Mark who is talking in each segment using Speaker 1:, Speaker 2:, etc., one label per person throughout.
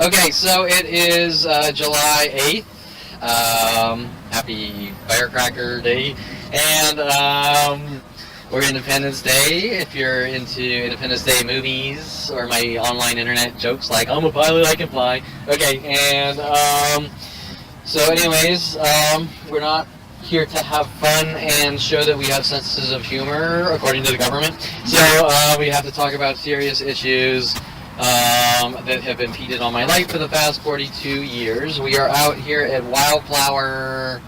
Speaker 1: Okay, so it is July 8th. Happy Firecracker Day. And we're Independence Day. If you're into Independence Day movies or my online internet jokes like, I'm a pilot, I can fly. Okay, and so anyways, we're not here to have fun and show that we have senses of humor, according to the government. So we have to talk about serious issues that have impeded on my life for the past 42 years. We are out here at Wildflour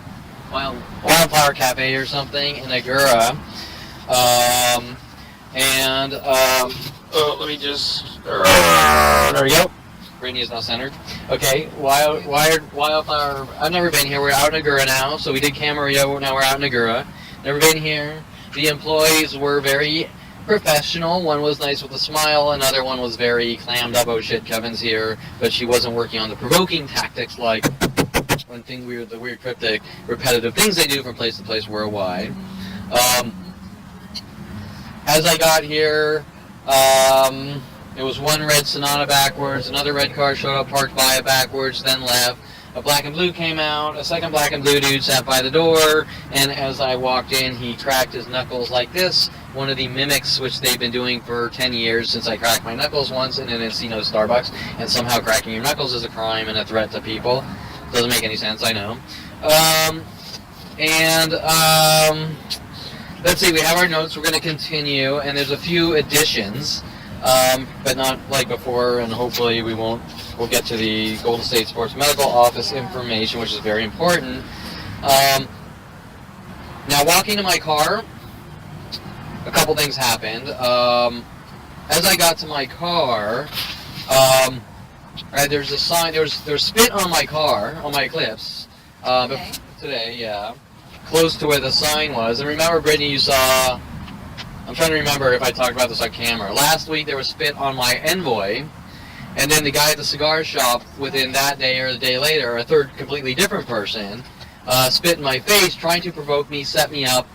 Speaker 1: Cafe or something in Agoura. Let me just... There we go. Brittany is now centered. Okay, Wildflour... I've never been here. We're out in Agoura now. So we did Camarillo, now we're out in Agoura. Never been here. The employees were very professional. One was nice with a smile, another one was very clammed up. Oh shit, Kevin's here, but she wasn't working on the provoking tactics like the weird cryptic repetitive things they do from place to place worldwide. As I got here, it was one red Sonata backwards, another red car showed up, parked by it backwards, then left. A black and blue came out, a second black and blue dude sat by the door, and as I walked in, he cracked his knuckles like this. One of the mimics, which they've been doing for 10 years since I cracked my knuckles once in an Encino Starbucks, and somehow cracking your knuckles is a crime and a threat to people. Doesn't make any sense, I know. Let's see, we have our notes, we're going to continue, and there's a few additions, but not like before, and hopefully we'll get to the Golden State Sports Medical Office information, which is very important. Now, walking to my car, a couple things happened. As I got to my car, there's a sign, there's spit on my car, on my Eclipse, today, yeah, close to where the sign was. And remember, Brittany, you saw, I'm trying to remember if I talked about this on camera. Last week there was spit on my Envoy, and then the guy at the cigar shop within that day or the day later, a third completely different person, spit in my face, trying to provoke me, set me up.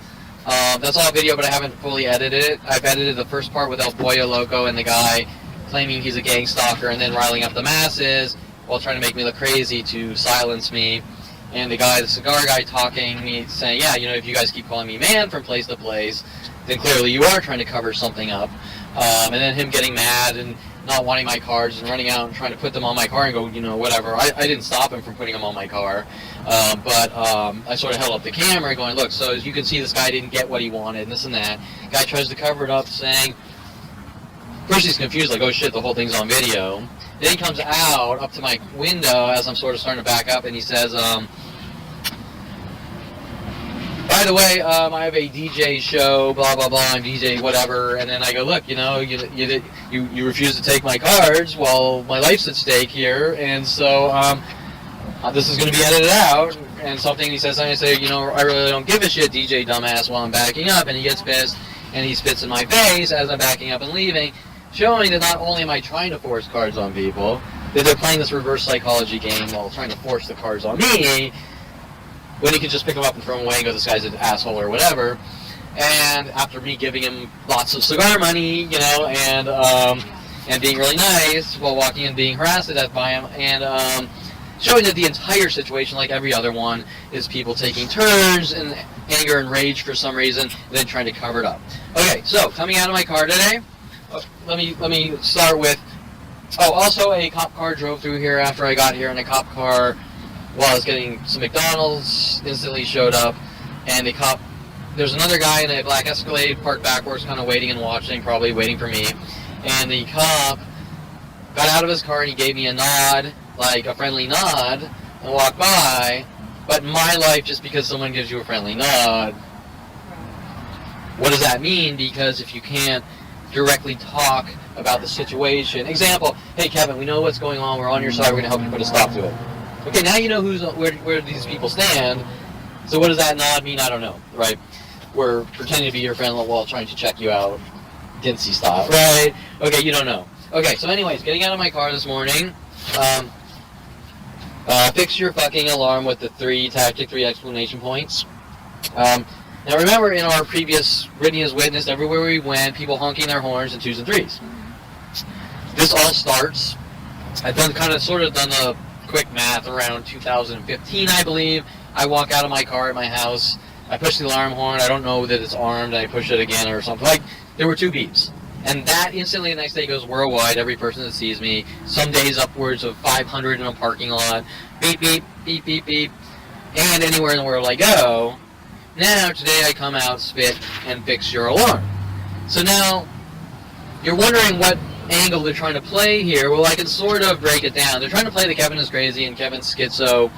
Speaker 1: That's all video, but I haven't fully edited it. I've edited the first part with El Pollo Loco and the guy claiming he's a gang stalker and then riling up the masses while trying to make me look crazy to silence me. And the guy, the cigar guy, talking me, saying, yeah, if you guys keep calling me man from place to place, then clearly you are trying to cover something up. And then him getting mad and not wanting my cards and running out and trying to put them on my car and go, whatever. I didn't stop him from putting them on my car. But I sort of held up the camera going, look, so as you can see, this guy didn't get what he wanted and this and that. Guy tries to cover it up saying, first he's confused, like, oh shit, the whole thing's on video. Then he comes out up to my window as I'm sort of starting to back up and he says, by the way, I have a DJ show, blah, blah, blah, I'm DJ, whatever. And then I go, look, you refuse to take my cards while my life's at stake here. And so this is going to be edited out. And something he says, I say, I really don't give a shit, DJ dumbass, while I'm backing up. And he gets pissed and he spits in my face as I'm backing up and leaving, showing that not only am I trying to force cards on people, that they're playing this reverse psychology game while trying to force the cards on me, when he could just pick them up and throw them away and go, this guy's an asshole or whatever. And after me giving him lots of cigar money, and being really nice while walking and being harassed to death by him, and showing that the entire situation, like every other one, is people taking turns in anger and rage for some reason, and then trying to cover it up. Okay, so coming out of my car today, let me start with, also a cop car drove through here after I got here, and a cop car, while I was getting some McDonald's, instantly showed up, and the cop, there's another guy in a black Escalade parked backwards, kind of waiting and watching, probably waiting for me, and the cop got out of his car and he gave me a nod, like a friendly nod, and walked by. But in my life, just because someone gives you a friendly nod, what does that mean? Because if you can't directly talk about the situation, example, hey Kevin, we know what's going on, we're on your side, we're going to help you put a stop to it. Okay, now you know where these people stand. So what does that nod mean? I don't know, right? We're pretending to be your friend while trying to check you out, Dincy style, right? Okay, you don't know. Okay, so anyways, getting out of my car this morning, fix your fucking alarm with the 3 exclamation points. Now remember, in our previous Brittany has witnessed, everywhere we went, people honking their horns in 2s and 3s. This all starts I've sort of done a quick math around 2015, I believe. I walk out of my car at my house. I push the alarm horn. I don't know that it's armed. I push it again or something. Like, there were 2 beeps. And that instantly the next day goes worldwide. Every person that sees me. Some days upwards of 500 in a parking lot. Beep, beep, beep, beep, beep. And anywhere in the world I go. Now, today I come out, spit, and fix your alarm. So now, you're wondering what angle they're trying to play here. Well, I can sort of break it down. They're trying to play that Kevin is crazy and Kevin's schizo,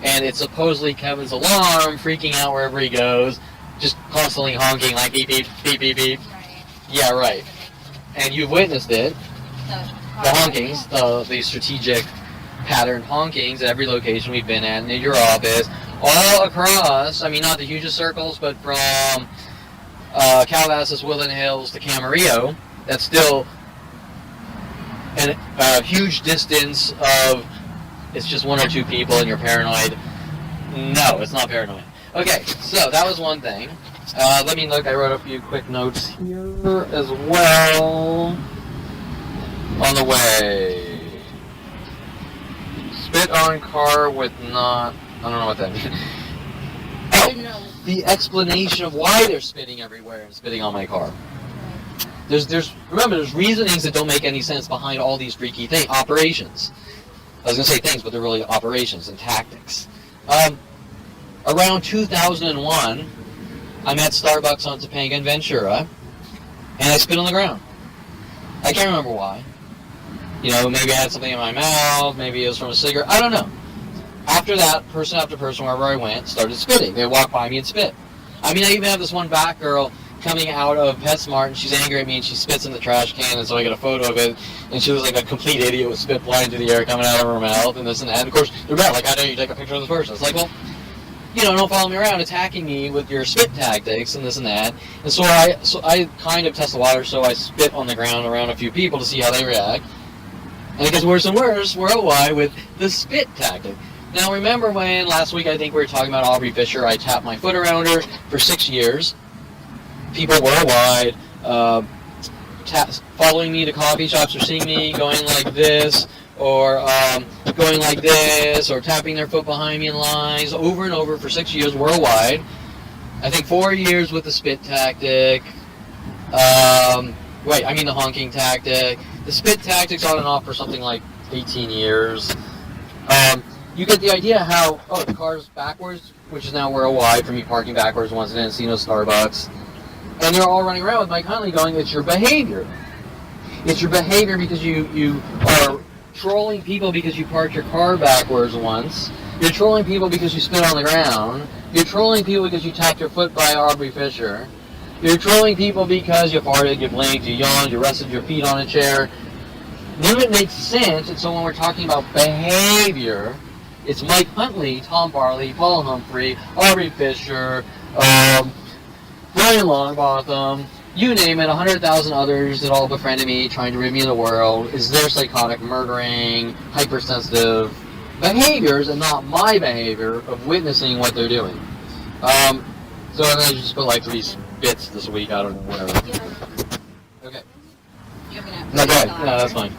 Speaker 1: and it's supposedly Kevin's alarm freaking out wherever he goes, just constantly honking like beep, beep, beep, beep, beep.
Speaker 2: Right.
Speaker 1: Yeah, right. And you've witnessed it. The honkings, the strategic patterned honkings at every location we've been at, and in your office, all across, I mean, not the hugest circles, but from Calabasas, Woodland Hills to Camarillo, that's still a huge distance of, it's just 1 or 2 people and you're paranoid. No, it's not paranoid. Okay, so that was one thing. Let me look, I wrote a few quick notes here as well. On the way. Spit on car with not, I don't know what that means. Oh, the explanation of why they're spitting everywhere and spitting on my car. Remember, there's reasonings that don't make any sense behind all these freaky operations. I was going to say things, but they're really operations and tactics. Around 2001, I'm at Starbucks on Topanga and Ventura, and I spit on the ground. I can't remember why. You know, maybe I had something in my mouth, maybe it was from a cigarette, I don't know. After that, person after person, wherever I went, started spitting. They would walk by me and spit. I mean, I even have this one back girl coming out of PetSmart, and she's angry at me, and she spits in the trash can, and so I get a photo of it, and she was like a complete idiot with spit flying through the air coming out of her mouth, and this and that. And of course, they're mad, like, how dare you take a picture of this person? It's like, well, you know, don't follow me around attacking me with your spit tactics and this and that. And so I kind of test the water, so I spit on the ground around a few people to see how they react. And it gets worse and worse worldwide with the spit tactic. Now, remember when last week I think we were talking about Aubrey Fisher, I tapped my foot around her for 6 years. People worldwide following me to coffee shops or seeing me going like this, or going like this, or tapping their foot behind me in lines over and over for 6 years worldwide. I think 4 years with the spit tactic. The honking tactic. The spit tactic's on and off for something like 18 years. You get the idea how, the car's backwards, which is now worldwide for me parking backwards once in Encino Starbucks. And they're all running around with Mike Huntley going, it's your behavior. It's your behavior because you are trolling people because you parked your car backwards once. You're trolling people because you spit on the ground. You're trolling people because you tapped your foot by Aubrey Fisher. You're trolling people because you farted, you blinked, you yawned, you rested your feet on a chair. None of it makes sense, and so when we're talking about behavior, it's Mike Huntley, Tom Farley, Paul Humphrey, Aubrey Fisher, Brian Longbottom, you name it, 100,000 others that all befriended me, trying to rid me of the world, is their psychotic, murdering, hypersensitive behaviors, and not my behavior of witnessing what they're doing. So and then I just put like 3 bits this week, I don't know, whatever. Okay. No, go ahead. No, that's fine.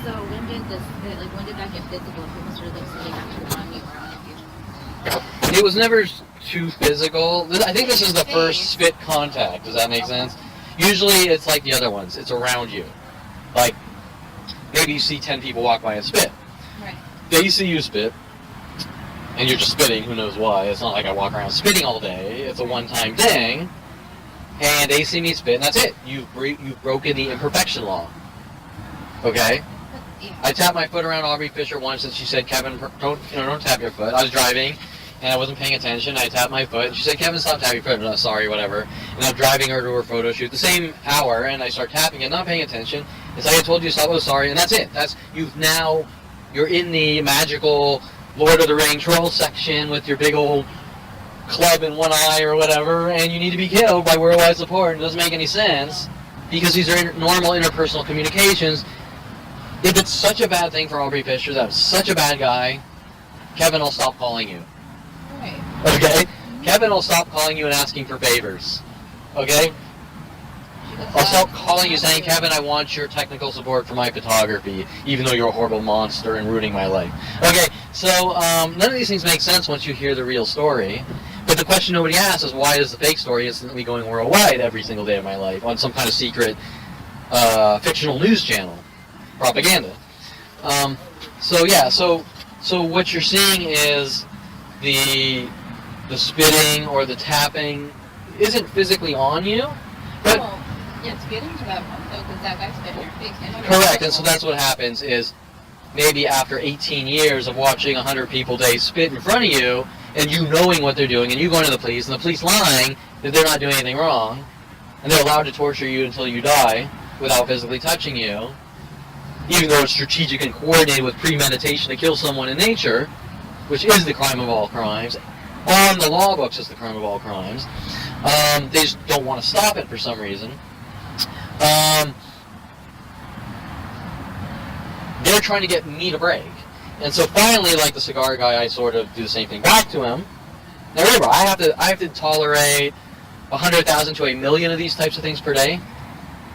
Speaker 2: So when did that get physical? People started spitting actually on you or on your future?
Speaker 1: It was never too physical. I think this is the first spit contact. Does that make sense? Usually it's like the other ones. It's around you. Like, maybe you see 10 people walk by and spit.
Speaker 2: Right.
Speaker 1: They see you spit, and you're just spitting, who knows why. It's not like I walk around spitting all day. It's a one-time thing. And they see me spit, and that's it. You've broken the imperfection law. Okay? I tapped my foot around Aubrey Fisher once, and she said, Kevin, don't tap your foot. I was driving, and I wasn't paying attention. I tapped my foot, and she said, Kevin, stop tapping your foot. No, sorry, whatever. And I'm driving her to her photo shoot the same hour, and I start tapping and not paying attention. It's like I told you to stop. Oh, sorry, and that's it. You're in the magical Lord of the Ring troll section with your big old club in one eye or whatever, and you need to be killed by worldwide support. It doesn't make any sense, because these are normal interpersonal communications. If it's such a bad thing for Aubrey Fisher, that was such a bad guy, Kevin will stop calling you.
Speaker 2: Right.
Speaker 1: Okay? Kevin will stop calling you and asking for favors. Okay? I'll call, calling you saying, Kevin, I want your technical support for my photography, even though you're a horrible monster and ruining my life. Okay, so none of these things make sense once you hear the real story. But the question nobody asks is, why is the fake story instantly going worldwide every single day of my life on some kind of secret fictional news channel? Propaganda. So what you're seeing is the spitting or the tapping isn't physically on you, but
Speaker 2: yeah, it's getting to that point though, because that guy spit in your face.
Speaker 1: correct. And so that's what happens is maybe after 18 years of watching 100 people a day spit in front of you, and you knowing what they're doing, and you going to the police, and the police lying that they're not doing anything wrong, and they're allowed to torture you until you die without physically touching you, even though it's strategic and coordinated with premeditation to kill someone in nature, which is the crime of all crimes. On the law books, it's the crime of all crimes. They just don't want to stop it for some reason. They're trying to get me to break. And so finally, like the cigar guy, I sort of do the same thing back to him. Now remember, I have to tolerate 100,000 to 1,000,000 of these types of things per day.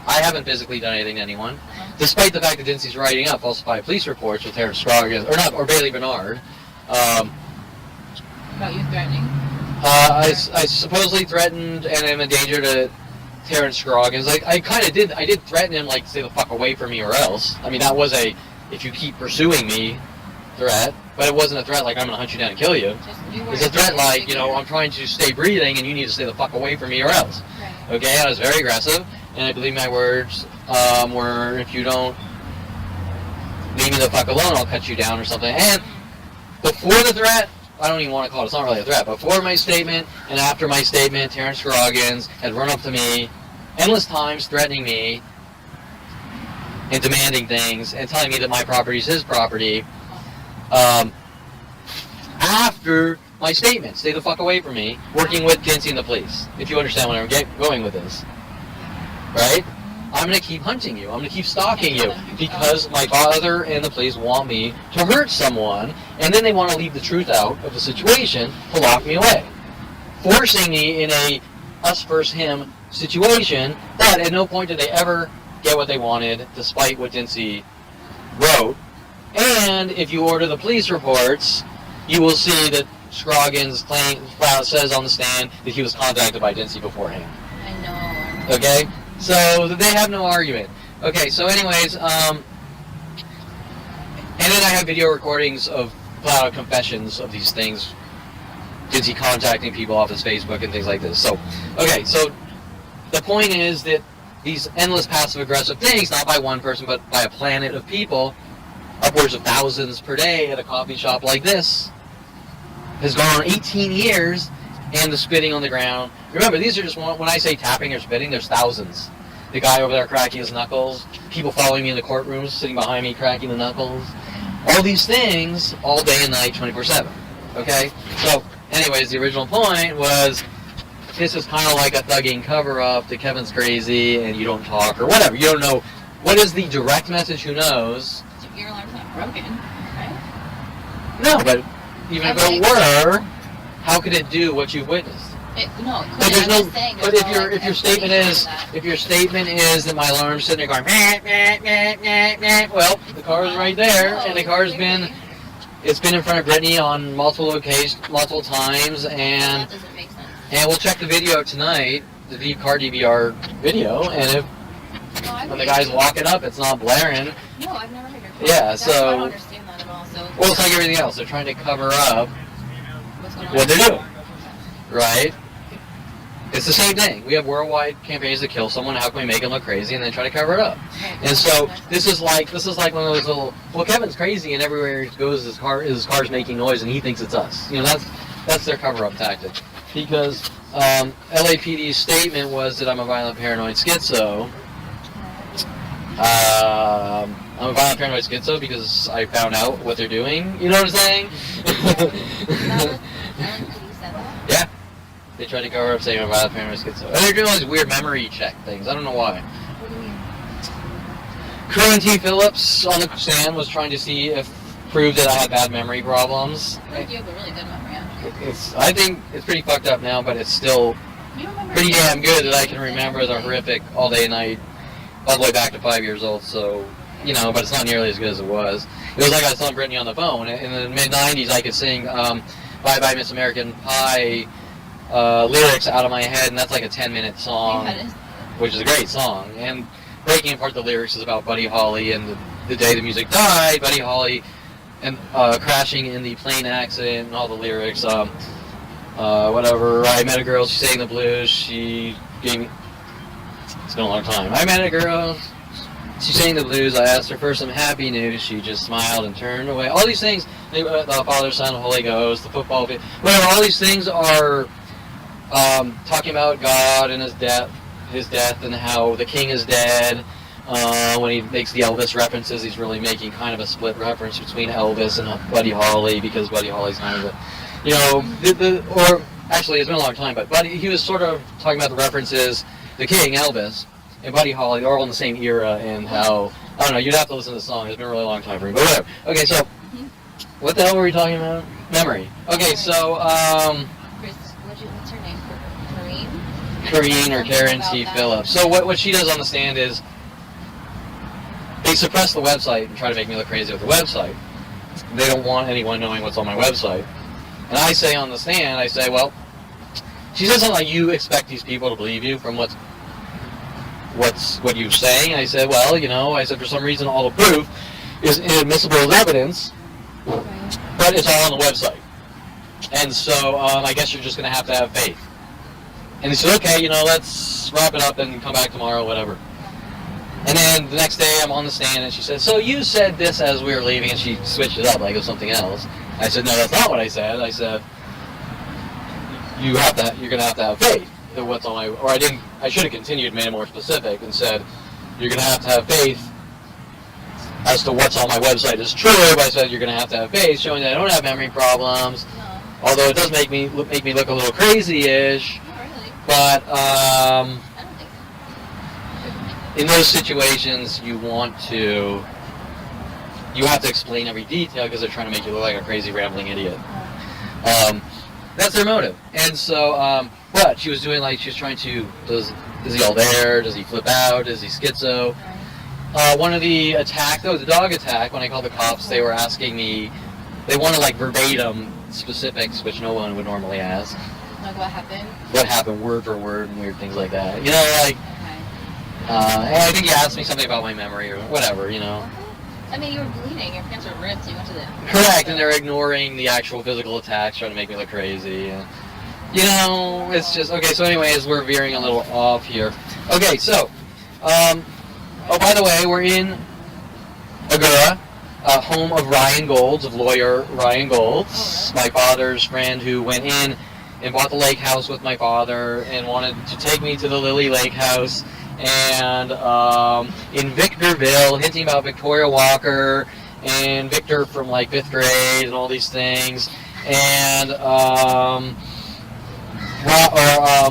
Speaker 1: I haven't physically done anything to anyone, despite the fact that Dincy's writing up falsified police reports with Terrence Scroggins, or Bailey Bernard.
Speaker 2: About you threatening?
Speaker 1: I supposedly threatened and am in danger to Terrence Scroggins. I kind of did. I did threaten him, like, stay the fuck away from me or else. I mean, that was a, if you keep pursuing me, threat. But it wasn't a threat like, I'm going to hunt you down and kill you. It's a threat like, you know, I'm trying to stay breathing and you need to stay the fuck away from me or else.
Speaker 2: Right.
Speaker 1: Okay, I was very aggressive. And I believe my words were, if you don't leave me the fuck alone, I'll cut you down or something. And before the threat, I don't even want to call it, it's not really a threat, before my statement and after my statement, Terrence Scroggins had run up to me endless times threatening me and demanding things and telling me that my property is his property. After my statement, stay the fuck away from me, working with Kinsey and the police, if you understand where I'm going with this. Right? I'm going to keep hunting you. I'm going to keep stalking you because my father and the police want me to hurt someone, and then they want to leave the truth out of the situation to lock me away, forcing me in a us versus him situation that at no point did they ever get what they wanted, despite what Dincy wrote. And if you order the police reports, you will see that Scroggins says on the stand that he was contacted by Dincy beforehand.
Speaker 2: I know.
Speaker 1: Okay? So they have no argument. Okay, so anyways, and then I have video recordings of flat-out confessions of these things. Dincy contacting people off his Facebook and things like this. So, okay, so the point is that these endless passive-aggressive things, not by one person, but by a planet of people, upwards of thousands per day at a coffee shop like this, has gone on 18 years, and the spitting on the ground. Remember, these are just, when I say tapping or spitting, there's thousands. The guy over there cracking his knuckles, people following me in the courtrooms, sitting behind me cracking the knuckles. All these things, all day and night, 24/7. Okay? So, anyways, the original point was, this is kind of like a thugging cover-up that Kevin's crazy and you don't talk or whatever. You don't know. What is the direct message? Who knows?
Speaker 2: Your alarm's not broken, right?
Speaker 1: No, but even if it were, how could it do what you've witnessed?
Speaker 2: No,
Speaker 1: But there's no. But if your statement is that my alarm's sitting there going meh, meh, meh, meh, meh, well, the car's right there, and the car's been in front of Brittany on multiple occasions, multiple times, and
Speaker 2: that doesn't make sense.
Speaker 1: And we'll check the video tonight, the car DVR video, and if when the guy's walking up, it's not blaring.
Speaker 2: No, I've never heard your car.
Speaker 1: Yeah,
Speaker 2: so I don't
Speaker 1: so.
Speaker 2: understand that at all. So
Speaker 1: Well, it's like everything else. They're trying to cover up
Speaker 2: what's going on?
Speaker 1: what they're doing, right? It's the same thing. We have worldwide campaigns to kill someone. How can we make them look crazy and then try to cover it up? And so this is like one of those little. Well, Kevin's crazy, and everywhere he goes, his car's making noise, and he thinks it's us. You know, that's their cover-up tactic. Because LAPD's statement was that I'm a violent paranoid schizo. I'm a violent paranoid schizo because I found out what they're doing. You know what I'm saying? Yeah. They tried to cover up saying I'm a violent paranoid schizo. And they're doing all these weird memory check things. I don't know why.
Speaker 2: What do you mean?
Speaker 1: Corinne T. Phillips on the stand was trying to prove that I had bad memory problems.
Speaker 2: I think you have a really good memory, actually.
Speaker 1: I think it's pretty fucked up now, but it's still
Speaker 2: You don't remember
Speaker 1: pretty damn
Speaker 2: everything.
Speaker 1: good that I can remember the horrific all day and night all the way back to 5 years old. So, but it's not nearly as good as it was. It was like I was telling Brittany on the phone. In the mid-'90s, I could sing Bye Bye Miss American Pie lyrics out of my head, and that's like a 10-minute song, which is a great song. And breaking apart the lyrics is about Buddy Holly and the day the music died, Buddy Holly and crashing in the plane accident, and all the lyrics. Whatever. I met a girl, she sang the blues, she gave me... It's been a long time. I met a girl, she sang the blues, I asked her for some happy news, she just smiled and turned away. All these things, the Father, Son, Holy Ghost, the football field, whatever, all these things are talking about God and his death and how the king is dead. When he makes the Elvis references, he's really making kind of a split reference between Elvis and Buddy Holly, because Buddy Holly's kind of or actually, it's been a long time, but he was sort of talking about the references, the king, Elvis, and Buddy Holly, they're all in the same era, and how, I don't know, you'd have to listen to the song, it's been a really long time for me, but whatever. Okay, so, what the hell were we talking about? Memory. Okay, so,
Speaker 2: what's her name?
Speaker 1: Corrine or Karen T. Phillips. So what she does on the stand is, they suppress the website and try to make me look crazy with the website. They don't want anyone knowing what's on my website. And I say on the stand, I say, well, she says something like, you expect these people to believe you from what you're saying. I said, well, I said, for some reason all the proof is inadmissible as evidence, but it's all on the website. And so I guess you're just going to have faith. And he said, okay, let's wrap it up and come back tomorrow, whatever. And then the next day I'm on the stand and she said, so you said this as we were leaving, and she switched it up like it was something else. I said, no, that's not what I said. I said, you're going to have faith that what's on I should have continued, made it more specific, and said, you're going to have faith as to what's on my website is true. But I said, you're going to have faith, showing that I don't have memory problems, although it does make me look a little crazy-ish. But in those situations, you have to explain every detail because they're trying to make you look like a crazy rambling idiot. That's their motive. And so, what she was doing, she was trying to, is he all there? Does he flip out? Is he schizo? One of the the dog attack, when I called the cops, they were asking me, they wanted verbatim specifics, which no one would normally ask.
Speaker 2: Like what happened?
Speaker 1: What happened, word for word, and weird things like that. I think he asked me something about my memory or whatever,
Speaker 2: I mean, you were bleeding, your pants were ripped, so you went to the...
Speaker 1: Correct, and they're ignoring the actual physical attacks, trying to make me look crazy. And, it's just... Okay, so anyways, we're veering a little off here. Okay, so... by the way, we're in Agoura, home of Ryan Golds, of lawyer Ryan Golds, my father's friend who went in and bought the lake house with my father and wanted to take me to the Lily Lake House. And in Victorville, hinting about Victoria Walker and Victor from 5th grade and all these things. And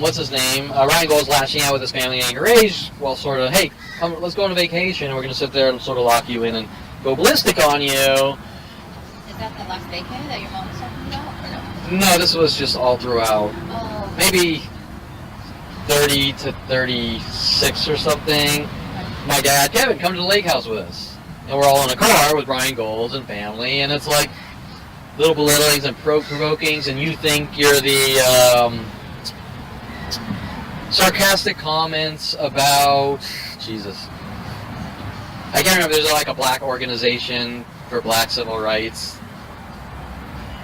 Speaker 1: what's his name? Ryan Gold's lashing out with his family at younger age. Well, sort of, hey, let's go on a vacation. And we're going to sit there and sort of lock you in and go ballistic on you.
Speaker 2: Is that the last vacay that your mom was talking about, or no?
Speaker 1: No, this was just all throughout.
Speaker 2: Oh.
Speaker 1: Maybe 30 to 36 or something. My dad, Kevin, come to the lake house with us. And we're all in a car with Ryan Golds and family, and it's like little belittlings and provokings, and you think you're the sarcastic comments about Jesus. I can't remember, there's a black organization for black civil rights.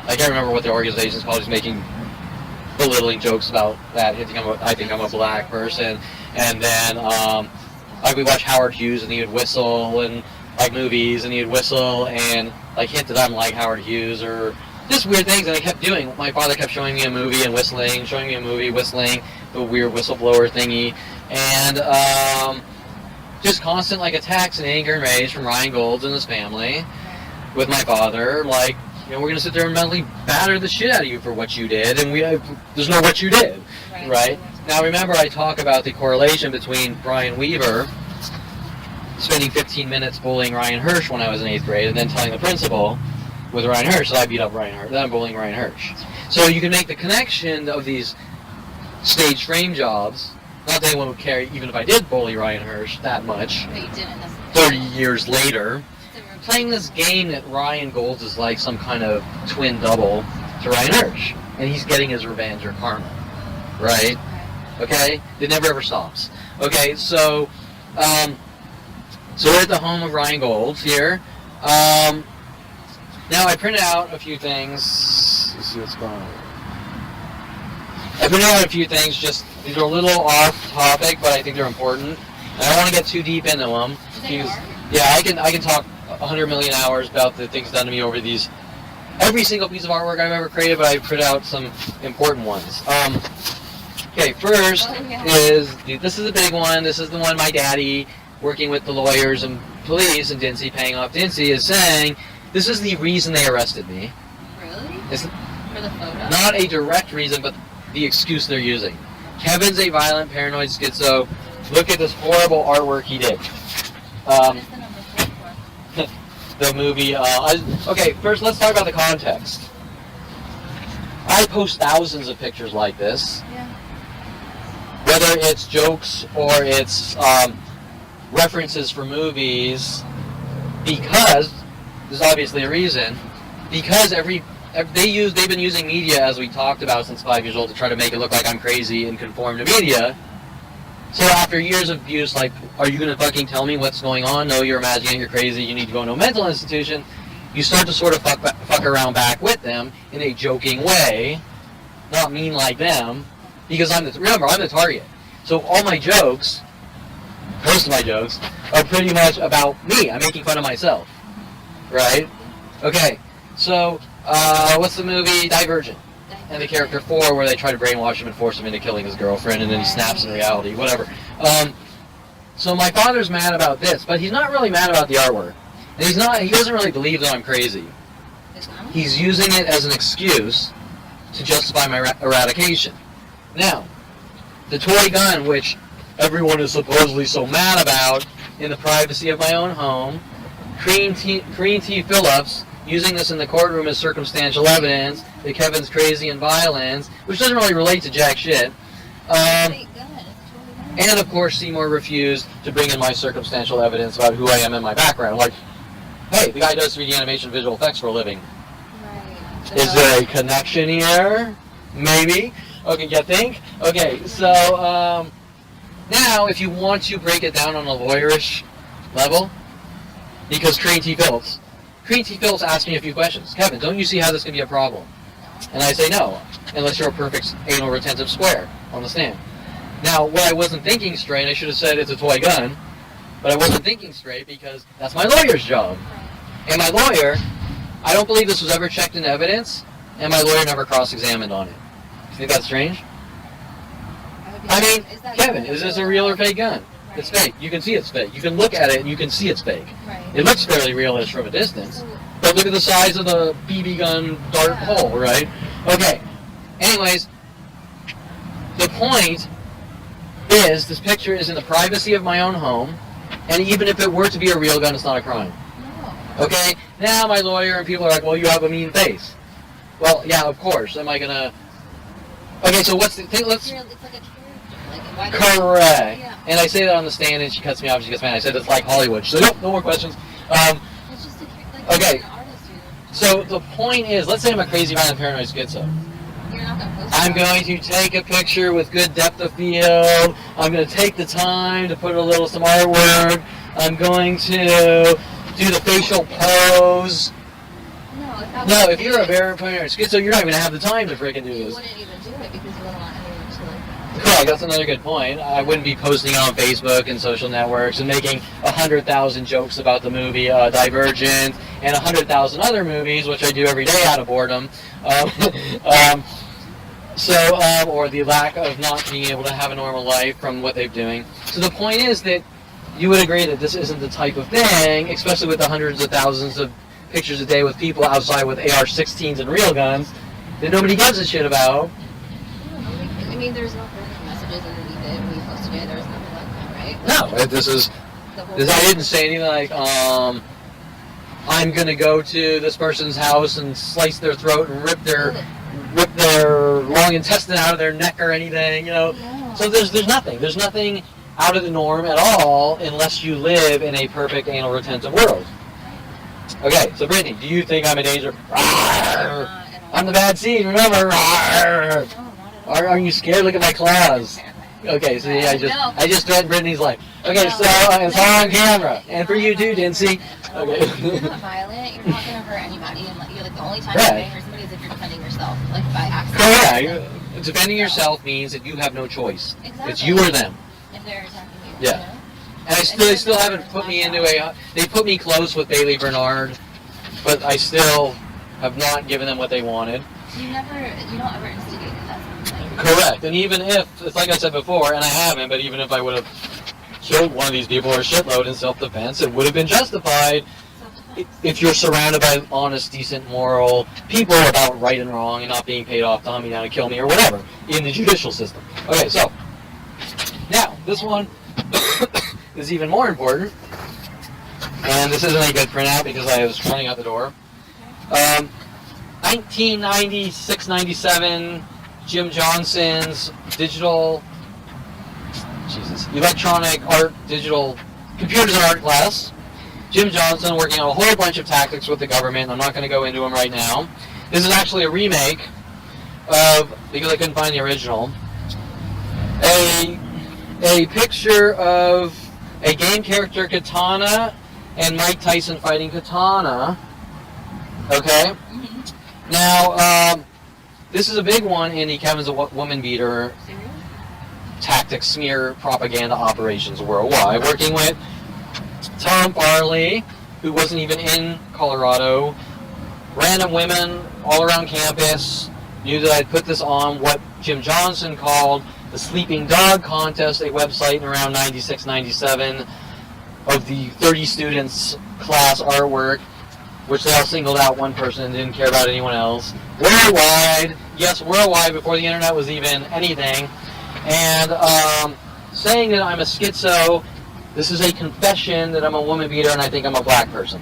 Speaker 1: I can't remember what the organization's called, just making belittling jokes about that. I think I'm a black person. And then we watch Howard Hughes, and he would whistle, and movies, and he would whistle and hint that I'm like Howard Hughes, or just weird things. And I kept doing. My father kept showing me a movie and whistling, showing me a movie, whistling, the weird whistleblower thingy, and just constant attacks and anger and rage from Ryan Golds and his family with my father. We're going to sit there and mentally batter the shit out of you for what you did, and there's no what you did, right? Now remember, I talk about the correlation between Brian Weaver spending 15 minutes bullying Ryan Hirsch when I was in 8th grade, and then telling the principal with Ryan Hirsch that I beat up Ryan Hirsch, that I'm bullying Ryan Hirsch. So you can make the connection of these stage frame jobs. not that anyone would care, even if I did bully Ryan Hirsch that much.
Speaker 2: But you didn't necessarily.
Speaker 1: 30 years later, playing this game that Ryan Golds is like some kind of twin double to Ryan Hirsch, and he's getting his revenge or karma, right? Okay, it never ever stops. Okay, so we're at the home of Ryan Golds here. Now I printed out a few things. Let's see what's going on. I printed out a few things. Just these are a little off topic, but I think they're important. And I don't want to get too deep into them. Because, yeah, I can talk 100 million hours about the things done to me over these. Every single piece of artwork I've ever created, but I printed out some important ones. Okay, first is this is a big one. This is the one my daddy, working with the lawyers and police and Dincy, paying off Dincy, is saying this is the reason they arrested me.
Speaker 2: Really?
Speaker 1: It's
Speaker 2: For the photo?
Speaker 1: not a direct reason, but the excuse they're using. Kevin's a violent, paranoid schizo. Look at this horrible artwork he did.
Speaker 2: What is the number 4 for?
Speaker 1: The movie. Okay, first let's talk about the context. I post thousands of pictures like this.
Speaker 2: Yeah.
Speaker 1: Whether it's jokes or it's references for movies, because there's obviously a reason. Because they've been using media, as we talked about, since 5 years old to try to make it look like I'm crazy and conform to media. So after years of abuse, like, are you gonna fucking tell me what's going on? No, you're imagining it, you're crazy, you need to go into a mental institution. You start to sort of fuck around back with them in a joking way, not mean like them, because remember, I'm the target. So all my jokes, most of my jokes, are pretty much about me. I'm making fun of myself, right? Okay, so what's the movie? Divergent. And the character 4, where they try to brainwash him and force him into killing his girlfriend, and then he snaps in reality, whatever. So my father's mad about this, but he's not really mad about the artwork. And he doesn't really believe that I'm crazy. He's using it as an excuse to justify my eradication. Now, the toy gun, which everyone is supposedly so mad about, in the privacy of my own home, Crean T. Phillips, using this in the courtroom as circumstantial evidence that Kevin's crazy and violent, which doesn't really relate to jack shit. And of course, Seymour refused to bring in my circumstantial evidence about who I am and my background. Like, hey, the guy does 3D animation visual effects for a living.
Speaker 2: Right.
Speaker 1: Is there a connection here? Maybe. Okay, you think? Okay, so now if you want to break it down on a lawyerish level, because Crean T. Phillips asked me a few questions. Kevin, don't you see how this can be a problem? And I say no, unless you're a perfect anal retentive square on the stand. Now, what I wasn't thinking straight, I should have said it's a toy gun, but I wasn't thinking straight because that's my lawyer's job. And my lawyer, I don't believe this was ever checked in evidence, and my lawyer never cross-examined on it. Do you think that's strange? I mean, Kevin, is this a real or fake gun? Right. It's fake. You can see it's fake. You can look at it and you can see it's fake.
Speaker 2: Right.
Speaker 1: It looks fairly realish from a distance. But look at the size of the BB gun dart hole, right? Okay. Anyways, the point is this picture is in the privacy of my own home, and even if it were to be a real gun, it's not a crime.
Speaker 2: No.
Speaker 1: Okay? Now my lawyer and people are like, well, you have a mean face. Well, yeah, of course. Am I going to... Okay, so what's the thing? Let's...
Speaker 2: It's like a character. Like,
Speaker 1: Correct.
Speaker 2: Yeah.
Speaker 1: And I say that on the stand, and she cuts me off, and she gets mad. I said it's like Hollywood. So no more questions.
Speaker 2: It's just
Speaker 1: Okay.
Speaker 2: An artist,
Speaker 1: So the point is, let's say I'm a crazy, violent, paranoid schizo.
Speaker 2: You're not gonna post
Speaker 1: I'm going to take a picture with good depth of field. I'm going to take the time to put some artwork. I'm going to do the facial pose. No, if you're a very paranoid schizo, you're not even going to have the time to freaking do
Speaker 2: You
Speaker 1: this.
Speaker 2: wouldn't even do it because you wouldn't want anyone to like.
Speaker 1: Correct, that's another good point. I wouldn't be posting it on Facebook and social networks and making 100,000 jokes about the movie Divergent and 100,000 other movies, which I do every day out of boredom. Or the lack of not being able to have a normal life from what they're doing. So the point is that you would agree that this isn't the type of thing, especially with the hundreds of thousands of pictures a day with people outside with AR-16s and real guns, that nobody gives a shit about.
Speaker 2: I mean, there's no personal messages underneath it when you posted it. There was nothing like that, right?
Speaker 1: No, I didn't say anything like, I'm gonna go to this person's house and slice their throat and rip their long intestine out of their neck or anything, you know.
Speaker 2: No.
Speaker 1: So there's nothing. There's nothing out of the norm at all unless you live in a perfect anal retentive world. Okay, so Brittany, do you think I'm a danger? I'm the bad seed, remember? Are you scared? Look at my claws. Okay, so yeah, I just threatened Brittany's life. Okay, so it's all on camera. And for you too, Dincy. Okay.
Speaker 2: You're not violent, you're not going to hurt anybody, and you're like the only time you're going to hurt somebody is if you're defending yourself, like by accident.
Speaker 1: Correct. Defending yourself means that you have no choice.
Speaker 2: Exactly.
Speaker 1: It's you or them.
Speaker 2: If they're attacking you.
Speaker 1: Yeah.
Speaker 2: You know?
Speaker 1: And they still haven't put me into they put me close with Bailey Bernard, but I still have not given them what they wanted.
Speaker 2: You don't ever instigate it, that's something.
Speaker 1: Correct. And even if, it's like I said before, and I haven't, but even if I would have killed one of these people or a shitload in self-defense, it would have been justified if you're surrounded by honest, decent, moral people about right and wrong and not being paid off to hunt me down and kill me or whatever in the judicial system. Okay, so now this one is even more important, and this isn't a good printout because I was running out the door. 1996-97, Jim Johnson's electronic art, digital computers and art class. Jim Johnson working on a whole bunch of tactics with the government. I'm not going to go into them right now. This is actually a remake of, because I couldn't find the original, a picture of a game character Katana and Mike Tyson fighting Katana. Okay? Mm-hmm. Now, this is a big one in the Kevin's a Woman Beater tactics smear propaganda operations worldwide, working with Tom Farley, who wasn't even in Colorado. Random women all around campus knew that I'd put this on what Jim Johnson called the Sleeping Dog Contest, a website in around 96, 97 of the 30 students class artwork, which they all singled out one person and didn't care about anyone else. Worldwide, yes, worldwide, before the internet was even anything. And saying that I'm a schizo, this is a confession that I'm a woman beater and I think I'm a black person.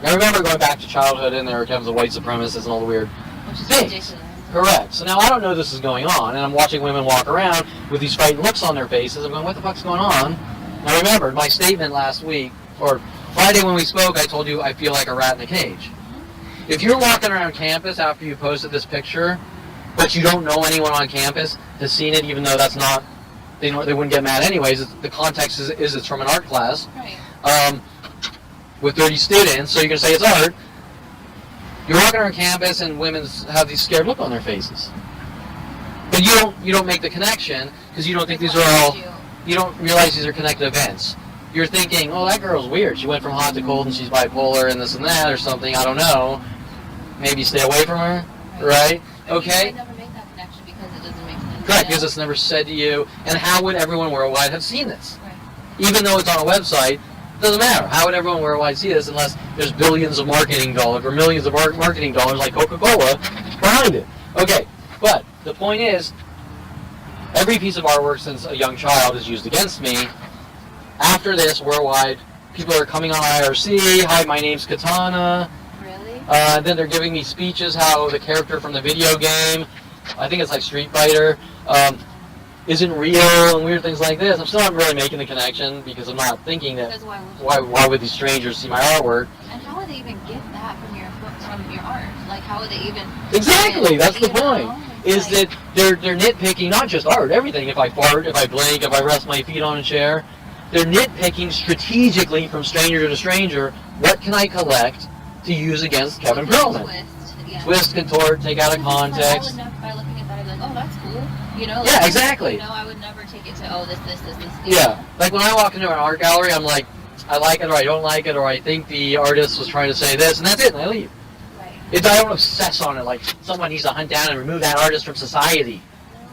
Speaker 1: I remember going back to childhood and there comes a white supremacist and all the weird things. Correct. So now I don't know this is going on, and I'm watching women walk around with these frightened looks on their faces. I'm going, what the fuck's going on? And I remembered my statement last week, or Friday when we spoke, I told you I feel like a rat in a cage. If you're walking around campus after you posted this picture, but you don't know anyone on campus has seen it, even though that's not, they wouldn't get mad anyways. The context is it's from an art class with 30 students, so you can say it's art. You're walking around campus and women have these scared look on their faces. But you don't make the connection because you don't think these are all, you don't realize these are connected events. You're thinking, oh, that girl's weird. She went from hot to cold and she's bipolar and this and that or something. I don't know. Maybe stay away from her, right? Okay?
Speaker 2: You would never make that connection because it doesn't make sense.
Speaker 1: Correct, because it's never said to you. And how would everyone worldwide have seen this?
Speaker 2: Right.
Speaker 1: Even though it's on a website, it doesn't matter. How would everyone worldwide see this unless there's billions of marketing dollars or millions of marketing dollars like Coca-Cola behind it? Okay, but the point is, every piece of artwork since a young child is used against me. After this, worldwide, people are coming on IRC. Hi, my name's Katana.
Speaker 2: Really?
Speaker 1: Then they're giving me speeches how the character from the video game, I think it's like Street Fighter, isn't real and weird things like this. I'm still not really making the connection because I'm not thinking that why would these strangers see my artwork?
Speaker 2: And how would they even get that from your art? Like how would they even?
Speaker 1: Exactly, that's the point. Is that they're nitpicking not just art, everything. If I fart, if I blink, if I rest my feet on a chair, they're nitpicking strategically from stranger to stranger. What can I collect to use against Kevin Perlman? Twist, contort, take out of context.
Speaker 2: By looking at that, I'd be like, oh, that's cool. You know?
Speaker 1: Yeah, exactly.
Speaker 2: You know, I would never take it to, oh, this.
Speaker 1: Yeah, like when I walk into an art gallery, I'm like, I like it or I don't like it, or I think the artist was trying to say this, and that's it, and I leave. Right. I don't obsess on it like someone needs to hunt down and remove that artist from society.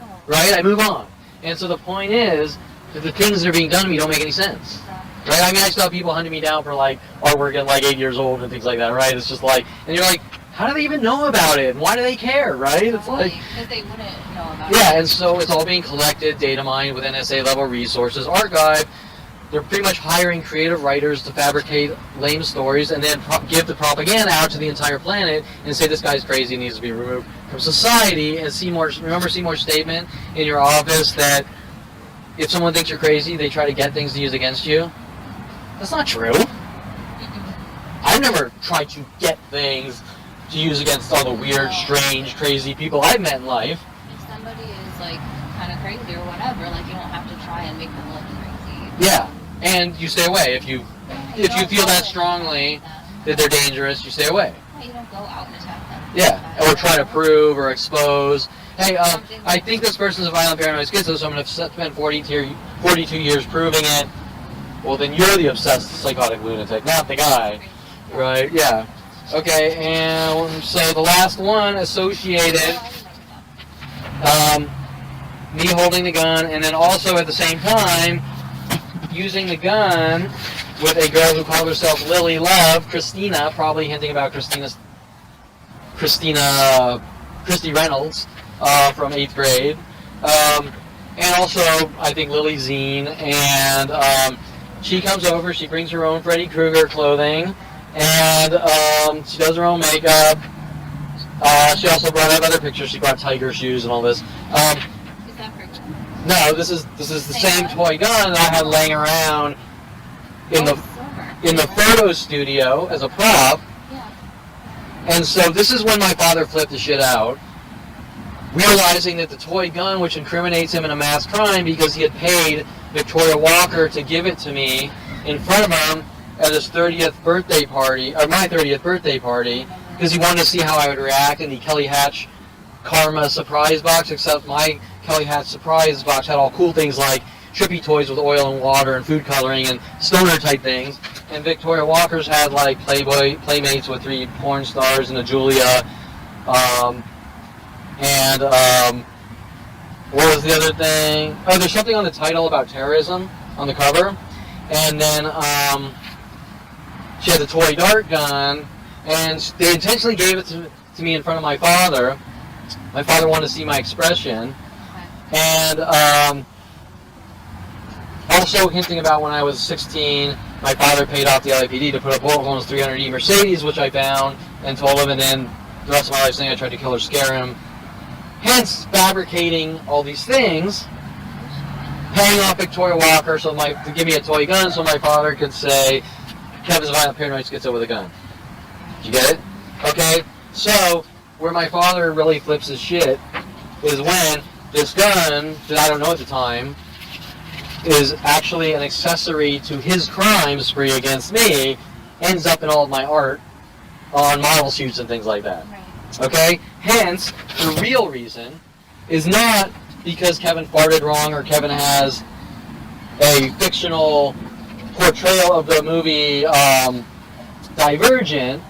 Speaker 1: No. Right? I move on. And so the point is that the things that are being done to me don't make any sense. Right? I mean, I still have people hunting me down for like artwork at like 8 years old and things like that, right? It's just like, and you're like, how do they even know about it? And why do they care, right? It's like,
Speaker 2: because they wouldn't know about it.
Speaker 1: Yeah, and so it's all being collected, data mined with NSA level resources. Archive, they're pretty much hiring creative writers to fabricate lame stories and then give the propaganda out to the entire planet and say this guy's crazy and needs to be removed from society. And remember Seymour's statement in your office that if someone thinks you're crazy, they try to get things to use against you. That's not true. I've never tried to get things to use against all the weird, strange, crazy people I've met in life.
Speaker 2: If somebody is like kind of crazy or whatever, like you don't have to try and make them look crazy.
Speaker 1: Yeah, and you stay away if you feel that strongly that they're dangerous. You stay away.
Speaker 2: Yeah, you don't go out and attack them.
Speaker 1: Yeah, or try to prove or expose. Hey, I think this person's a violent paranoid schizo, so I'm going to spend 42 years proving it. Well, then you're the obsessed psychotic lunatic, not the guy. Right, yeah. Okay, and so the last one associated, me holding the gun, and then also at the same time, using the gun with a girl who called herself Lily Love, Christina, probably hinting about Christy Reynolds from 8th grade. And also, I think Lily Zine, and she comes over, she brings her own Freddy Krueger clothing, and she does her own makeup. She also brought up other pictures. She brought tiger shoes and all this.
Speaker 2: Is that for?
Speaker 1: No, this is the same toy gun that I had laying around in the photo studio as a prop.
Speaker 2: Yeah.
Speaker 1: And so this is when my father flipped the shit out, realizing that the toy gun, which incriminates him in a mass crime because he had paid Victoria Walker to give it to me in front of him at his 30th birthday party, or my 30th birthday party, because he wanted to see how I would react in the Kelly Hatch Karma surprise box, except my Kelly Hatch surprise box had all cool things like trippy toys with oil and water and food coloring and stoner type things. And Victoria Walker's had like Playmates with 3 porn stars and a Julia. What was the other thing? Oh, there's something on the title about terrorism on the cover. And then she had the toy dart gun, and they intentionally gave it to me in front of my father. My father wanted to see my expression. And also hinting about when I was 16, my father paid off the LAPD to put up Bullhorn's 300E Mercedes, which I found, and told him, and then the rest of my life saying I tried to kill or scare him. Hence, fabricating all these things, paying off Victoria Walker to give me a toy gun so my father could say, Kevin's a violent paranoid schizo with a gun. Did you get it? Okay, so where my father really flips his shit is when this gun, that I don't know at the time, is actually an accessory to his crime spree against me, ends up in all of my art on model shoots and things like that. Okay? Hence, the real reason is not because Kevin farted wrong or Kevin has a fictional portrayal of the movie Divergent.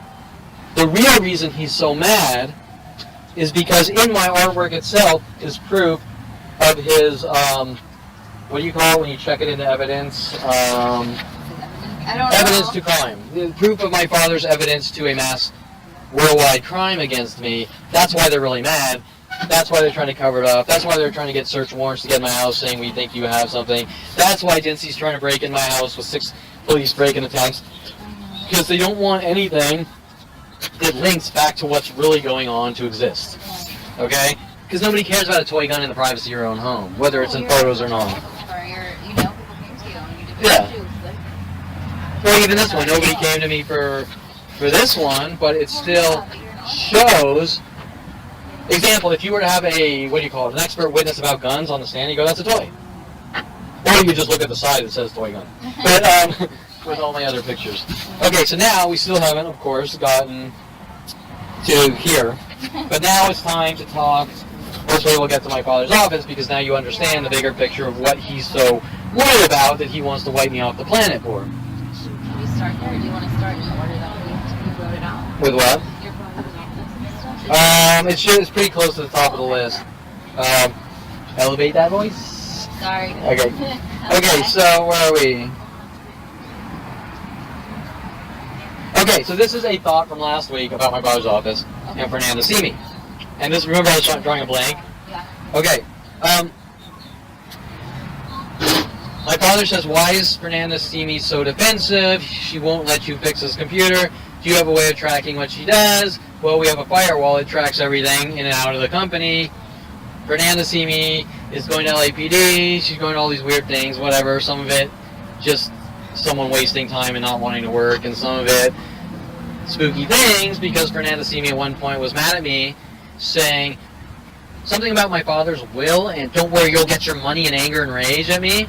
Speaker 1: The real reason he's so mad is because in my artwork itself is proof of his, what do you call it when you check it into evidence? Evidence to crime. The proof of my father's evidence to a mass worldwide crime against me. That's why they're really mad. That's why they're trying to cover it up. That's why they're trying to get search warrants to get in my house saying we think you have something. That's why Dincy's trying to break in my house with 6 police break-in attempts. Because they don't want anything that links back to what's really going on to exist. Okay? Because nobody cares about a toy gun in the privacy of your own home, whether it's in photos or not. Yeah. Well, even this one, nobody came to me for this one, but it still shows. Example, if you were to have a, what do you call it, an expert witness about guns on the stand, you go, that's a toy. Or you just look at the side that says toy gun. But, with all my other pictures. Okay, so now we still haven't, of course, gotten to here. But now it's time to talk. Hopefully we'll get to my father's office because now you understand the bigger picture of what he's so worried about that he wants to wipe me off the planet for.
Speaker 2: Can we start there, or do you want to start in the order that we wrote it out?
Speaker 1: With what?
Speaker 2: Your father's office stuff?
Speaker 1: It's pretty close to the top of the list. Elevate that voice?
Speaker 2: Sorry.
Speaker 1: Okay. Okay, so where are we? Okay, so this is a thought from last week about my father's office and Fernanda see me. And this, remember I was drawing a blank?
Speaker 2: Yeah.
Speaker 1: Okay. My father says, why is Fernanda see me so defensive? She won't let you fix his computer. Do you have a way of tracking what she does? Well, we have a firewall that tracks everything in and out of the company. Fernanda see me is going to LAPD. She's going to all these weird things, whatever. Some of it just someone wasting time and not wanting to work, and some of it spooky things because Fernanda Simi at one point was mad at me saying something about my father's will and don't worry, you'll get your money in anger and rage at me.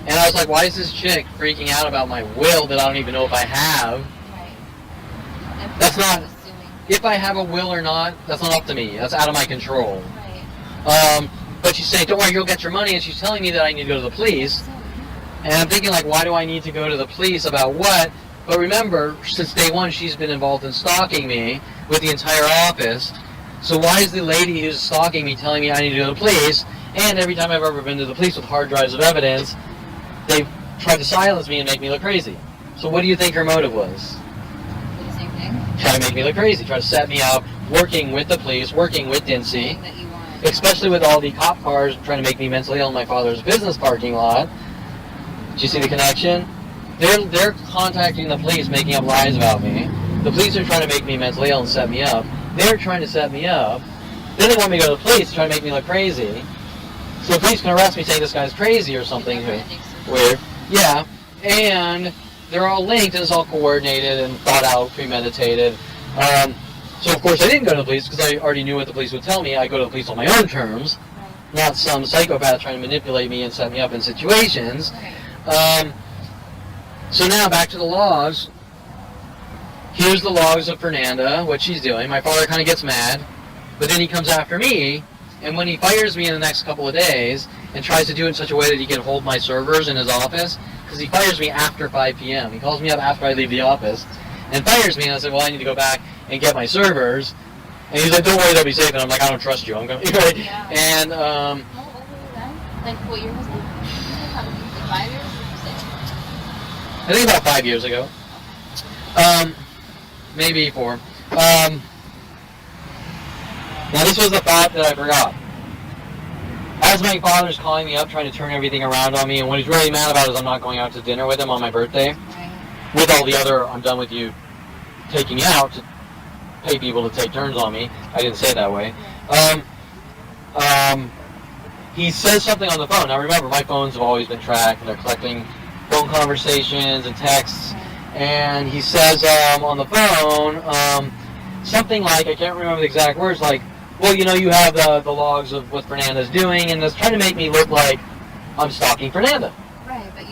Speaker 1: And I was like, why is this chick freaking out about my will that I don't even know if I have?
Speaker 2: Right.
Speaker 1: That's not, if I have a will or not, that's not up to me. That's out of my control.
Speaker 2: Right.
Speaker 1: But she's saying, don't worry, you'll get your money, and she's telling me that I need to go to the police. And I'm thinking, like, why do I need to go to the police about what? But remember, since day one, she's been involved in stalking me with the entire office. So why is the lady who's stalking me telling me I need to go to the police? And every time I've ever been to the police with hard drives of evidence, they've tried to silence me and make me look crazy. So what do you think her motive was?
Speaker 2: The same thing.
Speaker 1: Try to make me look crazy, try to set me up, working with the police, working with Dincy,
Speaker 2: That you want.
Speaker 1: especially with all the cop cars trying to make me mentally ill in my father's business parking lot. Do you see the connection? They're contacting the police, making up lies about me. The police are trying to make me mentally ill and set me up. They're trying to set me up. Then they want me to go to the police to try to make me look crazy. So the police can arrest me saying this guy's crazy or something weird. Yeah, and they're all linked and it's all coordinated and thought out, premeditated. So of course I didn't go to the police because I already knew what the police would tell me. I go to the police on my own terms, not some psychopath trying to manipulate me and set me up in situations. So now back to the logs. Here's the logs of Fernanda, what she's doing. My father kind of gets mad, but then he comes after me, and when he fires me in the next couple of days and tries to do it in such a way that he can hold my servers in his office, because he fires me after 5 p.m. He calls me up after I leave the office and fires me, and I said, well, I need to go back and get my servers. And he's like, don't worry, they'll be safe. And I'm like, I don't trust you. I'm going right?
Speaker 2: Yeah.
Speaker 1: And
Speaker 2: How old were you then? Like, what year was it? Probably like 5 years or 6?
Speaker 1: I think about 5 years ago. Maybe 4. Now this was the thought that I forgot. As my father's calling me up, trying to turn everything around on me, and what he's really mad about is I'm not going out to dinner with him on my birthday.
Speaker 2: Right.
Speaker 1: With all the other, I'm done with you taking me out to pay people to take turns on me. I didn't say it that way. He says something on the phone. Now remember, my phones have always been tracked, and they're collecting phone conversations and texts. And he says on the phone something like, I can't remember the exact words, like, well, you know, you have the logs of what Fernanda's doing, and it's trying to make me look like I'm stalking Fernanda.
Speaker 2: Right, but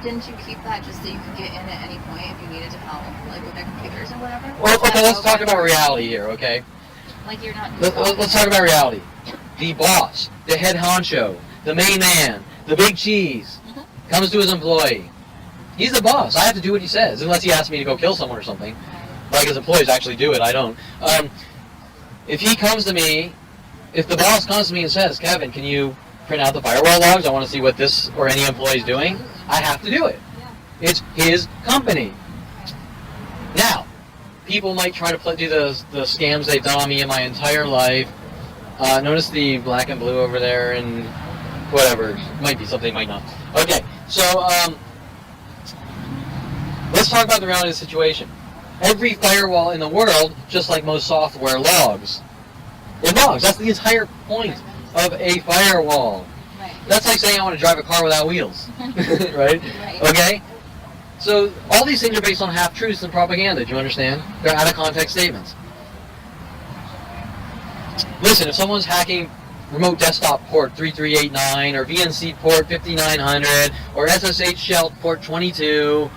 Speaker 2: didn't you keep that just so you could get in at any point if you needed to help, like with their computers or whatever?
Speaker 1: Well, okay, let's talk about reality here, okay?
Speaker 2: Like you're not.
Speaker 1: Let's talk about reality. The boss, the head honcho, the main man, the big cheese, comes to his employee. He's the boss. I have to do what he says, unless he asks me to go kill someone or something. Like his employees actually do it, I don't. If he comes to me, if the boss comes to me and says, Kevin, can you print out the firewall logs? I want to see what this or any employee is doing. I have to do it. It's his company. Now, people might try to do the scams they've done on me in my entire life. Notice the black and blue over there and whatever. Might be something, might not. Okay, so let's talk about the reality of the situation. Every firewall in the world, just like most software, logs. It logs. That's the entire point of a firewall.
Speaker 2: Right.
Speaker 1: That's like saying I want to drive a car without wheels. Right?
Speaker 2: Right.
Speaker 1: Okay? So all these things are based on half-truths and propaganda. Do you understand? They're out-of-context statements. Listen, if someone's hacking remote desktop port 3389 or VNC port 5900 or SSH shell port 22,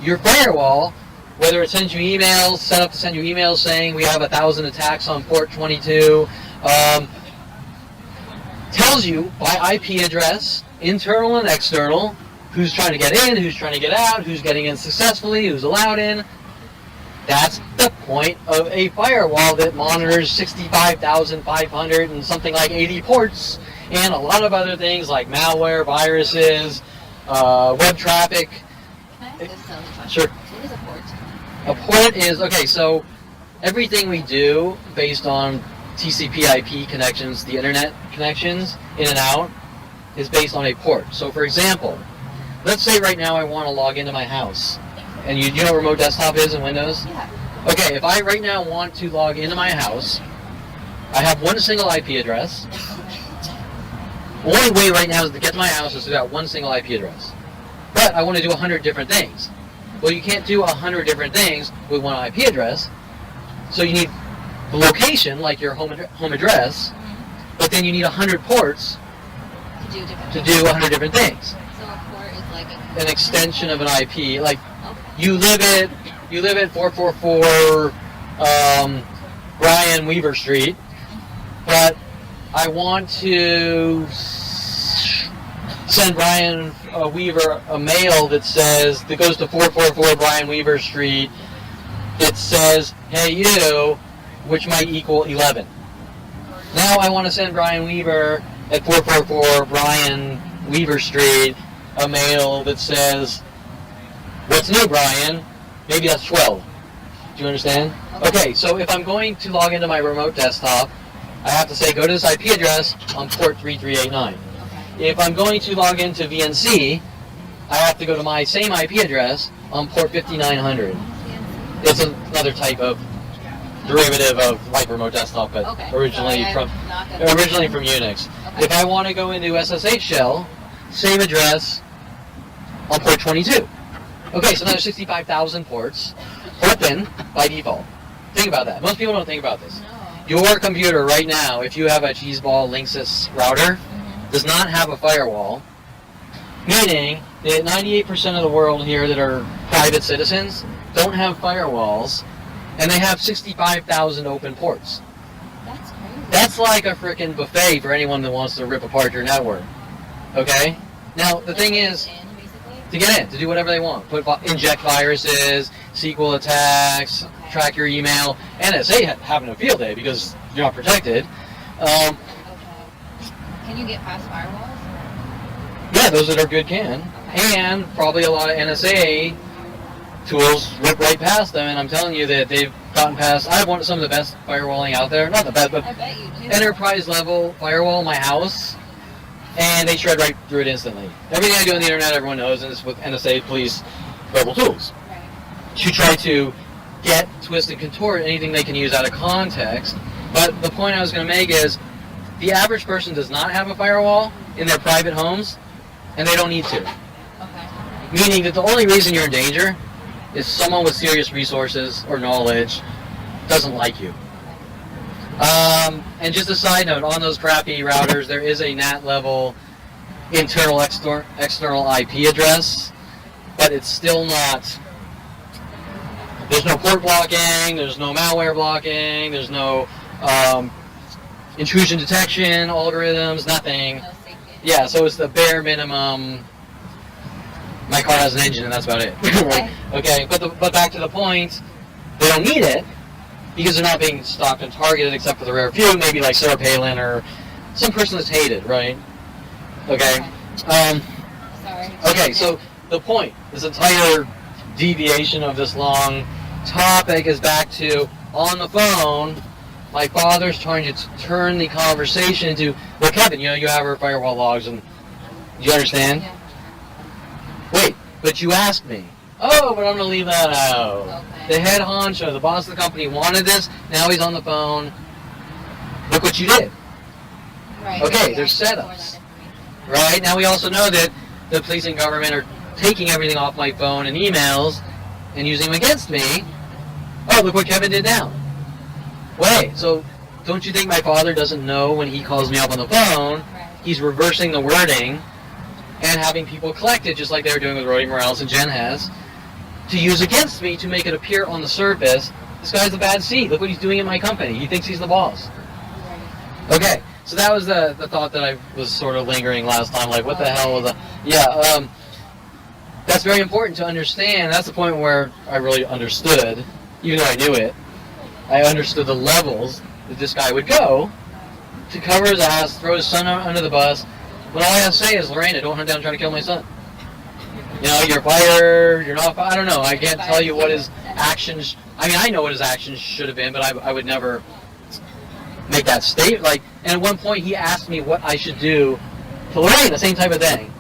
Speaker 1: your firewall, whether it sends you emails, set up to send you emails saying we have 1,000 attacks on port 22, tells you by IP address, internal and external, who's trying to get in, who's trying to get out, who's getting in successfully, who's allowed in. That's the point of a firewall that monitors 65,500 and something like 80 ports and a lot of other things like malware, viruses, web traffic.
Speaker 2: Can I ask this silly question?
Speaker 1: Sure.
Speaker 2: What is a port?
Speaker 1: A port is, okay, so everything we do based on TCP/IP connections, the internet connections, in and out, is based on a port. So for example, let's say right now I want to log into my house. And you know what remote desktop is in Windows?
Speaker 2: Yeah.
Speaker 1: Okay, if I right now want to log into my house, I have one single IP address. The only way right now is to get to my house is to have one single IP address. But I want to do 100 different things. Well, you can't do 100 different things with one IP address. So you need the location, like your home address, but then you need 100 ports to do 100 different things.
Speaker 2: So a port is like
Speaker 1: an extension of an IP. Like you live at 444 Brian Weaver Street, but I want to send Brian Weaver a mail that goes to 444 Brian Weaver Street. It says, "Hey you," which might equal 11. Now I want to send Brian Weaver at 444 Brian Weaver Street a mail that says, "What's new, Brian?" Maybe that's 12. Do you understand? Okay, so if I'm going to log into my remote desktop, I have to say, go to this IP address on port 3389. If I'm going to log into VNC, I have to go to my same IP address on port 5900. It's another type of derivative of like remote desktop, but originally from Unix. Okay. If I want to go into SSH shell, same address on port 22. Okay, so now there's 65,000 ports open by default. Think about that. Most people don't think about this. Your computer right now, if you have a Cheeseball Linksys router, does not have a firewall, meaning that 98% of the world here that are private citizens don't have firewalls, and they have 65,000 open ports.
Speaker 2: That's crazy.
Speaker 1: That's like a freaking buffet for anyone that wants to rip apart your network. Okay? Now, the thing is, to get in, to do whatever they want. Inject viruses, SQL attacks, track your email. NSA having a field day because you're not protected.
Speaker 2: Can you get past firewalls?
Speaker 1: Yeah, those that are good can. Okay. And probably a lot of NSA tools rip right past them, and I'm telling you that they've gotten past. I have some of the best firewalling out there. Not the best, but
Speaker 2: I bet you do.
Speaker 1: Enterprise level firewall in my house, and they shred right through it instantly. Everything I do on the internet, everyone knows, and it's with NSA police level tools.
Speaker 2: Right.
Speaker 1: To try to get, twist, and contort anything they can use out of context. But the point I was going to make is, the average person does not have a firewall in their private homes, and they don't need to.
Speaker 2: Okay.
Speaker 1: Meaning that the only reason you're in danger is someone with serious resources or knowledge doesn't like you. And just a side note, on those crappy routers, there is a NAT level internal external IP address, but it's still not. There's no port blocking, there's no malware blocking, there's no intrusion detection algorithms, nothing.
Speaker 2: No safety.
Speaker 1: Yeah, so it's the bare minimum. My car has an engine, and that's about it. Okay, but back to the point, they don't need it because they're not being stalked and targeted, except for the rare few, maybe like Sarah Palin or some person that's hated, right? Okay.
Speaker 2: Sorry.
Speaker 1: Okay, so the point, this entire deviation of this long topic is back to, on the phone, my father's trying to turn the conversation into, well, Kevin, you have our firewall logs, and do you understand?
Speaker 2: Yeah.
Speaker 1: Wait, but you asked me. Oh, but I'm going to leave that out.
Speaker 2: Okay.
Speaker 1: The head honcho, the boss of the company wanted this, now he's on the phone. Look what you did.
Speaker 2: Right.
Speaker 1: Okay, there's setups. Right? Now we also know that the police and government are taking everything off my phone and emails and using them against me. Oh, look what Kevin did now. Wait, so don't you think my father doesn't know when he calls me up on the phone,
Speaker 2: Right.
Speaker 1: he's reversing the wording and having people collect it, just like they were doing with Rody Morales and Jen has, to use against me to make it appear on the surface, this guy's a bad seed. Look what he's doing in my company. He thinks he's the boss.
Speaker 2: Right.
Speaker 1: Okay, so that was the thought that I was sort of lingering last time, like what the hell was that? Yeah, that's very important to understand. That's the point where I really understood, even though I knew it, I understood the levels that this guy would go to cover his ass, throw his son under the bus, when all I have to say is, Lorena, don't hunt down and try to kill my son. You know, you're fired, you're not fired, I don't know, I can't tell you what his actions, I mean, I know what his actions should have been, but I would never make that statement. Like, and at one point he asked me what I should do to Lorena, the same type of thing.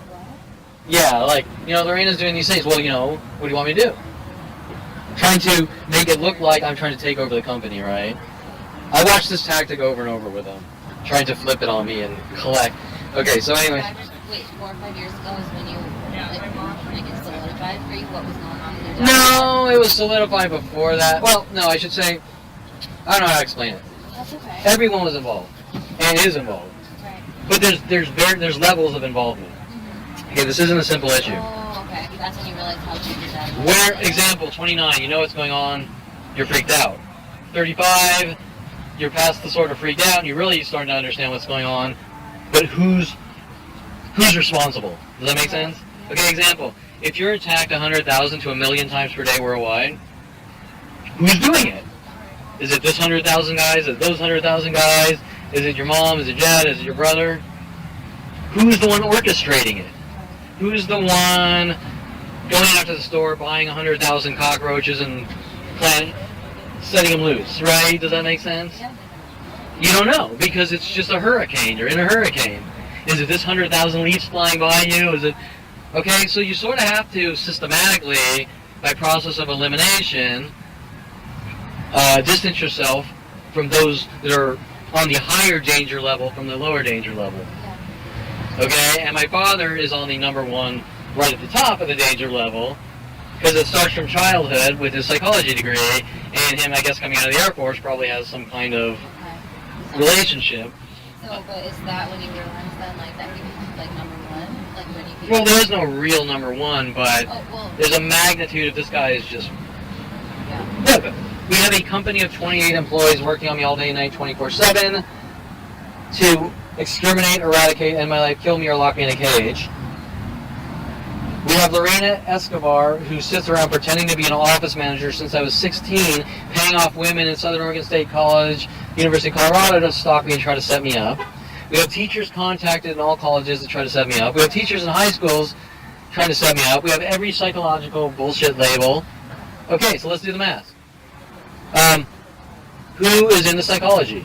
Speaker 1: Yeah, like, Lorena's doing these things, well, what do you want me to do? Trying to make it look like I'm trying to take over the company, right? I watched this tactic over and over with him, trying to flip it on me and collect. Okay, so anyway.
Speaker 2: 4 or 5 years ago is when you, like it solidified for you what was going on with your dad?
Speaker 1: No, it was solidified before that. Well, no, I should say, I don't know how to explain it.
Speaker 2: That's okay.
Speaker 1: Everyone was involved, and is involved.
Speaker 2: Right.
Speaker 1: But there's levels of involvement. Okay, this isn't a simple issue.
Speaker 2: Oh, okay. That's when you realize how big your dad was.
Speaker 1: Where, example, 29, you know what's going on, you're freaked out. 35, you're past the sort of freaked out, and you're really starting to understand what's going on, but who's responsible? Does that make sense? Okay, example, if you're attacked 100,000 to 1,000,000 times per day worldwide, who's doing it? Is it this 100,000 guys? Is it those 100,000 guys? Is it your mom? Is it dad? Is it your brother? Who's the one orchestrating it? Who's the one going out to the store, buying 100,000 cockroaches and setting them loose, right? Does that make sense?
Speaker 2: Yeah.
Speaker 1: You don't know, because it's just a hurricane. You're in a hurricane. Is it this 100,000 leaves flying by you? Is it... Okay, so you sort of have to systematically, by process of elimination, distance yourself from those that are on the higher danger level from the lower danger level. Okay, and my father is on the number one, right at the top of the danger level, because it starts from childhood with his psychology degree, and him, I guess, coming out of the Air Force probably has some kind of relationship.
Speaker 2: So, but is that when you realize then, like, that he becomes, like, number one? Like, when you...
Speaker 1: Well, there is no real number one, but there's a magnitude if this guy is just... Yeah. We have a company of 28 employees working on me all day and night, 24/7, to exterminate, eradicate, end my life, kill me, or lock me in a cage. We have Lorena Escobar, who sits around pretending to be an office manager since I was 16, paying off women in Southern Oregon State College, University of Colorado to stalk me and try to set me up. We have teachers contacted in all colleges to try to set me up. We have teachers in high schools trying to set me up. We have every psychological bullshit label. Okay, so let's do the math. Who is into psychology?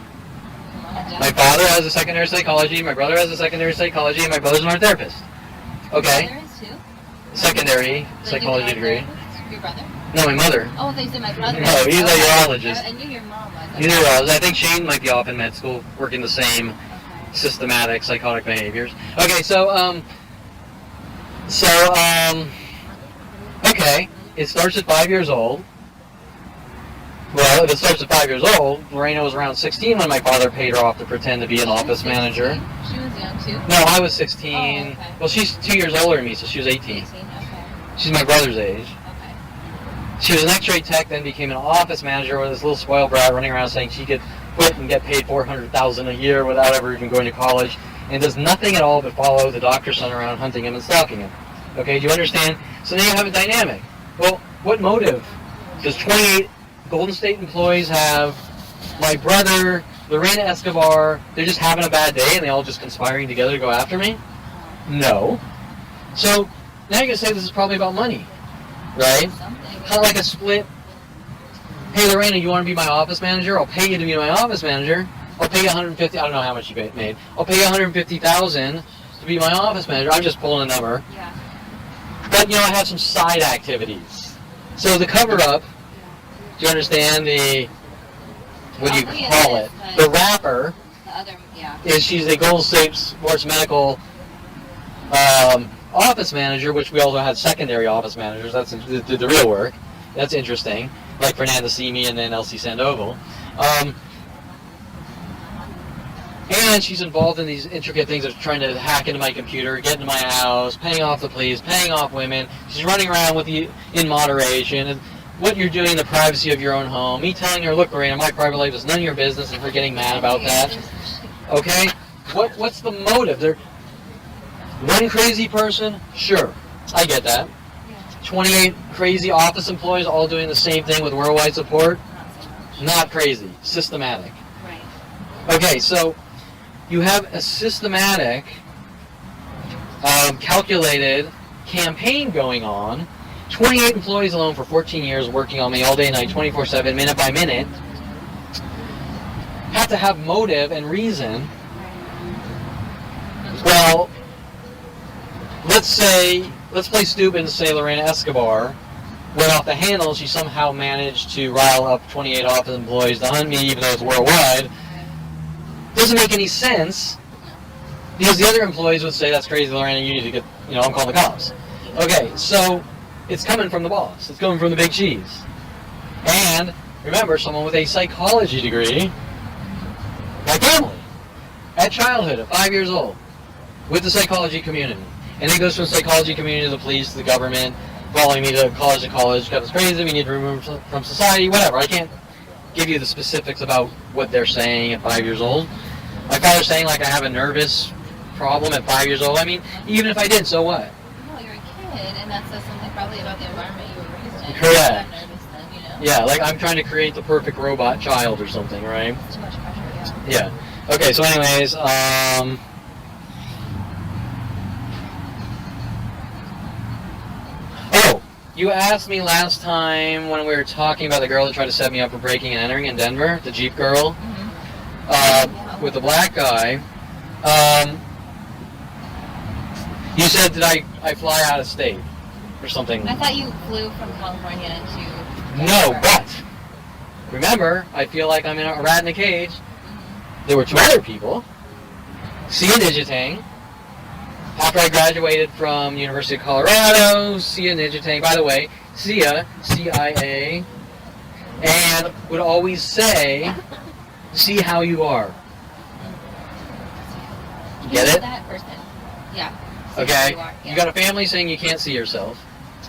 Speaker 1: My father has a secondary psychology, my brother has a secondary psychology, and my brother's an art therapist. Okay.
Speaker 2: There is too?
Speaker 1: Secondary psychology degree.
Speaker 2: Your brother?
Speaker 1: No, my mother.
Speaker 2: Oh, they said my brother.
Speaker 1: No, he's a urologist.
Speaker 2: I knew your mom was.
Speaker 1: He's a urologist. I think Shane might be off in med school working the same systematic psychotic behaviors. Okay, okay, it starts at 5 years old. Well, if it starts at 5 years old, Lorena was around 16 when my father paid her off to pretend to be an office manager.
Speaker 2: She was young too?
Speaker 1: No, I was 16.
Speaker 2: Oh, okay.
Speaker 1: Well, she's 2 years older than me, so she was 18.
Speaker 2: 18, okay.
Speaker 1: She's my brother's age.
Speaker 2: Okay.
Speaker 1: She was an X-ray tech, then became an office manager with this little spoiled brat running around saying she could quit and get paid $400,000 a year without ever even going to college, and does nothing at all but follow the doctor's son around hunting him and stalking him. Okay, do you understand? So now you have a dynamic. Well, what motive does 28 Golden State employees have? My brother, Lorena Escobar, they're just having a bad day and they all just conspiring together to go after me? No. So now you're going to say this is probably about money, right? Kind of like a split. Hey, Lorena, you want to be my office manager? I'll pay you to be my office manager. I'll pay you $150,000. I don't know how much you made. I'll pay you $150,000 to be my office manager. I'm just pulling a number.
Speaker 2: Yeah.
Speaker 1: But, I have some side activities. So the cover-up, do you understand what do you call it? The wrapper is she's a Golden State Sports Medical office manager, which we also had secondary office managers. That's the real work. That's interesting. Like Fernanda Simi and then Elsie Sandoval. And she's involved in these intricate things of trying to hack into my computer, get into my house, paying off the police, paying off women. She's running around with you in moderation. And what you're doing in the privacy of your own home. Me telling her, look, Lorena, my private life is none of your business, and her getting mad about that. Okay? What's the motive? They're one crazy person? Sure. I get that. 28 crazy office employees all doing the same thing with worldwide support? Not crazy. Systematic.
Speaker 2: Right.
Speaker 1: Okay, so you have a systematic, calculated campaign going on. 28 employees alone for 14 years working on me all day and night, 24/7, minute by minute. Have to have motive and reason. Well, let's play stupid and say Lorena Escobar went off the handle. She somehow managed to rile up 28 office employees to hunt me, even though it's worldwide. Doesn't make any sense. Because the other employees would say, that's crazy, Lorena, you need to get, I'm calling the cops. Okay, so it's coming from the boss. It's coming from the big cheese. And remember, someone with a psychology degree, my family, at childhood, at 5 years old, with the psychology community. And it goes from the psychology community to the police, to the government, following me to college, because it's crazy, we need to remove from society, whatever. I can't give you the specifics about what they're saying at 5 years old. My father's saying, like, I have a nervous problem at 5 years old. I mean, even if I did, so what?
Speaker 2: No, you're a kid, and that says something probably about the environment you were raised in.
Speaker 1: Correct.
Speaker 2: You're nervous then,
Speaker 1: Yeah, like I'm trying to create the perfect robot child or something, right?
Speaker 2: It's too much pressure, yeah.
Speaker 1: Yeah. Okay, so anyways, oh, you asked me last time when we were talking about the girl that tried to set me up for breaking and entering in Denver, the Jeep girl, with the black guy. You said, did I fly out of state or something?
Speaker 2: I thought you flew from California to
Speaker 1: No, but remember, I feel like I'm in a rat in a cage. There were two other people. Sia Nijitang. After I graduated from University of Colorado, Sia Nijitang, by the way, Sia, CIA, and would always say, see how you are. Get it?
Speaker 2: That person. Yeah.
Speaker 1: Okay.
Speaker 2: Yeah.
Speaker 1: You got a family saying you can't see yourself.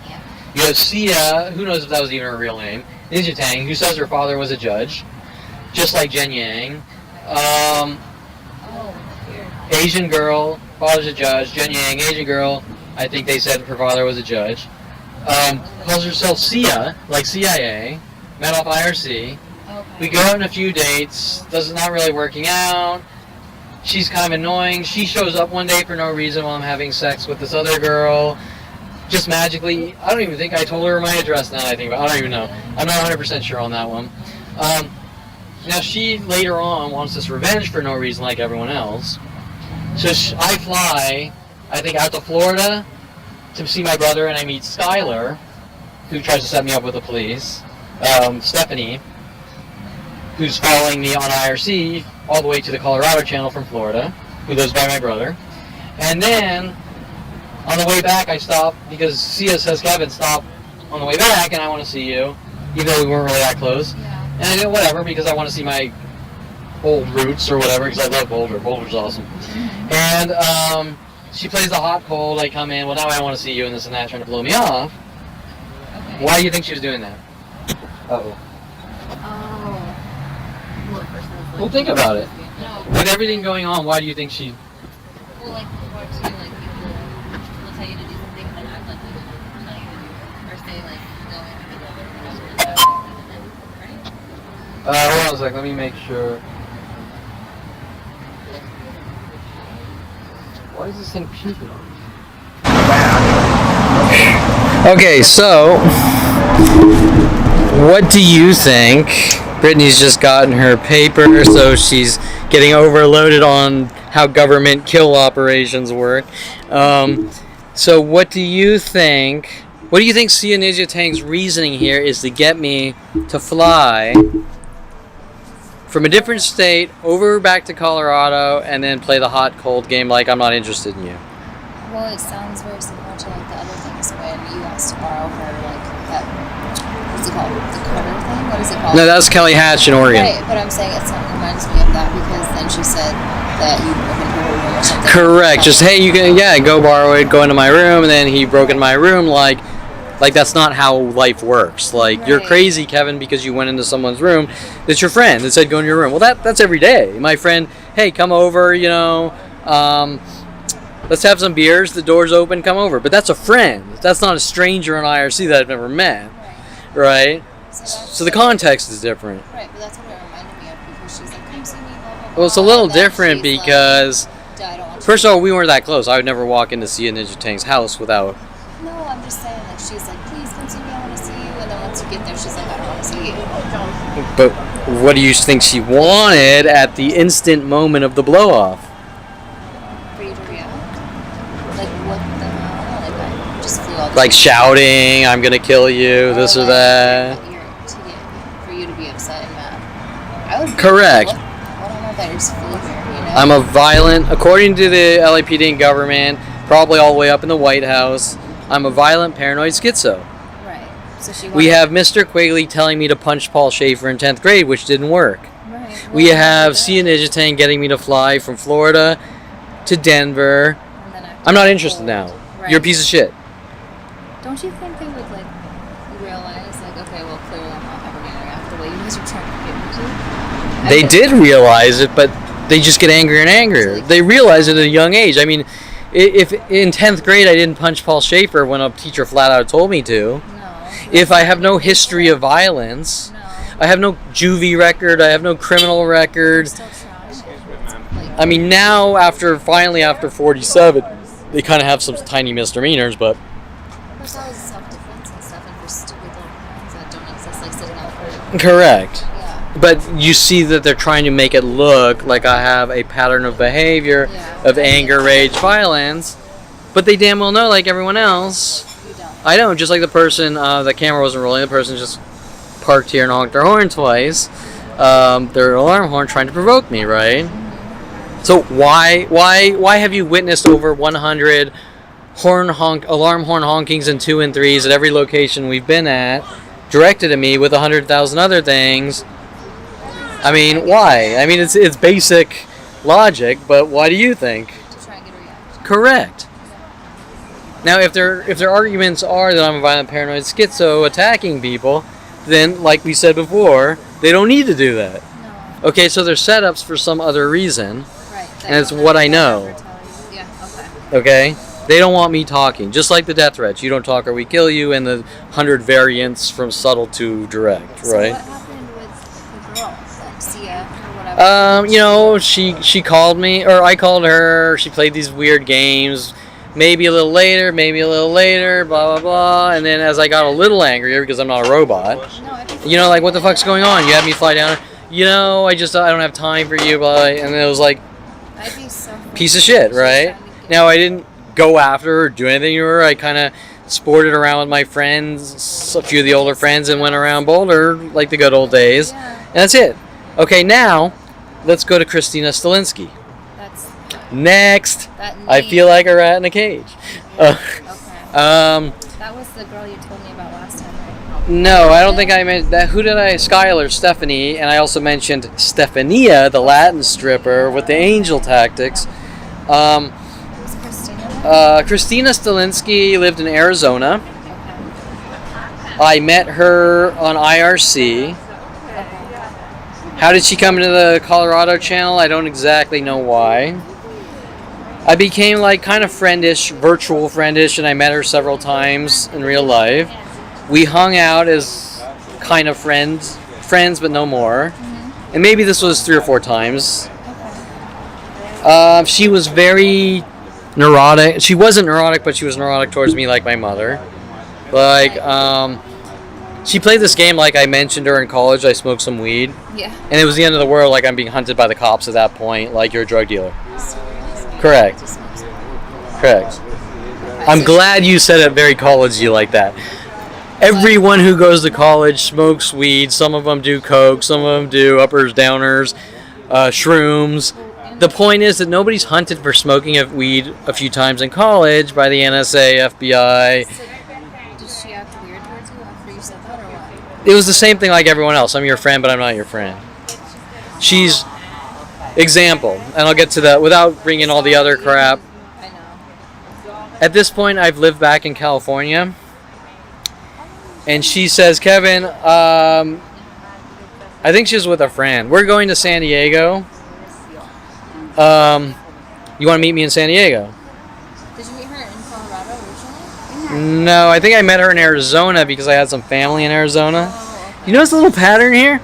Speaker 2: Yeah.
Speaker 1: You have Sia, who knows if that was even her real name, Nijitang, who says her father was a judge, just like Jen Yang.
Speaker 2: Weird.
Speaker 1: Asian girl, father's a judge. Jen Yang, Asian girl, I think they said her father was a judge. Calls herself Sia, like CIA, met off IRC.
Speaker 2: Okay.
Speaker 1: We go on a few dates, not really working out. She's kind of annoying. She shows up one day for no reason while I'm having sex with this other girl. Just magically. I don't even think I told her my address now that I think about it. I don't even know. I'm not 100% sure on that one. Now she later on wants this revenge for no reason like everyone else. So I fly, I think, out to Florida to see my brother, and I meet Skylar, who tries to set me up with the police. Stephanie, who's following me on IRC all the way to the Colorado channel from Florida, who lives by my brother. And then, on the way back, I stop, because Sia says, Kevin, stop on the way back, and I want to see you, even though we weren't really that close.
Speaker 2: Yeah.
Speaker 1: And I did whatever, because I want to see my old roots or whatever, because I love Boulder. Boulder's awesome. And she plays the hot cold, I come in, well, now I want to see you, and this and that, trying to blow me off.
Speaker 2: Okay.
Speaker 1: Why do you think she was doing that? Uh-oh. Well, think about it.
Speaker 2: No.
Speaker 1: With everything going on, why do you think she...
Speaker 2: Well, like before too, like people will tell you to do something and then act like they don't tell you to do it. Or say like, go in and do it, right?
Speaker 1: hold on a sec, let me make sure. Why is this thing puking on me? Okay, so... what do you think? Brittany's just gotten her paper, so she's getting overloaded on how government kill operations work. So what do you think? What do you think Sia Nijitang's reasoning here is to get me to fly from a different state over back to Colorado and then play the hot cold game like I'm not interested in you?
Speaker 3: Well, it sounds very similar to like the other things when you asked to borrow her, like that. What's it called? The Carter thing? What is it called?
Speaker 1: No, that was Kelly Hatch in Oregon.
Speaker 3: Right, but I'm saying it reminds me of that because then she said that you broke into her room or something.
Speaker 1: Correct. Just, hey, you can, go borrow it, go into my room, and then he broke into my room. Like that's not how life works. Like, you're crazy, Kevin, because you went into someone's room that's your friend that said go in your room. Well, that's every day. My friend, hey, come over, let's have some beers, the door's open, come over. But that's a friend. That's not a stranger in IRC that I've never met. Right? So the context is different.
Speaker 3: Right, but that's what it reminded me of because she's like, come see me, blah, blah, blah.
Speaker 1: Well, it's a little different because,
Speaker 3: like, I don't want
Speaker 1: first of all, we weren't that close. I would never walk into Sia Nijitang's house without...
Speaker 3: No, I'm just saying, like, she's like, please come see me, I want to see you. And then once you get there, she's like, I don't want to see you.
Speaker 1: But what do you think she wanted at the instant moment of the blow-off?
Speaker 3: For you to react? Like, what the hell? Like, I just flew all the
Speaker 1: Like shouting, I'm gonna kill you, this or that.
Speaker 3: For you to be upset and mad. I would.
Speaker 1: Correct.
Speaker 3: I don't know if I just flew here,
Speaker 1: I'm a violent, according to the LAPD and government, probably all the way up in the White House, I'm a violent paranoid schizo.
Speaker 3: Right. So she.
Speaker 1: We have Mr. Quigley telling me to punch Paul Schaefer in 10th grade, which didn't work.
Speaker 3: Right.
Speaker 1: We have Sia Nijitang getting me to fly from Florida to Denver.
Speaker 3: And then after
Speaker 1: I'm not
Speaker 3: that
Speaker 1: interested
Speaker 3: whole-
Speaker 1: now.
Speaker 3: Right.
Speaker 1: You're a piece of shit.
Speaker 3: Don't you think they would like realize like, okay, well, clearly I'm not ever gonna react the way you guys are trying to get me to?
Speaker 1: They did realize it, but they just get angrier and angrier. They realize it at a young age. I mean, if in 10th grade I didn't punch Paul Schaefer when a teacher flat out told me to,
Speaker 3: No.
Speaker 1: if I have no history of violence,
Speaker 3: No.
Speaker 1: I have no juvie record, I have no criminal record.
Speaker 3: Still trying.
Speaker 1: I mean, now after 47, they kind of have some tiny misdemeanors, but
Speaker 3: There's always self-defense and stuff, and for stupid little crimes that don't exist, like sitting out for.
Speaker 1: correct.
Speaker 3: Yeah.
Speaker 1: But you see that they're trying to make it look like I have a pattern of behavior
Speaker 3: Yeah.
Speaker 1: of anger, rage, violence, but they damn well know, like everyone else.
Speaker 3: You don't.
Speaker 1: I don't. Just like the person, the camera wasn't rolling. The person just parked here and honked their horn twice. Their alarm horn trying to provoke me, right? So why have you witnessed over 100 alarm horn honkings and 2 and 3s at every location we've been at, directed at me with 100,000 other things? I mean, why? I mean, it's basic logic, but why do you think?
Speaker 3: To try and get a reaction.
Speaker 1: Correct. Now, if their arguments are that I'm a violent paranoid schizo attacking people, then, like we said before, they don't need to do that.
Speaker 3: No.
Speaker 1: Okay, so they're setups for some other reason,
Speaker 3: Right.
Speaker 1: and it's what I know.
Speaker 3: Yeah. Okay.
Speaker 1: Okay? They don't want me talking. Just like the death threats. You don't talk or we kill you, and the 100 variants from subtle to direct,
Speaker 3: So
Speaker 1: right?
Speaker 3: what happened with the girl, then Sia or whatever?
Speaker 1: You know, she called me, or I called her. She played these weird games. Maybe a little later, blah, blah, blah. And then as I got a little angrier, because I'm not a robot,
Speaker 3: No, I think.
Speaker 1: you know, like, what the fuck's going on? You had me fly down. You know, I don't have time for you, blah. And it was like,
Speaker 3: I'd be so.
Speaker 1: piece of shit, right? Now, I didn't go after her or do anything to her. I kind of sported around with my friends, a few of the older friends, and went around Boulder like the good old days.
Speaker 3: Yeah.
Speaker 1: And that's it. Okay, now, let's go to Christina Stalinsky.
Speaker 3: That's.
Speaker 1: Next,
Speaker 3: That
Speaker 1: I
Speaker 3: name.
Speaker 1: feel like a rat in a cage.
Speaker 3: Okay.
Speaker 1: That
Speaker 3: was the girl you told me about last time, right?
Speaker 1: No, I don't think I meant that. Who did I? Skylar, Stephanie, and I also mentioned Stephania, the Latin stripper with the angel tactics.
Speaker 3: Was it Christina?
Speaker 1: Christina Stalinsky lived in Arizona.
Speaker 3: Okay.
Speaker 1: I met her on IRC. How did she come into the Colorado channel? I don't exactly know why. I became like kind of friendish, virtual friendish, and I met her several times in real life. We hung out as kind of friends but no more. And maybe this was 3 or 4 times. She was very neurotic. She wasn't neurotic, but she was neurotic towards me like my mother. Like, she played this game like I mentioned her in college. I smoked some weed.
Speaker 3: Yeah.
Speaker 1: And it was the end of the world, like I'm being hunted by the cops at that point, like you're a drug dealer. Correct. Correct. I'm glad you said it very college-y like that. Everyone who goes to college smokes weed. Some of them do coke. Some of them do uppers, downers, shrooms. The point is that nobody's hunted for smoking of weed a few times in college by the NSA, FBI.
Speaker 3: So, did she act weird towards you after you said that, or what?
Speaker 1: It was the same thing like everyone else. I'm your friend, but I'm not your friend. She's... Example, and I'll get to that without bringing all the other crap.
Speaker 3: I know.
Speaker 1: At this point, I've lived back in California. And she says, Kevin, I think she's with a friend. We're going to San Diego. You want to meet me in San Diego?
Speaker 3: Did you meet her in Colorado originally?
Speaker 1: No, I think I met her in Arizona because I had some family in Arizona.
Speaker 3: Oh, okay.
Speaker 1: You notice the little pattern here?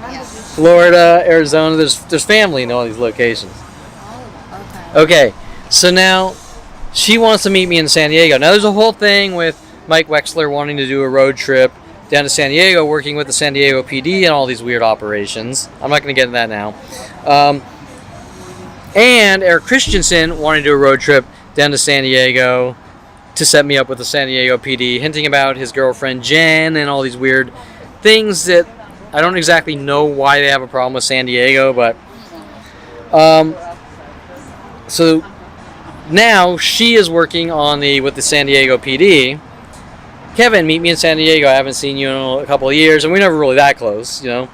Speaker 3: Yeah.
Speaker 1: Florida, Arizona, there's family in all these locations.
Speaker 3: Oh, okay.
Speaker 1: Okay, so now she wants to meet me in San Diego. Now there's a whole thing with Mike Wexler wanting to do a road trip down to San Diego, working with the San Diego PD and all these weird operations. I'm not going to get into that now. And Eric Christensen wanted to do a road trip down to San Diego to set me up with the San Diego PD, hinting about his girlfriend Jen and all these weird things that I don't exactly know why they have a problem with San Diego, but So now she is working on with the San Diego PD. Kevin, meet me in San Diego. I haven't seen you in a couple of years, and we're never really that close, you know.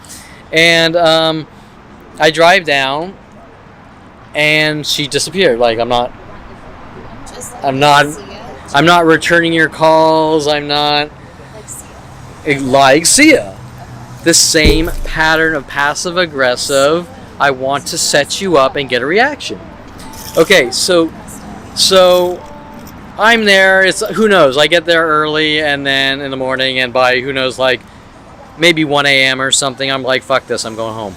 Speaker 1: And I drive down, and she disappeared. Like I'm not returning your calls. I'm not like Sia. The same pattern of passive aggressive. I want to set you up and get a reaction. Okay, so I'm there. It's who knows. I get there early, and then in the morning, and by who knows, like maybe 1 a.m. or something, I'm like, fuck this. I'm going home.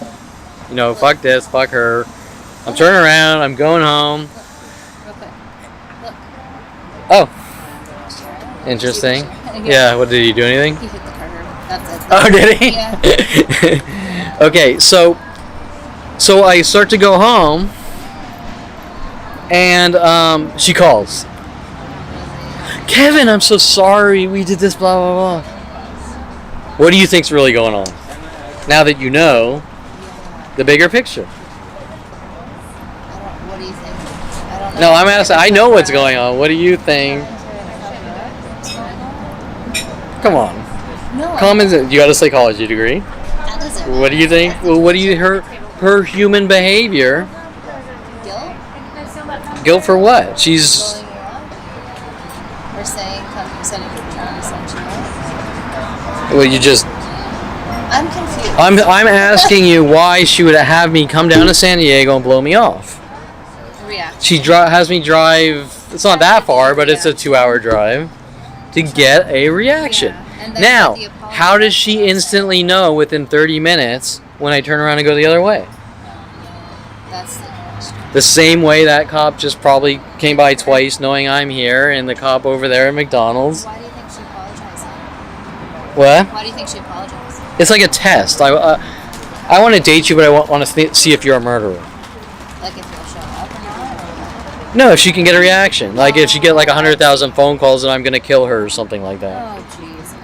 Speaker 1: You know, fuck this. Fuck her. I'm turning around. I'm going home.
Speaker 3: Real quick. Look.
Speaker 1: Oh, interesting. Yeah. What did he do? Anything?
Speaker 3: He hit the Carter. That's it.
Speaker 1: Oh, did he?
Speaker 3: Yeah.
Speaker 1: Okay, so I start to go home, and she calls. Kevin, I'm so sorry. We did this, blah, blah, blah. What do you think's really going on? Now that you know the bigger picture.
Speaker 3: What do you think? I don't know.
Speaker 1: No, I'm asking. I know what's going on. What do you think? Come on.
Speaker 3: No.
Speaker 1: Common. You got a psychology degree.
Speaker 3: That doesn't.
Speaker 1: What do you think? Well, what do you her human behavior?
Speaker 3: Guilt?
Speaker 1: Guilt for what? She's.
Speaker 3: Blowing you up? Or saying, trying to send you up?
Speaker 1: Well, you just.
Speaker 3: I'm confused.
Speaker 1: I'm asking you why she would have me come down to San Diego and blow me off.
Speaker 3: Reaction.
Speaker 1: She has me drive. It's not that far, but it's a 2-hour drive to get a reaction.
Speaker 3: Yeah. And then
Speaker 1: Now,
Speaker 3: the apology.
Speaker 1: how does she instantly know within 30 minutes when I turn around and go the other way?
Speaker 3: That's the question.
Speaker 1: The same way that cop just probably came by twice knowing I'm here, and the cop over there at McDonald's.
Speaker 3: Why do you think she apologized?
Speaker 1: What?
Speaker 3: Why do you think she apologized?
Speaker 1: It's like a test. I want to date you, but I want to see if you're a murderer.
Speaker 3: Like if you'll show up or not?
Speaker 1: No, if she can get a reaction. Like if she get like 100,000 phone calls and I'm going to kill her or something like that.
Speaker 3: Oh, jeez.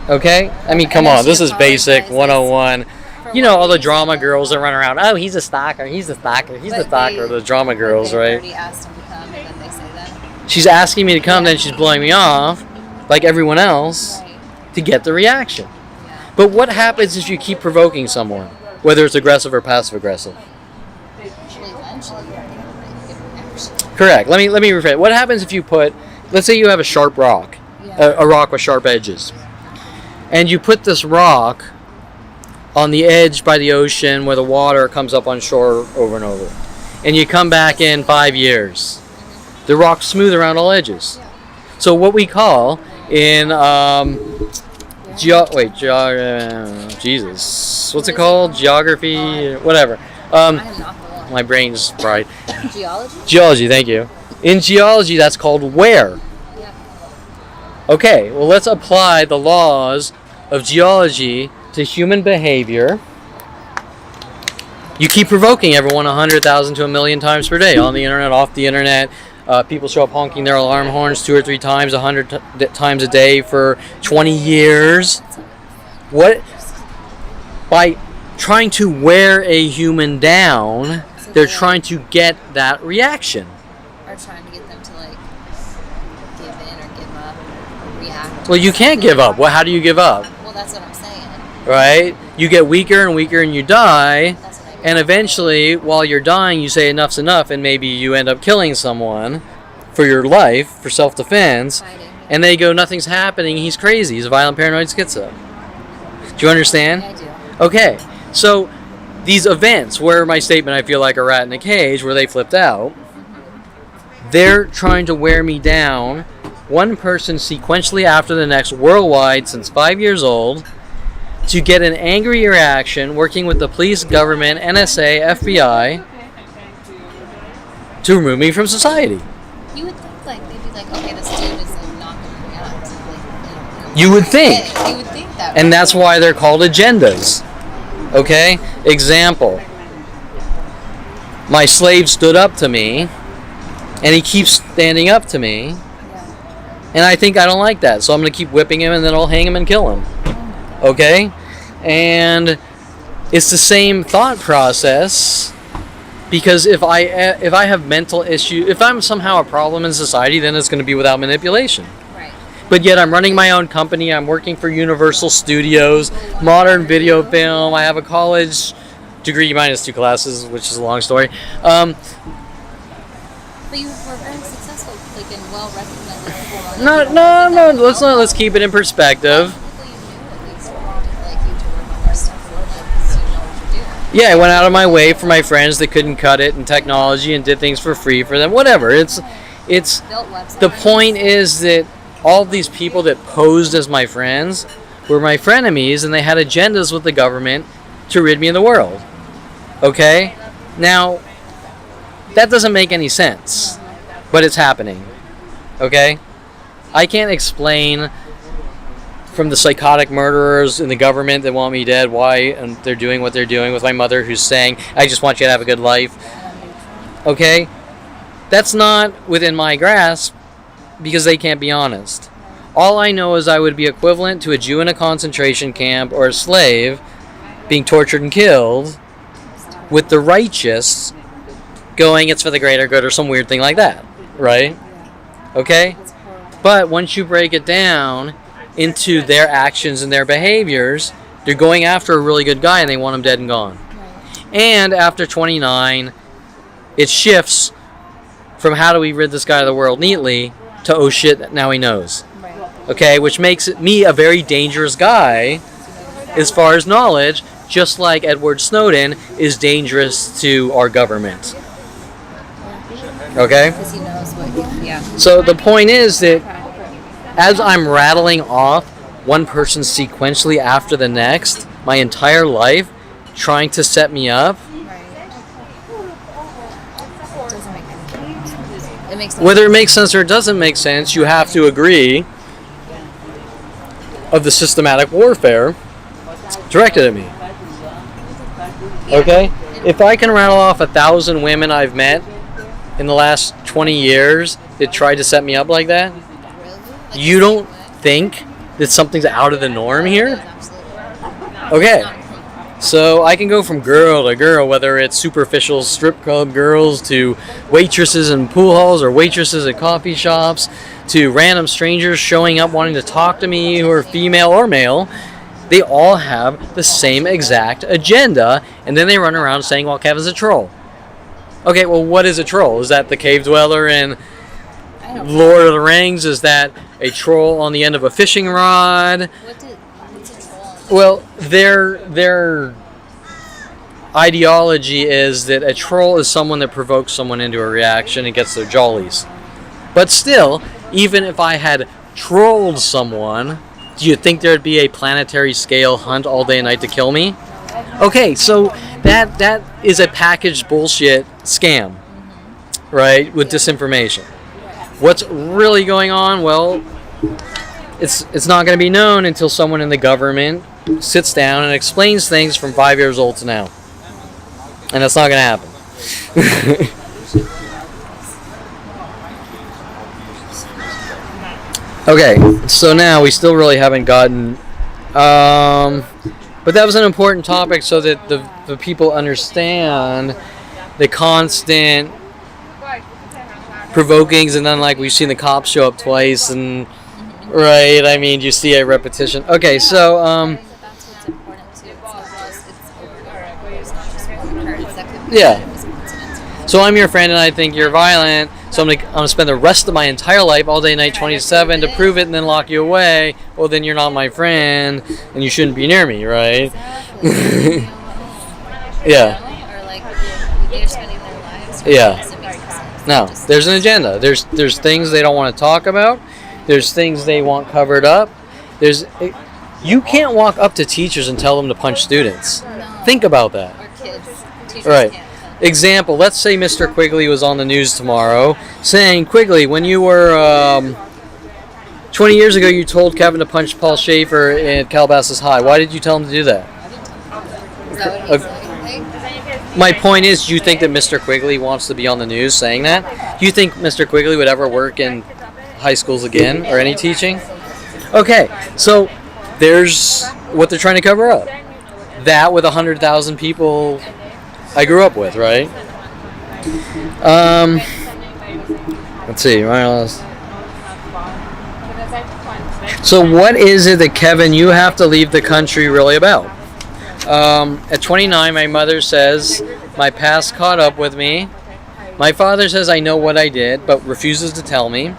Speaker 3: Okay.
Speaker 1: Okay? I mean, come
Speaker 3: And then
Speaker 1: on. This
Speaker 3: she
Speaker 1: is basic
Speaker 3: apologizes
Speaker 1: 101.
Speaker 3: for
Speaker 1: You know,
Speaker 3: what
Speaker 1: all the
Speaker 3: reason,
Speaker 1: drama
Speaker 3: though?
Speaker 1: girls that run around. Oh, he's a stalker. He's a stalker. He's a
Speaker 3: But
Speaker 1: stalker.
Speaker 3: they-
Speaker 1: The drama girls,
Speaker 3: They
Speaker 1: right?
Speaker 3: already asked him to come, and then they say that.
Speaker 1: She's asking me to come, then she's blowing me off, like everyone else,
Speaker 3: Right.
Speaker 1: to get the reaction.
Speaker 3: Yeah.
Speaker 1: But what happens if you keep provoking someone, whether it's aggressive or passive aggressive?
Speaker 3: Eventually, you're going to get a reaction.
Speaker 1: Correct. Let me rephrase. What happens if you put, let's say you have a sharp rock,
Speaker 3: Yeah.
Speaker 1: a rock with sharp edges, and you put this rock on the edge by the ocean where the water comes up on shore over and over, and you come back in 5 years, the rock's smooth around all edges. So what we call in Jesus, what's it called? Geography, whatever.
Speaker 3: I am not the one.
Speaker 1: My brain's fried.
Speaker 3: Geology?
Speaker 1: Geology, thank you. In geology, that's called wear.
Speaker 3: Yeah.
Speaker 1: Okay, well, let's apply the laws of geology to human behavior. You keep provoking everyone 100,000 to 1,000,000 times per day on the internet, off the internet. People show up honking their alarm horns 2 or 3 times, 100 times a day for 20 years. What? By trying to wear a human down, they're trying to get that reaction.
Speaker 3: Or trying to get them to, like, give in or give up or react.
Speaker 1: Well, you can't give up. Well, how do you give up?
Speaker 3: Well, that's what I'm saying.
Speaker 1: Right? You get weaker and weaker and you die.
Speaker 3: That's what I mean.
Speaker 1: And eventually, while you're dying, you say enough's enough, and maybe you end up killing someone for your life, for self-defense,
Speaker 3: Fighting.
Speaker 1: and they go, nothing's happening, he's crazy, he's a violent paranoid schizo. Do you understand?
Speaker 3: Yeah, I do.
Speaker 1: Okay, so these events where my statement, I feel like a rat in a cage, where they flipped out, they're trying to wear me down, one person sequentially after the next, worldwide, since 5 years old, to get an angry reaction, working with the police, government, NSA, FBI, to remove me from society.
Speaker 3: You would think, like, they'd be like, okay, this dude is, like, not going to react. Like,
Speaker 1: You would think.
Speaker 3: Yeah, you would think that.
Speaker 1: And that's why they're called agendas. Okay? Example. My slave stood up to me, and he keeps standing up to me,
Speaker 3: Yeah.
Speaker 1: and I think I don't like that, so I'm going to keep whipping him, and then I'll hang him and kill him. Okay? And it's the same thought process Because if I have mental issue, if I'm somehow a problem in society, then it's going to be without manipulation.
Speaker 2: Right.
Speaker 1: But yet I'm running my own company. I'm working for Universal Studios, modern video film. I have a college degree minus 2 classes, which is a long story.
Speaker 2: But you were very successful, like, and well recognized.
Speaker 1: No. Let's keep it in perspective.
Speaker 2: People you knew at least wanted like you to work on their stuff, like, so you know what you're doing.
Speaker 1: Yeah, I went out of my way for my friends that couldn't cut it in technology and did things for free for them. Whatever. It's
Speaker 2: Built websites.
Speaker 1: the point is that all these people that posed as my friends were my frenemies, and they had agendas with the government to rid me of the world. Okay? Now, that doesn't make any sense, but it's happening. Okay? I can't explain from the psychotic murderers in the government that want me dead why and they're doing what they're doing with my mother, who's saying, I just want you to have a good life. Okay? That's not within my grasp because they can't be honest. All I know is I would be equivalent to a Jew in a concentration camp or a slave being tortured and killed, with the righteous going, it's for the greater good, or some weird thing like that. Right? Okay? But once you break it down into their actions and their behaviors, they're going after a really good guy and they want him dead and gone. And after 29, it shifts from how do we rid this guy of the world neatly to oh shit, now he knows. Okay, which makes me a very dangerous guy as far as knowledge, just like Edward Snowden is dangerous to our government. Okay?
Speaker 2: Because he knows what. Yeah.
Speaker 1: So the point is that as I'm rattling off one person sequentially after the next, my entire life, trying to set me up,
Speaker 2: Doesn't make any sense. It makes sense.
Speaker 1: whether it makes sense or it doesn't make sense, you have to agree of the systematic warfare directed at me. Okay? If I can rattle off 1,000 women I've met in the last 20 years that tried to set me up like that, you don't think that something's out of the norm here? Okay. So I can go from girl to girl, whether it's superficial strip club girls to waitresses in pool halls or waitresses at coffee shops to random strangers showing up wanting to talk to me who are female or male. They all have the same exact agenda, and then they run around saying, well, Kevin's a troll. Okay, well, what is a troll? Is that the cave dweller in Lord of the Rings? Is that a troll on the end of a fishing rod?
Speaker 2: What's a troll?
Speaker 1: Well, their ideology is that a troll is someone that provokes someone into a reaction and gets their jollies. But still, even if I had trolled someone, do you think there'd be a planetary scale hunt all day and night to kill me? Okay, so that is a packaged bullshit scam, right, with disinformation. What's really going on? Well, it's not going to be known until someone in the government sits down and explains things from 5 years old to now. And that's not going to happen. Okay, so now we still really haven't gotten... but that was an important topic so that the people understand the constant provokings, and then like we've seen the cops show up twice, and right, I mean, you see a repetition. Okay, so
Speaker 2: That's what's important too. It's not just it's over. There's not just one occurrence that could be.
Speaker 1: yeah. So I'm your friend and I think you're violent, so I'm gonna spend the rest of my entire life, all day, night, 27, to prove it and then lock you away. Well, then you're not my friend, and you shouldn't be near me, right?
Speaker 2: Exactly.
Speaker 1: Yeah.
Speaker 2: Or like they're spending their lives.
Speaker 1: Yeah.
Speaker 2: So it makes no sense.
Speaker 1: No,
Speaker 2: Just-
Speaker 1: there's an agenda. There's things they don't want to talk about. There's things they want covered up. You can't walk up to teachers and tell them to punch students.
Speaker 2: No.
Speaker 1: Think about that.
Speaker 2: Or kids. Teachers
Speaker 1: Right.
Speaker 2: can't.
Speaker 1: Example, let's say Mr. Quigley was on the news tomorrow saying, Quigley, when you were 20 years ago, you told Kevin to punch Paul Schaefer at Calabasas High. Why did you tell him to do that?
Speaker 2: Is that what he's saying?
Speaker 1: My point is, do you think that Mr. Quigley wants to be on the news saying that? Do you think Mr. Quigley would ever work in high schools again or any teaching? Okay, so there's what they're trying to cover up. That with 100,000 people I grew up with, right? Let's see. So what is it that, Kevin, you have to leave the country really about? At 29, my mother says my past caught up with me. My father says I know what I did, but refuses to tell me.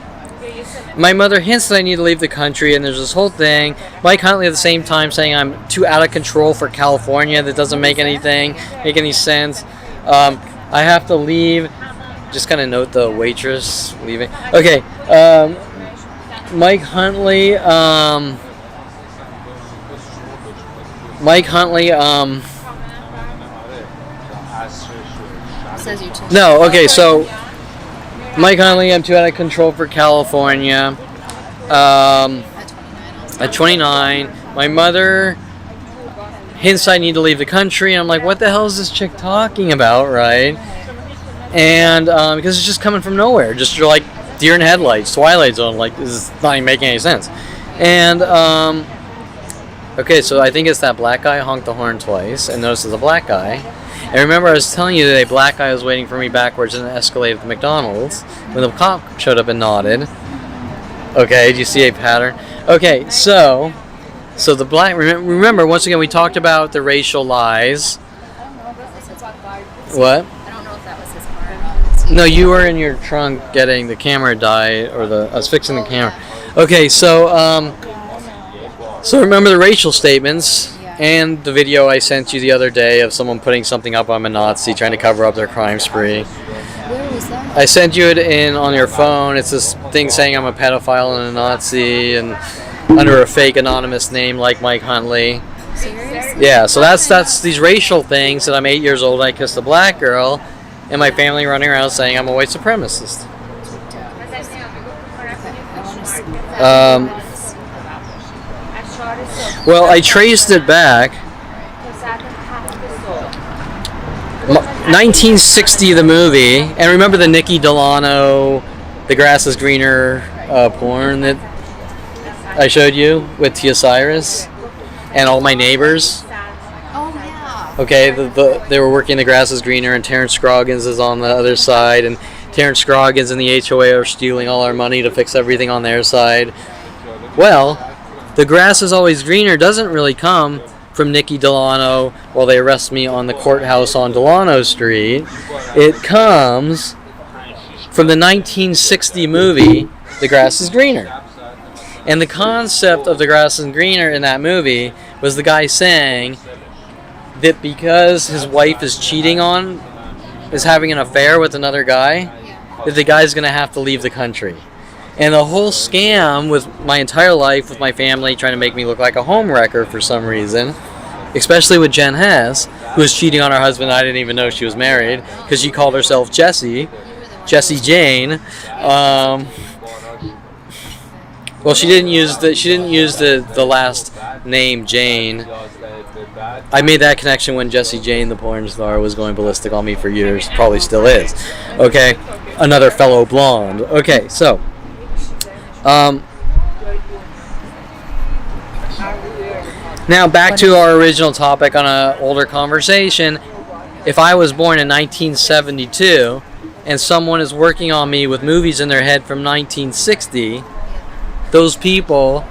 Speaker 1: My mother hints that I need to leave the country, and there's this whole thing. Mike Huntley at the same time saying I'm too out of control for California. That doesn't make any sense. I have to leave. Just kind of note the waitress leaving. Okay. Mike Huntley.
Speaker 3: Says you're too.
Speaker 1: No. Okay. So Mike Huntley, I'm too out of control for California. At 29, my mother hints I need to leave the country, and I'm like, what the hell is this chick talking about, right? And because it's just coming from nowhere, just like deer in headlights, Twilight Zone, like this is not even making any sense. And okay, so I think it's that black guy honked the horn twice, and notice it's a black guy. And remember, I was telling you that a black guy was waiting for me backwards in an Escalade at the McDonald's when the cop showed up and nodded. Okay, do you see a pattern? Okay, so the black. Remember, once again, we talked about the racial lies. What?
Speaker 3: I don't know if that was his car.
Speaker 1: No, you were in your trunk getting the camera died, or I was fixing the camera. Okay, so remember the racial statements and the video I sent you the other day of someone putting something up I'm a Nazi trying to cover up their crime spree.
Speaker 3: Where was that?
Speaker 1: I sent you it on your phone. It's this thing saying I'm a pedophile and a Nazi and under a fake anonymous name like Mike Huntley.
Speaker 3: Seriously?
Speaker 1: Yeah, so that's these racial things that I'm 8 years old, I kissed a black girl, and my family running around saying I'm a white supremacist. Well, I traced it back. 1960, the movie, and remember the Nikki Delano, The Grass is Greener porn that I showed you with Tia Cyrus and all my neighbors.
Speaker 3: Oh yeah.
Speaker 1: Okay, they were working The Grass is Greener, and Terrence Scroggins is on the other side, and Terrence Scroggins and the HOA are stealing all our money to fix everything on their side. Well, The Grass is Always Greener doesn't really come from Nikki Delano while they arrest me on the courthouse on Delano Street. It comes from the 1960 movie, The Grass is Greener. And the concept of The Grass is Greener in that movie was the guy saying that because his wife is having an affair with another guy, that the guy's going to have to leave the country. And the whole scam with my entire life with my family trying to make me look like a homewrecker for some reason, especially with Jen Hess, who was cheating on her husband. I didn't even know she was married because she called herself Jessie Jane. Well, she didn't use the last name Jane. I made that connection when Jessie Jane, the porn star, was going ballistic on me for years. Probably still is. Okay, another fellow blonde. Okay, so. Now back to our original topic on an older conversation. If I was born in 1972 and someone is working on me with movies in their head from 1960, those people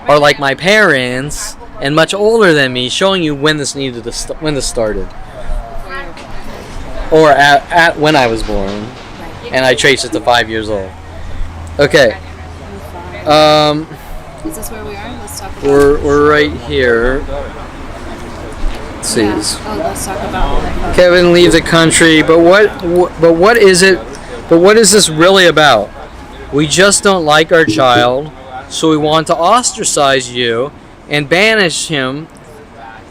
Speaker 1: are like my parents and much older than me, showing you when this started, or at when I was born, and I traced it to 5 years old. Okay.
Speaker 3: Is this where we are? Let's talk about.
Speaker 1: We're right here. Let's see.
Speaker 3: Yeah. Oh, let's talk about.
Speaker 1: Kevin leaves the country, but what is it? But what is this really about? We just don't like our child, so we want to ostracize you and banish him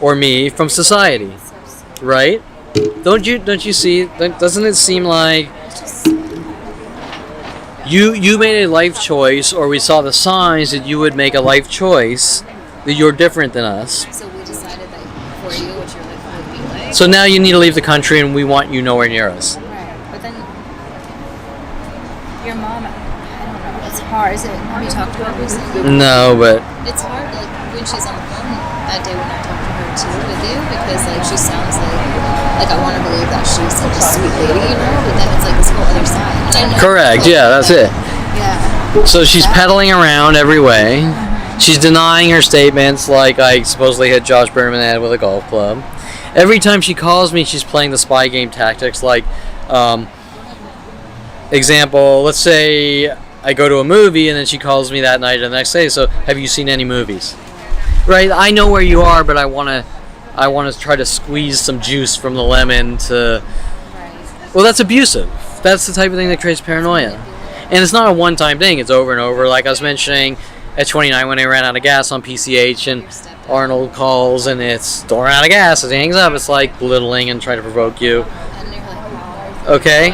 Speaker 1: or me from society, right? Don't you see? Doesn't it seem like you made a life choice, or we saw the signs that you would make a life choice, that you're different than us.
Speaker 3: So we decided that for you, what your life would be like.
Speaker 1: So now you need to leave the country, and we want you nowhere near us.
Speaker 3: Right, but then your mom, I don't know. It's hard. Have you talked to her recently?
Speaker 1: No, but
Speaker 3: It's hard, like when she's on the phone that day when I talked to her too with you because like she sounds like I want to believe that she's like a sweet lady, you know, but then it's like this whole other side. And I know
Speaker 1: Correct. Yeah, that's it.
Speaker 3: Yeah.
Speaker 1: So she's peddling around every way. She's denying her statements like I supposedly hit Josh Berman in the head with a golf club. Every time she calls me, she's playing the spy game tactics. Like, example, let's say I go to a movie and then she calls me that night or the next day. So, have you seen any movies? Right? I know where you are, but I want to try to squeeze some juice from the lemon to. Well, that's abusive. That's the type of thing that creates paranoia, and it's not a one-time thing. It's over and over. Like I was mentioning. At 29 when they ran out of gas on PCH and Arnold calls and it's don't run out of gas as he hangs up, it's like belittling and trying to provoke you. Okay?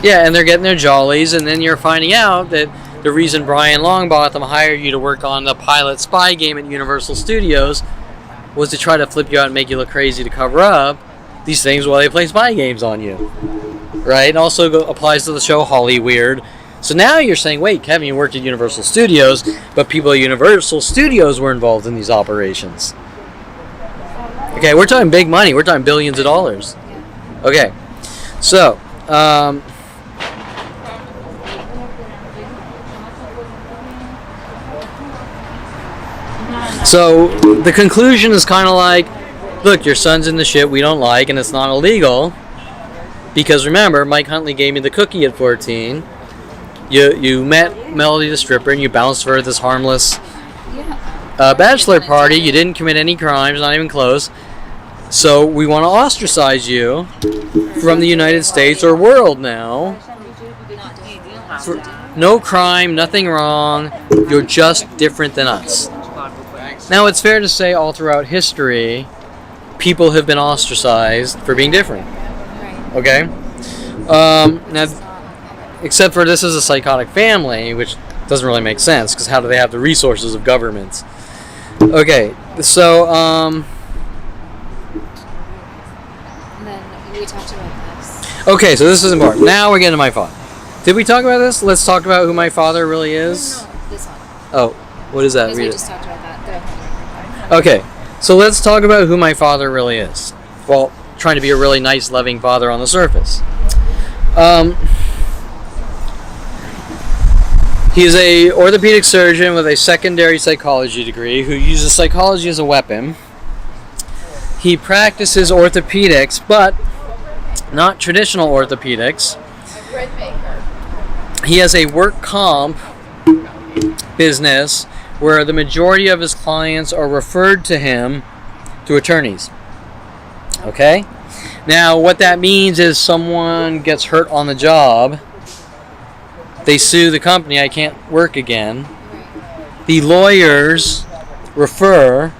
Speaker 1: Yeah, and they're getting their jollies and then you're finding out that the reason Brian Longbottom hired you to work on the pilot spy game at Universal Studios was to try to flip you out and make you look crazy to cover up these things while they play spy games on you. Right? And also applies to the show Hollyweird. So now you're saying, wait, Kevin, you worked at Universal Studios, but people at Universal Studios were involved in these operations. Okay, we're talking big money. We're talking billions of dollars. Okay, so, the conclusion is kind of like, look, your son's in the shit we don't like, and it's not illegal, because remember, Mike Huntley gave me the cookie at 14. You met Melody the stripper and you bounced for this harmless bachelor party. You didn't commit any crimes, not even close. So we want to ostracize you from the United States or world now. For no crime, nothing wrong. You're just different than us. Now it's fair to say all throughout history, people have been ostracized for being different. Okay? Now, except for this is a psychotic family, which doesn't really make sense, because how do they have the resources of governments? Okay, so,
Speaker 3: And then we talked about this.
Speaker 1: Okay, so this is important. Now we're getting to my father. Did we talk about this? Let's talk about who my father really is.
Speaker 3: No, this one.
Speaker 1: Oh, what is that?
Speaker 3: Because
Speaker 1: Read
Speaker 3: we
Speaker 1: it.
Speaker 3: just talked about that.
Speaker 1: Okay, so let's talk about who my father really is. Well, trying to be a really nice, loving father on the surface. He is a orthopedic surgeon with a secondary psychology degree who uses psychology as a weapon. He practices orthopedics, but not traditional orthopedics. He has a work comp business where the majority of his clients are referred to him through attorneys. Okay? Now, what that means is someone gets hurt on the job. They sue the company, I can't work again. The lawyers refer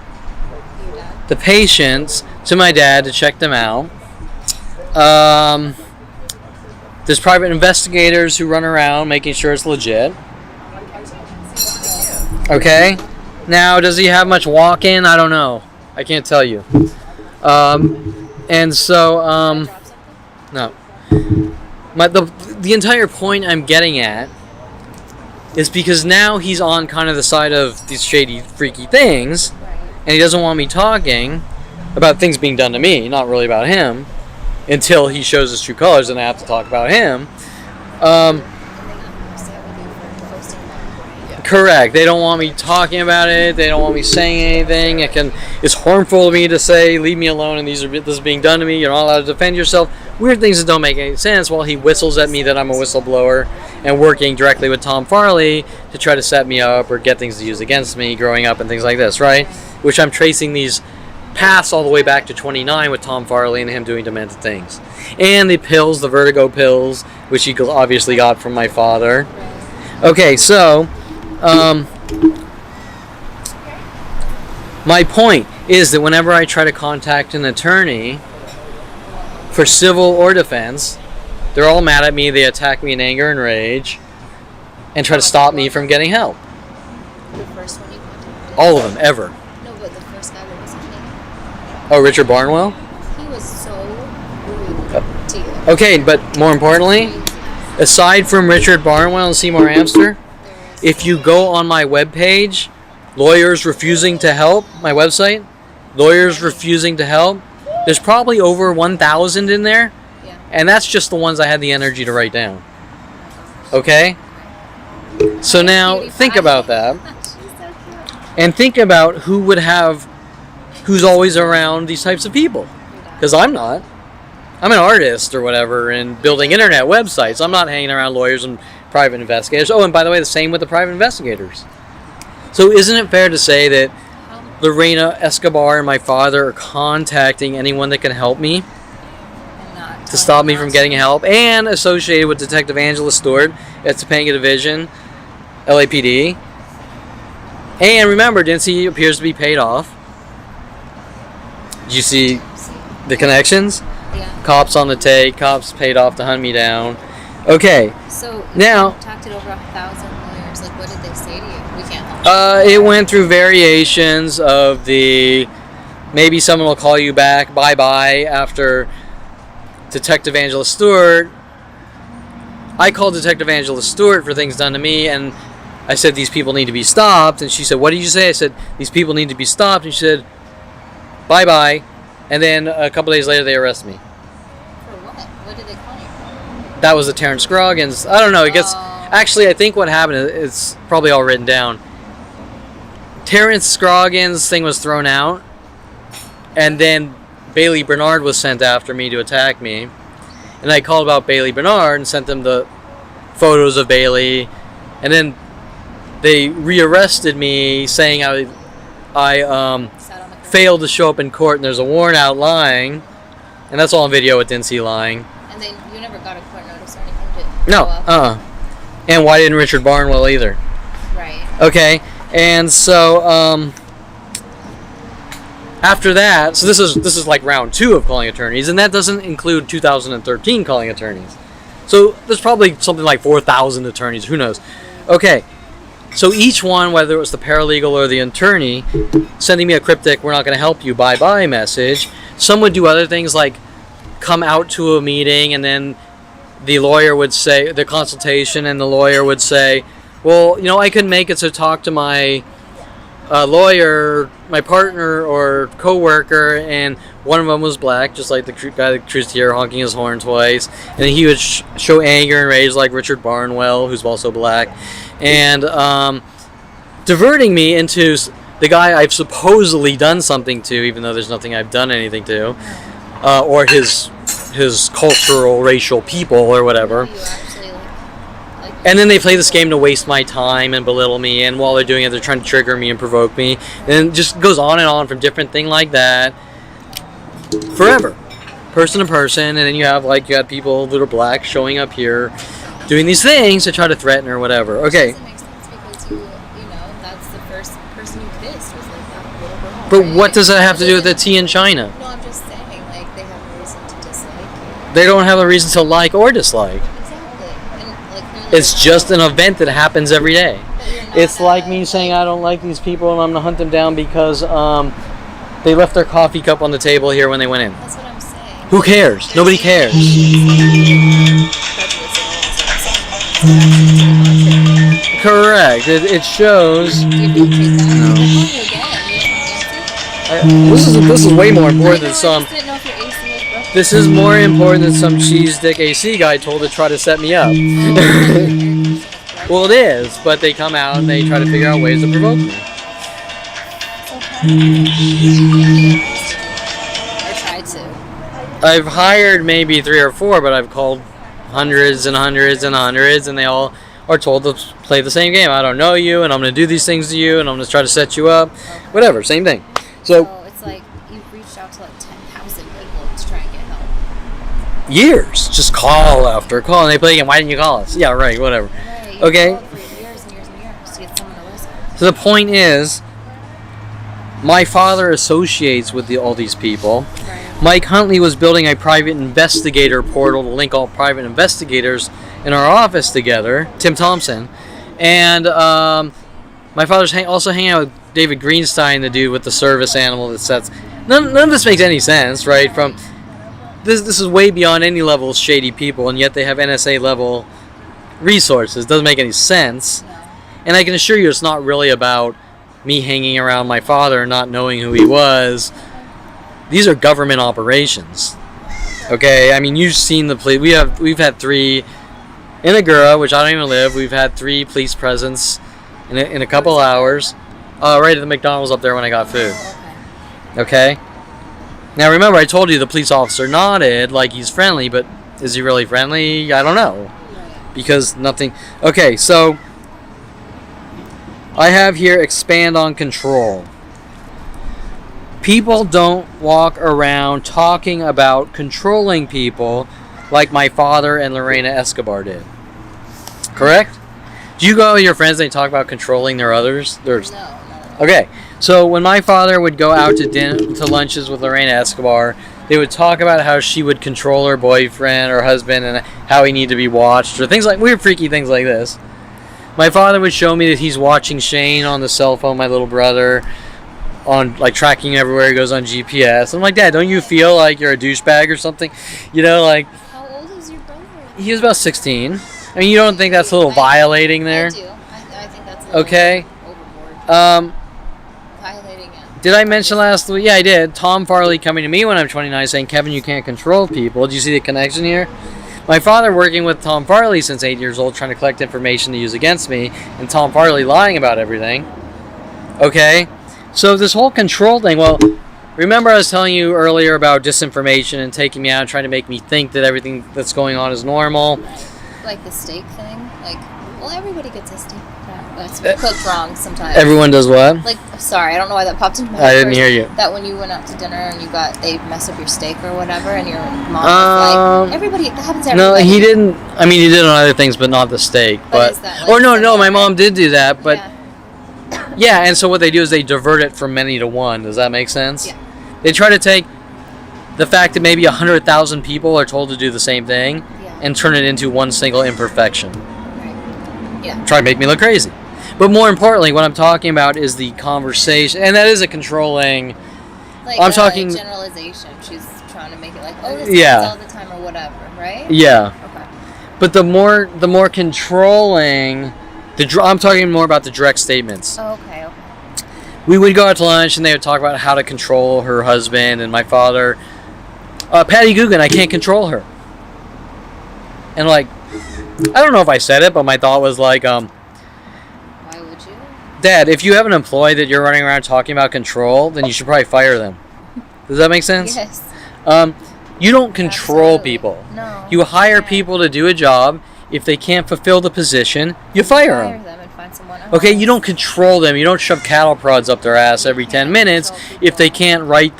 Speaker 1: the patients to my dad to check them out. There's private investigators who run around making sure it's legit. Okay? Now, does he have much walk-in? I don't know. I can't tell you. And so, no. The entire point I'm getting at is because now he's on kind of the side of these shady, freaky things, and he doesn't want me talking about things being done to me, not really about him, until he shows his true colors, and I have to talk about him. Correct. They don't want me talking about it. They don't want me saying anything. It's harmful to me to say, leave me alone, and this is being done to me. You're not allowed to defend yourself. Weird things that don't make any sense while he whistles at me that I'm a whistleblower and working directly with Tom Farley to try to set me up or get things to use against me growing up and things like this, right? Which I'm tracing these paths all the way back to 29 with Tom Farley and him doing demented things. And the pills, the vertigo pills, which he obviously got from my father. Okay, so... my point is that whenever I try to contact an attorney for civil or defense, they're all mad at me, they attack me in anger and rage, and try to stop me from getting help.
Speaker 3: The first one you contacted?
Speaker 1: All of them, ever.
Speaker 3: No, but the first guy that was in
Speaker 1: Oh, Richard Barnwell?
Speaker 3: He was so rude to you.
Speaker 1: Okay, but more importantly, aside from Richard Barnwell and Seymour Amster, if you go on my webpage, lawyers refusing to help, my website, lawyers refusing to help, there's probably over 1,000 in there,
Speaker 3: Yeah.
Speaker 1: and that's just the ones I had the energy to write down. Okay? So now, think about that,
Speaker 3: She's so cute.
Speaker 1: and think about who's always around these types of people. Because I'm not. I'm an artist or whatever and building internet websites. I'm not hanging around lawyers and private investigators. Oh, and by the way, the same with the private investigators. So isn't it fair to say that Lorena Escobar and my father are contacting anyone that can help me to stop me from getting help, and associated with Detective Angela Stewart at Topanga Division, LAPD. And remember, Dincy appears to be paid off. Did you see the connections?
Speaker 3: Yeah.
Speaker 1: Cops on the take, cops paid off to hunt me down. Okay,
Speaker 3: So
Speaker 1: Now-
Speaker 3: you contacted over 1,000 lawyers. Like, what did they say to you? We can't help.
Speaker 1: it went through variations of the maybe someone will call you back, bye-bye, after Detective Angela Stewart. I called Detective Angela Stewart for things done to me, and I said, these people need to be stopped. And she said, what did you say? I said, these people need to be stopped. And she said, bye-bye. And then a couple days later, they arrested me.
Speaker 3: For what? What did they call you?
Speaker 1: That was the Terrence Scroggins. I don't know. It gets... Actually, I think what happened is it's probably all written down. Terrence Scroggins' thing was thrown out, and then Bailey Bernard was sent after me to attack me. And I called about Bailey Bernard and sent them the photos of Bailey, and then they rearrested me saying I
Speaker 3: Sat on the court.
Speaker 1: failed to show up in court, and there's a warrant out lying, and that's all on video with Dincy lying.
Speaker 3: And then you never got a court notice or anything to
Speaker 1: No,
Speaker 3: show up?
Speaker 1: And why didn't Richard Barnwell either?
Speaker 3: Right.
Speaker 1: Okay, and so after that, so this is like round 2 of calling attorneys, and that doesn't include 2013 calling attorneys. So there's probably something like 4,000 attorneys, who knows. Okay, so each one, whether it was the paralegal or the attorney, sending me a cryptic, we're not going to help you, bye-bye message. Some would do other things like come out to a meeting, and then the lawyer would say, the consultation, and the lawyer would say, well, you know, I couldn't make it, so talk to my lawyer, my partner or co-worker, and one of them was black, just like the guy that cruised here honking his horn twice, and he would show anger and rage like Richard Barnwell, who's also black, and diverting me into the guy I've supposedly done something to, even though there's nothing I've done anything to, or his cultural, racial people or whatever.
Speaker 3: You actually like
Speaker 1: And then they play this game to waste my time and belittle me, and while they're doing it, they're trying to trigger me and provoke me. And it just goes on and on from different thing like that. Forever. Person to person, and then you have people that are black showing up here doing these things to try to threaten or whatever. Okay.
Speaker 3: It doesn't make sense because you know, that's the first person you kissed was like that little girl.
Speaker 1: But
Speaker 3: right?
Speaker 1: what does that have to do with the tea in China?
Speaker 3: No, I'm just saying, like, they have a reason to dislike you.
Speaker 1: They don't have a reason to like or dislike.
Speaker 3: Exactly. And, like, clearly
Speaker 1: It's just an event that happens every day.
Speaker 3: but you're not
Speaker 1: It's like
Speaker 3: a-
Speaker 1: me saying I don't like these people and I'm going to hunt them down because they left their coffee cup on the table here when they went in.
Speaker 3: That's what I'm saying.
Speaker 1: Who cares? Nobody cares. Correct. It shows. This is way more important than some. This is more important than some cheese dick AC guy told to try to set me up. Well, it is, but they come out and they try to figure out ways to provoke me.
Speaker 3: Or try to.
Speaker 1: I've hired maybe 3 or 4, but I've called hundreds and hundreds and hundreds, and they all are told to play the same game. I don't know you, and I'm going to do these things to you, and I'm going to try to set you up. Whatever, same thing. So,
Speaker 3: So it's like you've reached out to like 10,000 people to try and get help.
Speaker 1: years. Just call after call, and they play again. Why didn't you call us? Yeah, right, whatever.
Speaker 3: Right, you
Speaker 1: Okay.
Speaker 3: called for years and years and years to get someone to listen.
Speaker 1: So the point is, my father associates with all these people.
Speaker 3: Right.
Speaker 1: Mike Huntley was building a private investigator portal to link all private investigators in our office together, Tim Thompson. And my father's also hanging out with David Greenstein, the dude with the service animal that sets... None of this makes any sense, right? From this is way beyond any level of shady people, and yet they have NSA level resources. Doesn't make any sense.
Speaker 3: No.
Speaker 1: And I can assure you it's not really about
Speaker 4: me hanging around my father and not knowing who he was. These are government operations. Okay, I mean, you've seen the police. We've had 3 in Agoura, which I don't even live. We've had 3 police presence in a couple hours. Right at the McDonald's up there when I got food. Okay. Now remember, I told you the police officer nodded like he's friendly, but is he really friendly? I don't know. Because nothing... Okay, so... I have here expand on control. People don't walk around talking about controlling people like my father and Lorena Escobar did. Correct? Do you go with your friends and they talk about controlling their others?
Speaker 2: No.
Speaker 4: Okay, so when my father would go out to lunches with Lorena Escobar, they would talk about how she would control her boyfriend or husband and how he needed to be watched, or things like weird, freaky things like this. My father would show me that he's watching Shane on the cell phone, my little brother, on like tracking him everywhere he goes on GPS. I'm like, Dad, don't you feel like you're a douchebag or something? You know, like...
Speaker 2: How old is your brother?
Speaker 4: He was about 16. I mean, you don't think that's a little violating there?
Speaker 2: I do. I think that's a little
Speaker 4: okay.
Speaker 2: overboard. Violating it.
Speaker 4: Did I mention last week? Yeah, I did. Tom Farley coming to me when I'm 29 saying, Kevin, you can't control people. Do you see the connection here? My father working with Tom Farley since 8 years old, trying to collect information to use against me, and Tom Farley lying about everything. Okay? So this whole control thing, well, remember I was telling you earlier about disinformation and taking me out and trying to make me think that everything that's going on is normal.
Speaker 2: Like the steak thing? Like, well, everybody gets a steak. It's cooked wrong sometimes.
Speaker 4: Everyone does what?
Speaker 2: Like, sorry, I don't know why that popped into my head.
Speaker 4: I didn't hear you.
Speaker 2: That when you went out to dinner and they messed up your steak or whatever, and your mom was like, everybody, that happens to everybody.
Speaker 4: No, he didn't. I mean, he did on other things, but not the steak. But
Speaker 2: is that, like,
Speaker 4: or no, my mom did do that. But
Speaker 2: Yeah.
Speaker 4: yeah, and so what they do is they divert it from many to one. Does that make sense?
Speaker 2: Yeah.
Speaker 4: They try to take the fact that maybe 100,000 people are told to do the same thing and turn it into one single imperfection.
Speaker 2: Right. Yeah.
Speaker 4: Try to make me look crazy. But more importantly, what I'm talking about is the conversation, and that is a controlling.
Speaker 2: Like
Speaker 4: I'm talking
Speaker 2: generalization. She's trying to make it like, oh, this happens all the time or whatever, right?
Speaker 4: Yeah.
Speaker 2: Okay.
Speaker 4: But the more controlling, I'm talking more about the direct statements.
Speaker 2: Oh, okay.
Speaker 4: We would go out to lunch, and they would talk about how to control her husband and my father. Patty Guggen, I can't control her. And like, I don't know if I said it, but my thought was like,
Speaker 2: why would you?
Speaker 4: Dad, if you have an employee that you're running around talking about control, then you should probably fire them. Does that make sense?
Speaker 2: Yes.
Speaker 4: You don't control people.
Speaker 2: No.
Speaker 4: You hire people to do a job. If they can't fulfill the position, you fire them.
Speaker 2: And find someone else.
Speaker 4: Okay, you don't control them. You don't shove cattle prods up their ass every 10 minutes if they can't write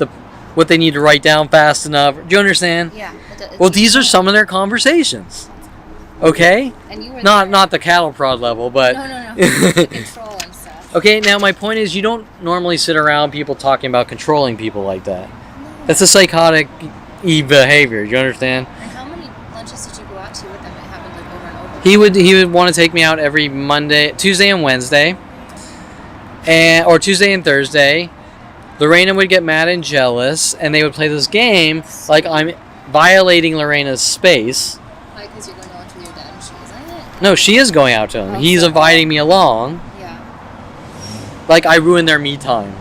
Speaker 4: what they need to write down fast enough. Do you understand?
Speaker 2: Yeah.
Speaker 4: Well, these are some of their conversations. Okay?
Speaker 2: And you were
Speaker 4: not the cattle prod level, but...
Speaker 2: No. The control and stuff.
Speaker 4: Okay, now my point is you don't normally sit around people talking about controlling people like that. No. That's a psychotic behavior. Do you understand?
Speaker 2: And how many lunches did you go out to with them? It happened like over and over.
Speaker 4: He would want to take me out every Tuesday and Wednesday, or Tuesday and Thursday. Lorena would get mad and jealous, and they would play this game like I'm violating Lorena's space.
Speaker 2: Like, because you're going to lunch with your dad and she isn't?
Speaker 4: No, she is going out to him. He's inviting me along.
Speaker 2: Yeah.
Speaker 4: Like, I ruined their me time.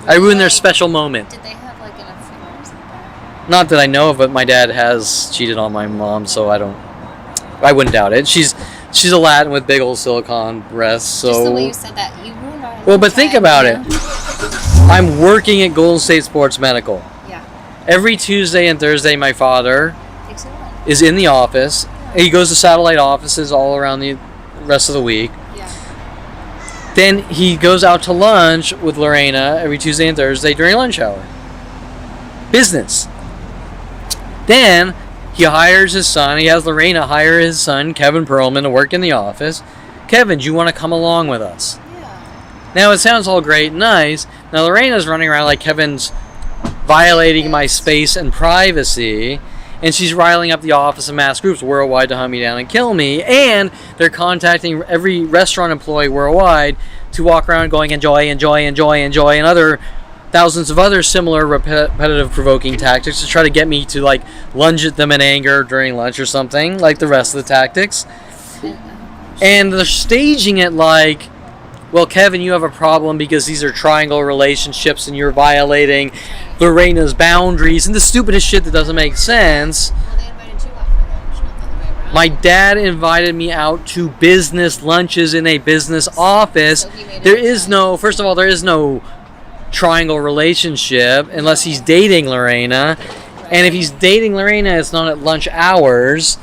Speaker 4: I ruined their special moment.
Speaker 2: Did they have, like, enough cigars like that?
Speaker 4: Not that I know of, but my dad has cheated on my mom, so I wouldn't doubt it. She's a Latin with big old silicone breasts, so...
Speaker 2: Just the way you said that, you ruined our
Speaker 4: Well, but think about it. I'm working at Golden State Sports Medical.
Speaker 2: Yeah.
Speaker 4: Every Tuesday and Thursday, my father is in the office. He goes to satellite offices all around the rest of the week.
Speaker 2: Yeah.
Speaker 4: Then he goes out to lunch with Lorena every Tuesday and Thursday during lunch hour. Business. Then he hires his son. He has Lorena hire his son, Kevin Perlman, to work in the office. Kevin, do you want to come along with us?
Speaker 2: Yeah.
Speaker 4: Now, it sounds all great and nice. Now, Lorena's running around like Kevin's violating my space and privacy. And she's riling up the office of mass groups worldwide to hunt me down and kill me. And they're contacting every restaurant employee worldwide to walk around going, enjoy, enjoy, enjoy, enjoy, and other thousands of other similar repetitive provoking tactics to try to get me to, like, lunge at them in anger during lunch or something, like the rest of the tactics. And they're staging it like well, Kevin, you have a problem because these are triangle relationships and you're violating Lorena's boundaries and the stupidest shit that doesn't make sense.
Speaker 3: Well, they invited you out for lunch, not the other way around.
Speaker 4: My dad invited me out to business lunches in a business office.
Speaker 3: So he made it
Speaker 4: There is no, first of all, there is no triangle relationship unless he's dating Lorena. And if he's dating Lorena, it's not at lunch hours.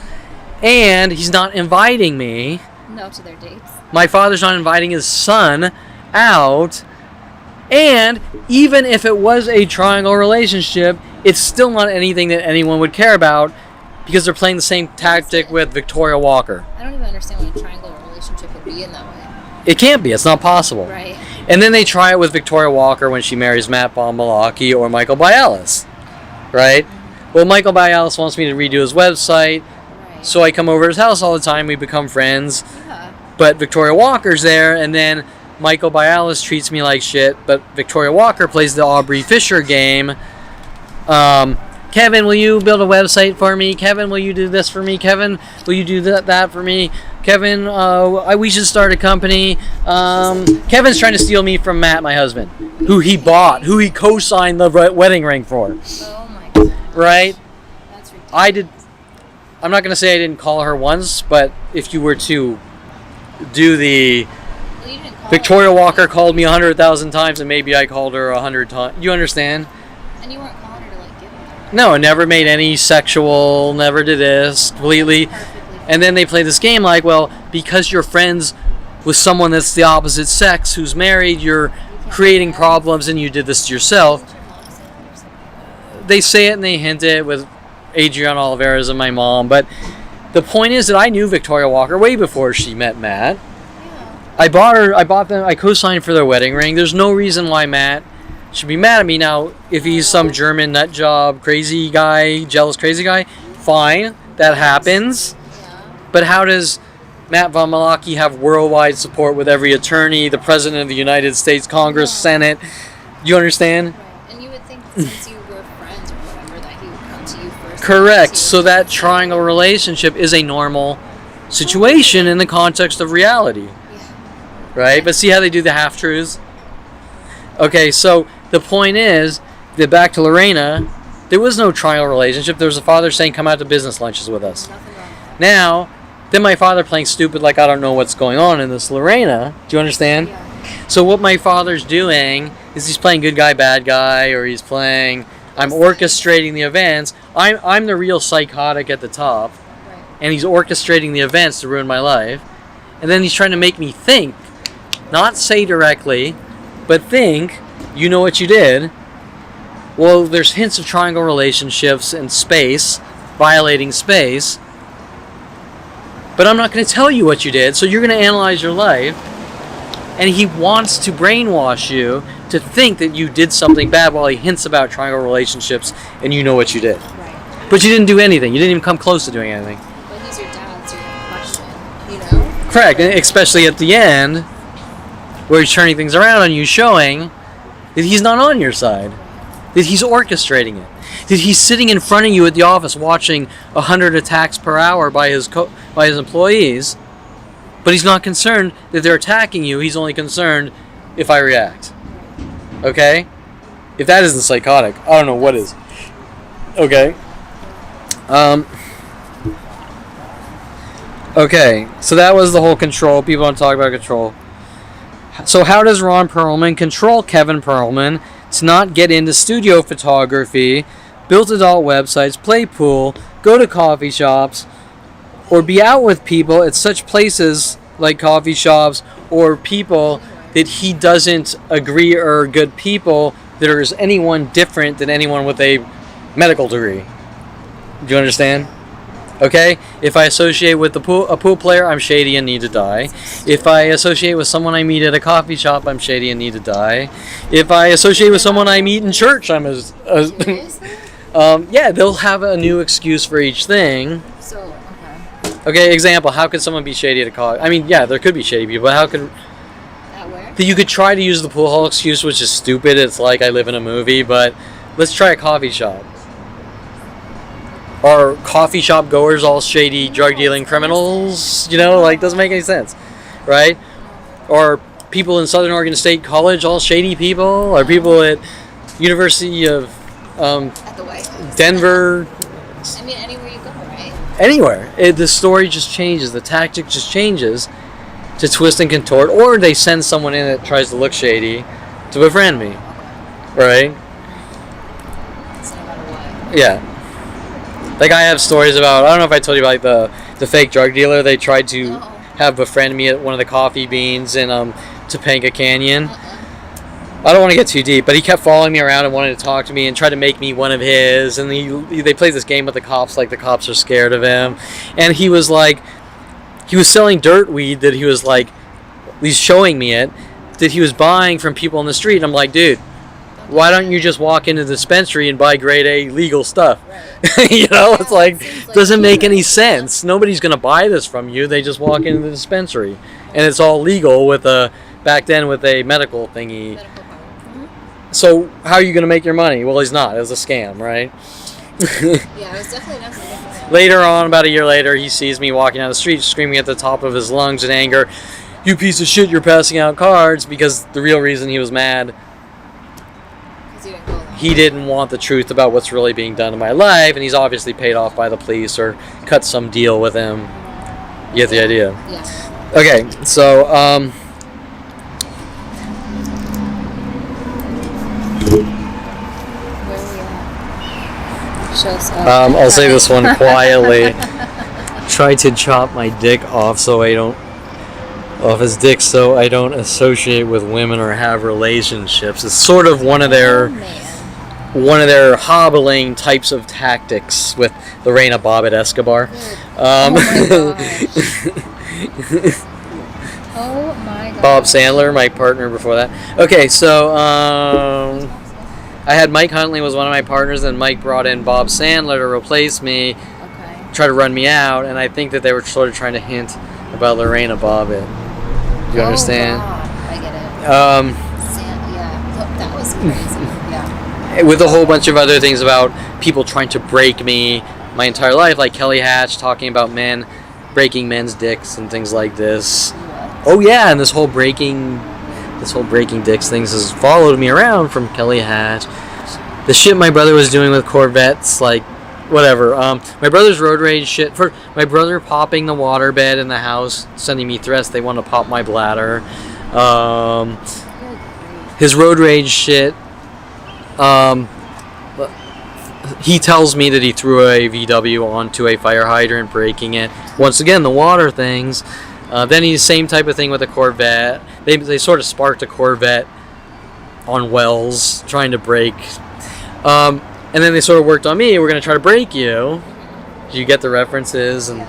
Speaker 4: And he's not inviting me.
Speaker 3: No to their dates.
Speaker 4: My father's not inviting his son out. And even if it was a triangle relationship, it's still not anything that anyone would care about because they're playing the same tactic with Victoria Walker.
Speaker 3: I don't even understand what a triangle relationship would be in that way.
Speaker 4: It can't be. It's not possible.
Speaker 3: Right.
Speaker 4: And then they try it with Victoria Walker when she marries Matt von Malachy or Michael Bialis. Right? Well, Michael Bialis wants me to redo his website.
Speaker 3: Right.
Speaker 4: So I come over to his house all the time. We become friends.
Speaker 3: Yeah.
Speaker 4: But Victoria Walker's there, and then Michael Bialis treats me like shit, but Victoria Walker plays the Aubrey Fisher game. Kevin, will you build a website for me? Kevin, will you do this for me? Kevin, will you do that for me? Kevin, we should start a company. Kevin's trying to steal me from Matt, my husband, who he bought, who he co-signed the wedding ring for.
Speaker 3: Oh my god.
Speaker 4: Right?
Speaker 3: That's ridiculous.
Speaker 4: I'm not going to say I didn't call her once, but if you were to do the...
Speaker 3: Well, you didn't call
Speaker 4: Victoria
Speaker 3: her.
Speaker 4: Walker called me 100,000 times, and maybe I called her 100 times. You understand?
Speaker 3: And you weren't calling her to like give her.
Speaker 4: No, never made any sexual, never did this, completely.
Speaker 3: Perfectly.
Speaker 4: And then they play this game like, well, because you're friends with someone that's the opposite sex who's married, you're creating problems and you did this to yourself.
Speaker 3: Did your mom say that or something?
Speaker 4: They say it and they hint it with Adriana Oliveras and my mom, but the point is that I knew Victoria Walker way before she met Matt.
Speaker 3: Yeah.
Speaker 4: I co-signed for their wedding ring. There's no reason why Matt should be mad at me. Now, if he's some German nut job, crazy guy, jealous crazy guy, fine, that happens.
Speaker 3: Yeah.
Speaker 4: But how does Matt von Malachy have worldwide support with every attorney, the President of the United States, Congress, Senate? You understand?
Speaker 3: Right. And you would think that since you were friends or whatever that he would come to you first.
Speaker 4: Correct. So that triangle relationship is a normal situation in the context of reality.
Speaker 3: Yeah.
Speaker 4: Right? But see how they do the half-truths? Okay, so the point is that back to Lorena, there was no triangle relationship. There was a father saying, come out to business lunches with us.
Speaker 3: Nothing wrong with that.
Speaker 4: Now, then my father playing stupid like I don't know what's going on in this Lorena. Do you understand?
Speaker 3: Yeah.
Speaker 4: So what my father's doing is he's playing good guy, bad guy, or he's playing, I'm orchestrating the events. I'm the real psychotic at the top,
Speaker 3: Right.
Speaker 4: and he's orchestrating the events to ruin my life. And then he's trying to make me think, not say directly, but think, you know what you did. Well, there's hints of triangle relationships and space, violating space. But I'm not going to tell you what you did, so you're going to analyze your life. And he wants to brainwash you to think that you did something bad while he hints about triangle relationships and you know what you did.
Speaker 3: Right.
Speaker 4: But you didn't do anything. You didn't even come close to doing anything.
Speaker 3: But he's your dad, so you're gonna question, you know?
Speaker 4: Correct, and especially at the end, where he's turning things around on you, showing that he's not on your side, that he's orchestrating it, that he's sitting in front of you at the office watching 100 attacks per hour by his employees, but he's not concerned that they're attacking you. He's only concerned if I react. Okay? If that isn't psychotic, I don't know what is. Okay. Okay, so that was the whole control. People don't talk about control. So how does Ron Perlman control Kevin Perlman to not get into studio photography, build adult websites, play pool, go to coffee shops, or be out with people at such places like coffee shops or people that he doesn't agree are good people, that is anyone different than anyone with a medical degree? Do you understand? Okay? If I associate with a pool player, I'm shady and need to die. If I associate with someone I meet at a coffee shop, I'm shady and need to die. If I associate with someone I meet in church, I'm
Speaker 3: Seriously?
Speaker 4: yeah, they'll have a new excuse for each thing.
Speaker 3: So, okay.
Speaker 4: Okay, example, how could someone be shady at a coffee? I mean, yeah, there could be shady people, but how could...
Speaker 3: At where?
Speaker 4: That you could try to use the pool hall excuse, which is stupid. It's like I live in a movie, but let's try a coffee shop. Are coffee shop goers all shady drug dealing criminals? You know, like, doesn't make any sense, right? Or people in Southern Oregon State College all shady people? Are people at University of
Speaker 3: At the White House.
Speaker 4: Denver?
Speaker 3: I mean, anywhere you go, right?
Speaker 4: Anywhere. The story just changes. The tactic just changes to twist and contort, or they send someone in that tries to look shady to befriend me. Right?
Speaker 3: So no matter what.
Speaker 4: Yeah. Like I have stories about, I don't know if I told you about like the fake drug dealer. They tried to
Speaker 3: No.
Speaker 4: have befriend me at one of the coffee beans in Topanga Canyon.
Speaker 3: Uh-uh.
Speaker 4: I don't want to get too deep, but he kept following me around and wanted to talk to me and try to make me one of his. And they played this game with the cops, like the cops are scared of him. And he was like, he was selling dirt weed that he was like, he's showing me it, that he was buying from people on the street. And I'm like, dude, why don't you just walk into the dispensary and buy grade A legal stuff?
Speaker 3: Right.
Speaker 4: You know, it's like,
Speaker 3: seems like
Speaker 4: doesn't make any
Speaker 3: cheaper.
Speaker 4: sense. Nobody's going to buy this from you. They just walk into the dispensary. And it's all legal with back then with a medical thingy.
Speaker 3: Medical card.
Speaker 4: So how are you going to make your money? Well, he's not. It was a scam, right?
Speaker 3: Yeah, it was definitely not something different.
Speaker 4: Later on, about a year later, he sees me walking down the street screaming at the top of his lungs in anger, "You piece of shit, you're passing out cards," because the real reason he was mad,
Speaker 3: Because you didn't go along.
Speaker 4: he didn't want the truth about what's really being done in my life, and he's obviously paid off by the police or cut some deal with him. You get the idea?
Speaker 3: Yeah.
Speaker 4: Okay, so,
Speaker 3: Where are we at? Show us up.
Speaker 4: I'll say this one quietly. Try to chop my dick off his dick so I don't associate with women or have relationships. It's sort of one of
Speaker 3: Oh,
Speaker 4: their
Speaker 3: man.
Speaker 4: hobbling types of tactics with Lorena Bobbitt Escobar.
Speaker 3: Oh my god.
Speaker 4: Bob Sandler, my partner before that. Okay, so I had Mike Huntley was one of my partners, and Mike brought in Bob Sandler to replace me,
Speaker 3: Okay.
Speaker 4: try to run me out, and I think that they were sort of trying to hint about Lorena Bobbitt. Do you understand?
Speaker 3: God. I get it. Yeah. That was crazy. Yeah.
Speaker 4: With a whole bunch of other things about people trying to break me my entire life, like Kelly Hatch talking about men breaking men's dicks and things like this.
Speaker 3: What?
Speaker 4: Oh yeah, and this whole breaking dicks things has followed me around from Kelly Hatch. The shit my brother was doing with Corvettes, like whatever. My brother's road rage shit. For my brother popping the waterbed in the house, sending me threats. They want to pop my bladder.
Speaker 3: Good grief.
Speaker 4: His road rage shit. He tells me that he threw a VW onto a fire hydrant, breaking it. Once again, the water things. Then he's same type of thing with a Corvette. They sort of sparked a Corvette on wells, trying to break. And then they sort of worked on me. We're going to try to break you. Do you get the references? And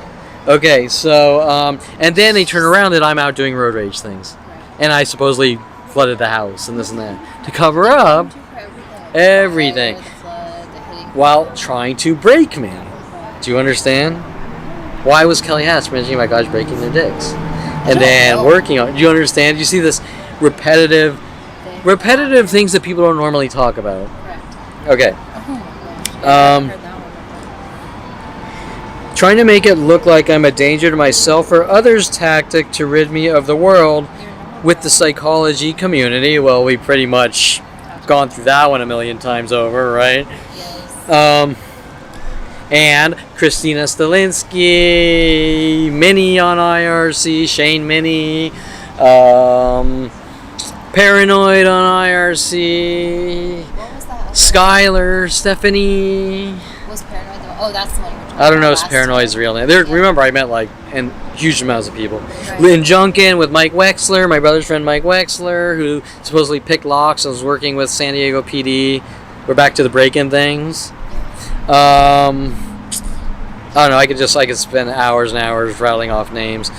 Speaker 4: okay, so and then they turn around and I'm out doing road rage things, and I supposedly flooded the house and this and that to cover up everything
Speaker 3: The flood, the hitting.
Speaker 4: while trying to break me. Do you understand? Why was Kelly Hatch mentioning my guys breaking their dicks and then working on? Do you understand? Do you see this repetitive things that people don't normally talk about?
Speaker 3: Correct.
Speaker 4: Okay.
Speaker 3: Oh, yeah,
Speaker 4: Um,
Speaker 3: I heard that one before.
Speaker 4: Trying to make it look like I'm a danger to myself or others tactic to rid me of the world
Speaker 3: You're not.
Speaker 4: with the psychology community. Well, we pretty much gone through that one a million times over, right?
Speaker 3: Yes.
Speaker 4: And Christina Stalinsky, Minnie on IRC, Shane Minnie, Paranoid on IRC,
Speaker 3: What was that?
Speaker 4: Skylar, Stephanie.
Speaker 3: Was Paranoid the one? Oh, that's the one you were talking
Speaker 4: I don't know
Speaker 3: about
Speaker 4: if
Speaker 3: last
Speaker 4: Paranoid's
Speaker 3: time.
Speaker 4: real name. Remember, I met like huge amounts of people.
Speaker 3: Right.
Speaker 4: Lynn Junkin with Mike Wexler, my brother's friend Mike Wexler, who supposedly picked locks. I was working with San Diego PD. We're back to the break-in things. I don't know. I could spend hours and hours rattling off names.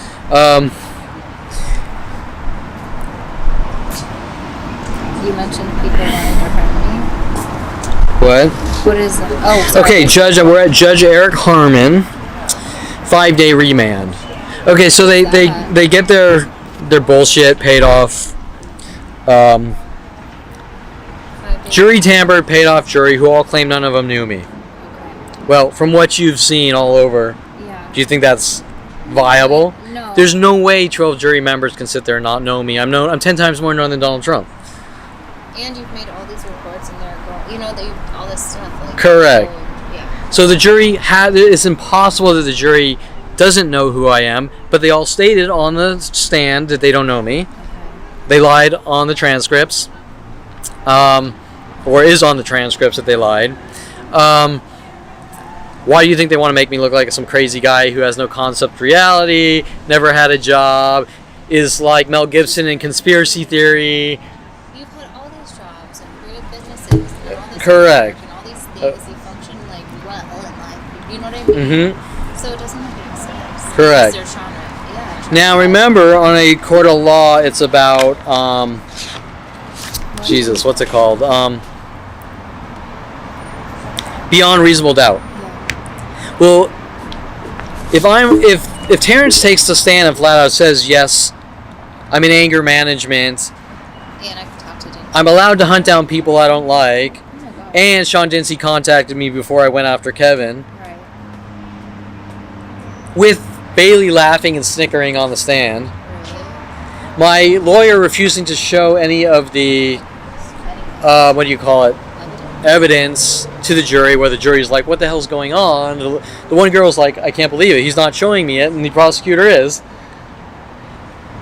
Speaker 3: You mentioned people wanting to friend
Speaker 4: What?
Speaker 3: me. What is that? Oh, sorry.
Speaker 4: Okay, we're at Judge Eric Harmon. 5-day remand. Okay, so they get their bullshit paid off.
Speaker 3: 5 days.
Speaker 4: Jury tampered, paid off jury, who all claim none of them knew me.
Speaker 3: Okay.
Speaker 4: Well, from what you've seen all over,
Speaker 3: Yeah.
Speaker 4: do you think that's viable?
Speaker 3: No,
Speaker 4: There's no way 12 jury members can sit there and not know me. I'm 10 times more known than Donald Trump.
Speaker 3: And you've made all these reports, and they're going, you know, that all this stuff. Like,
Speaker 4: Correct.
Speaker 3: Yeah.
Speaker 4: So the jury it's impossible that the jury doesn't know who I am, but they all stated on the stand that they don't know me.
Speaker 3: Okay.
Speaker 4: They lied on the transcripts, or is on the transcripts that they lied. Why do you think they want to make me look like some crazy guy who has no concept of reality, never had a job, is like Mel Gibson in conspiracy theory?
Speaker 3: You've had all these jobs and creative businesses and all this
Speaker 4: Correct.
Speaker 3: work and all these things. You function like well in life. You know what I mean?
Speaker 4: Mm-hmm.
Speaker 3: So it doesn't make any sense.
Speaker 4: Correct.
Speaker 3: They're trying to,
Speaker 4: Now remember, on a court of law, it's about Jesus, what's it called? Beyond reasonable doubt.
Speaker 3: Yeah.
Speaker 4: Well, if Terrence takes the stand and flat out says yes, I'm in anger management,
Speaker 3: And I can talk to Dinky.
Speaker 4: I'm allowed to hunt down people I don't like,
Speaker 3: Oh my God.
Speaker 4: and Sean Dinsey contacted me before I went after Kevin,
Speaker 3: Right.
Speaker 4: with Bailey laughing and snickering on the stand,
Speaker 3: Really?
Speaker 4: my lawyer refusing to show any of the what do you call it, evidence to the jury, where the jury's like, what the hell's going on? The one girl's like, I can't believe it, he's not showing me it, and the prosecutor is.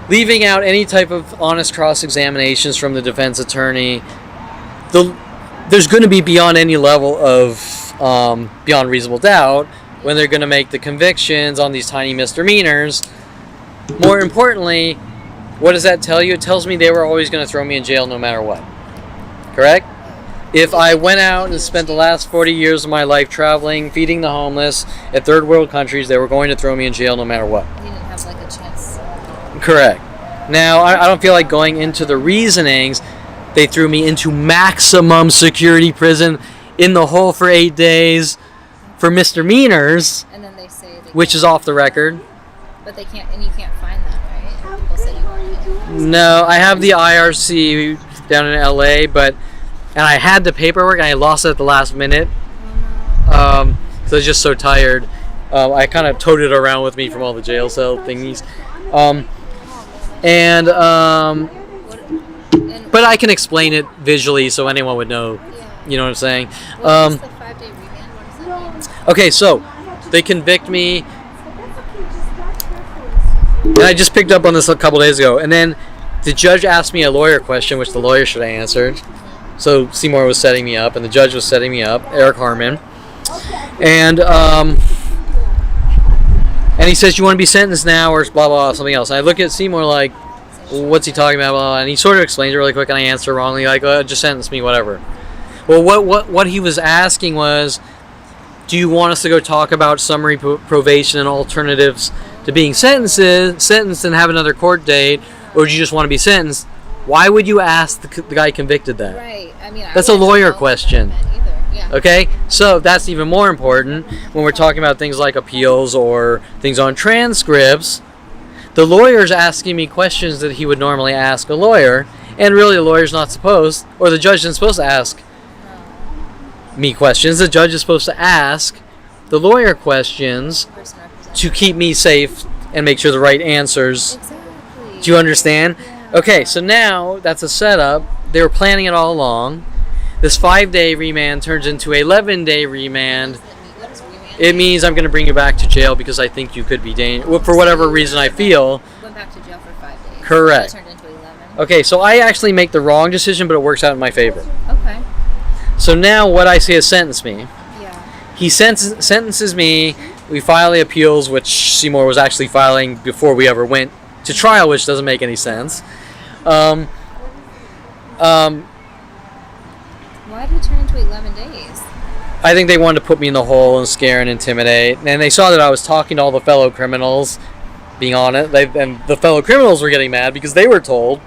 Speaker 4: Leaving out any type of honest cross-examinations from the defense attorney. There's going to be beyond any level of beyond reasonable doubt when they're going to make the convictions on these tiny misdemeanors. More importantly, what does that tell you? It tells me they were always going to throw me in jail no matter what. Correct? If I went out and spent the last 40 years of my life traveling, feeding the homeless at third world countries, they were going to throw me in jail no matter what.
Speaker 3: You didn't have like a chance.
Speaker 4: Correct. Now, I don't feel like going into the reasonings. They threw me into maximum security prison in the hole for 8 days for misdemeanors,
Speaker 3: And then they say they
Speaker 4: which
Speaker 3: can't,
Speaker 4: is off the record.
Speaker 3: but they can't, and you can't find that, right? People say you weren't.
Speaker 4: No, I have the IRC down in LA, and I had the paperwork and I lost it at the last minute. So I was just so tired. I kind of toted it around with me from all the jail cell thingies. But I can explain it visually so anyone would know.
Speaker 3: Yeah.
Speaker 4: You know what I'm saying?
Speaker 3: What is the 5-day remand? What does that mean?
Speaker 4: Okay, so they convict me. And I just picked up on this a couple days ago. And then the judge asked me a lawyer question, which the lawyer should have answered. So Seymour was setting me up, and the judge was setting me up, Eric Harmon. And he says, you want to be sentenced now or blah, blah, something else. And I look at Seymour like, what's he talking about? Blah, blah, and he sort of explains it really quick, and I answer wrongly, like, just sentence me, whatever. Well, what he was asking was, do you want us to go talk about summary probation and alternatives to being sentenced and have another court date, or do you just want to be sentenced? Why would you ask the guy convicted that?
Speaker 3: Right. I mean,
Speaker 4: That's
Speaker 3: I
Speaker 4: a
Speaker 3: wouldn't
Speaker 4: lawyer
Speaker 3: know
Speaker 4: question.
Speaker 3: what that meant either. Yeah.
Speaker 4: Okay, so that's even more important when we're talking about things like appeals or things on transcripts. The lawyer's asking me questions that he would normally ask a lawyer, and really the lawyer's not supposed, or the judge isn't supposed to ask me questions. The judge is supposed to ask the lawyer questions
Speaker 3: Person representing.
Speaker 4: to keep me safe and make sure the right answers.
Speaker 3: Exactly.
Speaker 4: Do you understand?
Speaker 3: Yeah.
Speaker 4: Okay, so now that's a setup. They were planning it all along. This 5-day remand turns into a 11-day remand.
Speaker 3: What does remand
Speaker 4: It means I'm going to bring you back to jail because I think you could be dangerous. Well, for whatever reason I feel.
Speaker 3: Went back to jail for 5 days.
Speaker 4: Correct.
Speaker 3: That turned into 11.
Speaker 4: Okay, so I actually make the wrong decision, but it works out in my favor.
Speaker 3: Okay.
Speaker 4: So now what I say is sentence me.
Speaker 3: Yeah.
Speaker 4: He sentences me. We file the appeals, which Seymour was actually filing before we ever went to trial, which doesn't make any sense.
Speaker 3: Why did it turn into 11 days?
Speaker 4: I think they wanted to put me in the hole and scare and intimidate. And they saw that I was talking to all the fellow criminals, being on it. And the fellow criminals were getting mad because they were told.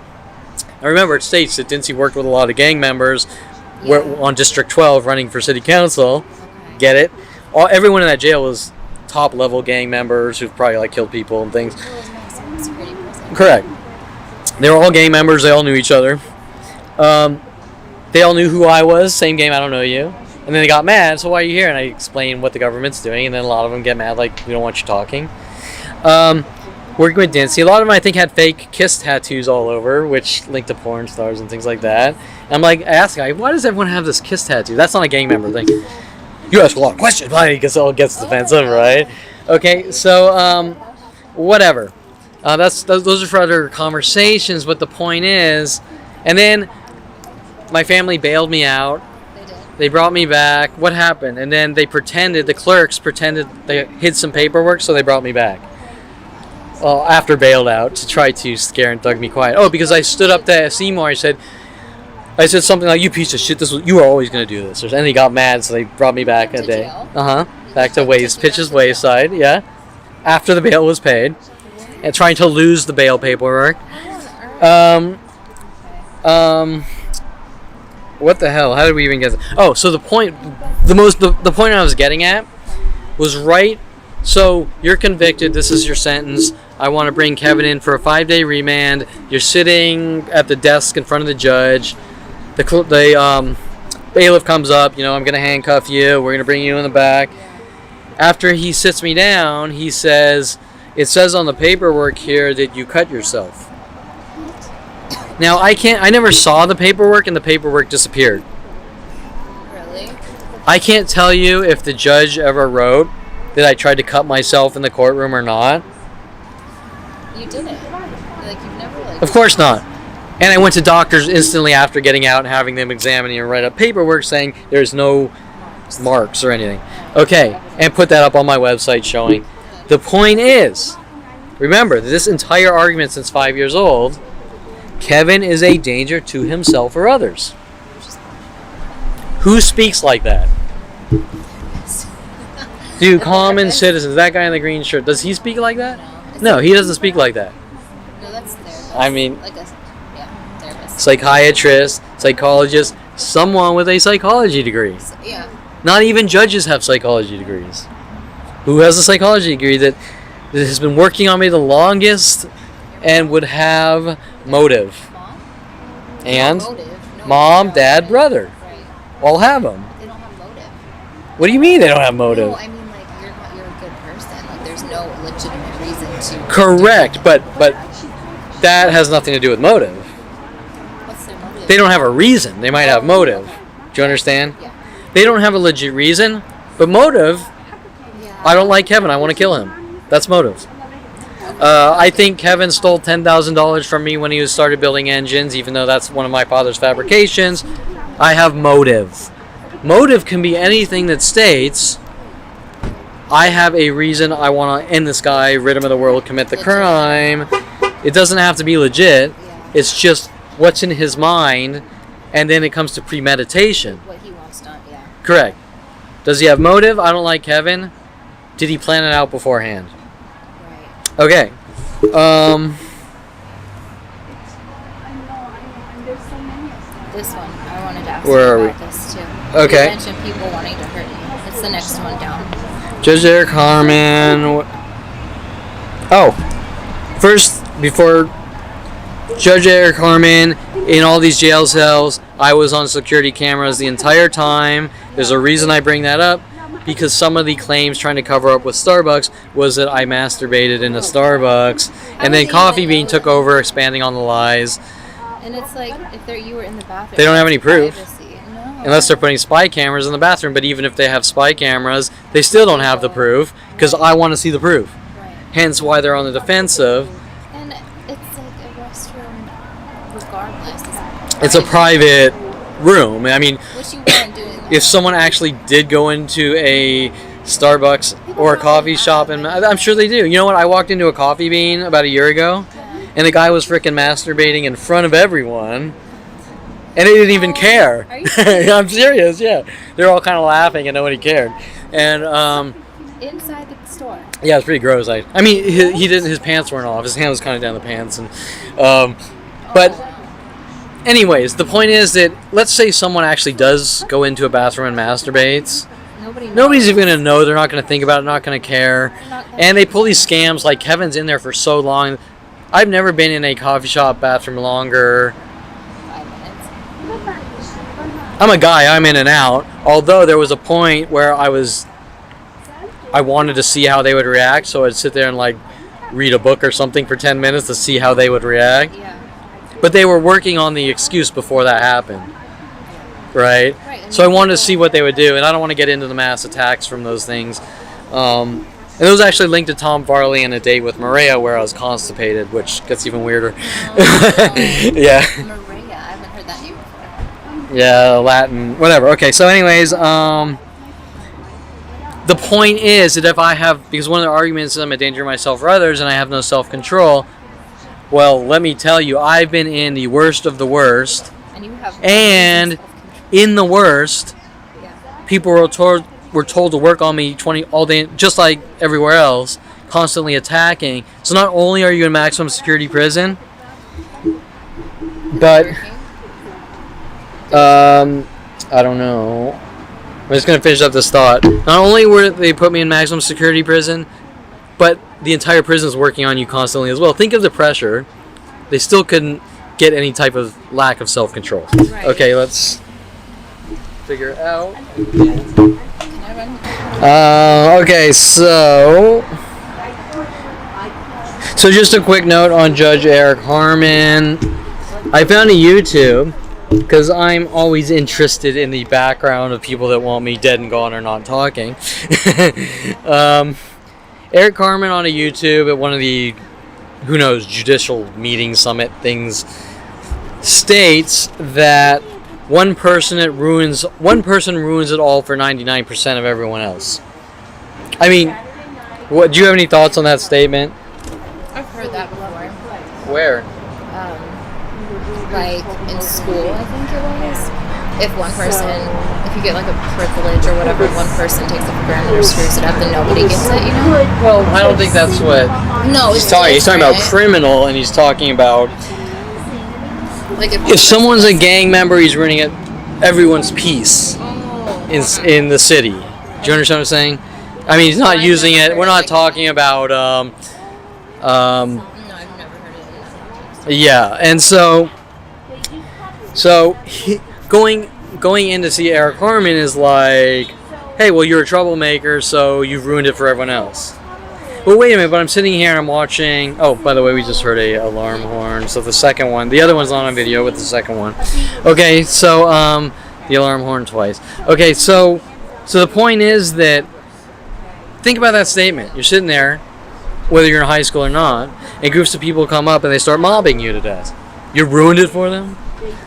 Speaker 4: Now remember, it states that Dinsey worked with a lot of gang members on District 12 running for city council.
Speaker 3: Okay.
Speaker 4: Get it? Everyone in that jail was top-level gang members who've probably killed people and things.
Speaker 3: Well, it was maximum security prison.
Speaker 4: Correct. They were all gang members. They all knew each other. They all knew who I was. Same game, I don't know you. And then they got mad, so why are you here? And I explain what the government's doing, and then a lot of them get mad, like, we don't want you talking. working with Dincy. A lot of them, I think, had fake kiss tattoos all over, which linked to porn stars and things like that. And I'm like, I asked the guy, why does everyone have this kiss tattoo? That's not a gang member thing. You ask a lot of questions, right? Because it all gets defensive, right? Okay, so, whatever. Those are for other conversations, but the point is, and then my family bailed me out.
Speaker 3: They did.
Speaker 4: They brought me back. What happened? And then the clerks pretended they hid some paperwork, so they brought me back. Well, after bailed out to try to scare and thug me quiet. Oh, because I stood up to Seymour. I said something like, "You piece of shit! You were always gonna do this." And he got mad, so they brought me back a day. Back to Pitch's Wayside. Yeah, after the bail was paid, and trying to lose the bail paperwork. What the hell? How did we even get? Oh, so the point I was getting at was right. So you're convicted. This is your sentence. I want to bring Kevin in for a 5-day remand. You're sitting at the desk in front of the judge. The bailiff comes up. I'm going to handcuff you. We're going to bring you in the back. After he sits me down, he says, "It says on the paperwork here that you cut yourself." Now I never saw the paperwork, and the paperwork disappeared.
Speaker 3: Really?
Speaker 4: I can't tell you if the judge ever wrote that I tried to cut myself in the courtroom or not.
Speaker 3: You didn't. You've never
Speaker 4: Of course not. And I went to doctors instantly after getting out and having them examine and write up paperwork saying there's no marks or anything. Okay, and put that up on my website showing. The point is, remember, this entire argument since 5 years old, Kevin is a danger to himself or others. Who speaks like that? Dude, common citizens. That guy in the green shirt, does he speak like that? No, he doesn't speak like that.
Speaker 3: No, that's therapist.
Speaker 4: I mean,
Speaker 3: therapist.
Speaker 4: Psychiatrist, psychologist, someone with a psychology degree.
Speaker 3: Yeah.
Speaker 4: Not even judges have psychology degrees. Who has a psychology degree that has been working on me the longest and would have motive?
Speaker 3: Mom?
Speaker 4: And
Speaker 3: Motive. No,
Speaker 4: mom, dad, brother.
Speaker 3: Right.
Speaker 4: All have them.
Speaker 3: They don't have motive.
Speaker 4: What do you mean they don't have motive?
Speaker 3: No, I mean, you're a good person. There's no legitimate reason to...
Speaker 4: Correct, but that has nothing to do with motive.
Speaker 3: What's their motive?
Speaker 4: They don't have a reason. They might have motive. Do you understand?
Speaker 3: Yeah.
Speaker 4: They don't have a legit reason, but motive,
Speaker 3: Yeah.
Speaker 4: I don't like Kevin. I want to kill him. That's motive. I think Kevin stole $10,000 from me when he started building engines, even though that's one of my father's fabrications. I have motive. Motive can be anything that states, I have a reason I want to end this guy, rid him of the world, commit the crime. It doesn't have to be legit.
Speaker 3: Yeah.
Speaker 4: It's just what's in his mind, and then it comes to premeditation.
Speaker 3: What he wants done, yeah.
Speaker 4: Correct. Does he have motive? I don't like Kevin. Did he plan it out beforehand?
Speaker 3: Right.
Speaker 4: Okay.
Speaker 3: This one, I wanted to ask
Speaker 4: Where
Speaker 3: you
Speaker 4: are
Speaker 3: about this too.
Speaker 4: Okay.
Speaker 3: You mentioned people wanting to hurt you. It's the next one down.
Speaker 4: Judge Eric Harmon. Oh, first, before Judge Eric Harmon, in all these jail cells, I was on security cameras the entire time. There's a reason I bring that up, because some of the claims trying to cover up with Starbucks was that I masturbated in a Starbucks, and then Coffee Bean took over, expanding on the lies.
Speaker 3: And it's like, if you were in the bathroom...
Speaker 4: They don't have any proof.
Speaker 3: Privacy. No.
Speaker 4: Unless they're putting spy cameras in the bathroom, but even if they have spy cameras, they still don't have the proof, because I want to see the proof.
Speaker 3: Right.
Speaker 4: Hence why they're on the defensive.
Speaker 3: And it's like a restroom regardless.
Speaker 4: It's a private room. I mean,
Speaker 3: Which you weren't doing that.
Speaker 4: if someone actually did go into a Starbucks or a coffee shop, and I'm sure they do. You know what? I walked into a Coffee Bean about a year ago, and the guy was freaking masturbating in front of everyone, and they didn't even care.
Speaker 3: Are you serious?
Speaker 4: I'm serious. Yeah, they're all kind of laughing, and nobody cared. And
Speaker 3: Inside the store.
Speaker 4: yeah, it's pretty gross. I mean, he didn't. His pants weren't off. His hand was kind of down the pants, and but. Anyways, the point is that let's say someone actually does go into a bathroom and masturbates. Nobody's even going to know. They're not going to think about it. Not going to care. And they pull these scams like Kevin's in there for so long. I've never been in a coffee shop bathroom longer.
Speaker 3: 5 minutes.
Speaker 4: I'm a guy. I'm in and out. Although there was a point where I wanted to see how they would react. So I'd sit there and like read a book or something for 10 minutes to see how they would react.
Speaker 3: Yeah.
Speaker 4: But they were working on the excuse before that happened. Right?
Speaker 3: Right.
Speaker 4: So I wanted to see what they would do, and I don't want to get into the mass attacks from those things. And it was actually linked to Tom Farley and a date with Maria where I was constipated, which gets even weirder. Yeah.
Speaker 3: Maria, I haven't heard that name before.
Speaker 4: Yeah, Latin, whatever. Okay, so anyways, the point is that if I have, because one of the arguments is I'm a danger to myself or others and I have no self-control, well, let me tell you, I've been in the worst of the worst,
Speaker 3: And you have.
Speaker 4: and in the worst,
Speaker 3: Yeah.
Speaker 4: people were told to work on me all day, just like everywhere else, constantly attacking. So not only are you in maximum security prison, but I don't know. I'm just gonna finish up this thought. Not only were they put me in maximum security prison, but the entire prison is working on you constantly as well. Think of the pressure. They still couldn't get any type of lack of self-control.
Speaker 3: Right.
Speaker 4: Okay, let's figure it out.
Speaker 3: Can I run?
Speaker 4: Okay, so just a quick note on Judge Eric Harmon. I found a YouTube, because I'm always interested in the background of people that want me dead and gone or not talking. Eric Harmon on a YouTube at one of the, who knows, judicial meeting summit things, states that one person ruins it all for 99% of everyone else. I mean, what do you have any thoughts on that statement?
Speaker 3: I've heard that before.
Speaker 4: Where?
Speaker 3: Like in school, I think it was. If you get like a privilege or whatever, one person takes it for granted or screws it up, then nobody gets it, you know?
Speaker 4: Well, I don't think that's what
Speaker 3: No,
Speaker 4: he's talking. He's talking about criminal, and he's talking about
Speaker 3: Like
Speaker 4: if someone's a gang member, he's ruining everyone's peace in the city. Do you understand what I'm saying? I mean, he's not using it. We're not talking about
Speaker 3: No, I've never heard it in that context.
Speaker 4: yeah, and so going in to see Eric Harmon is like, hey, well, you're a troublemaker, so you've ruined it for everyone else. Well, wait a minute, but I'm sitting here and I'm watching. Oh, by the way, we just heard a alarm horn. So the second one, the other one's not on video, but the second one. Okay, so the alarm horn twice. Okay, so the point is that think about that statement. You're sitting there, whether you're in high school or not, and groups of people come up and they start mobbing you to death. You ruined it for them?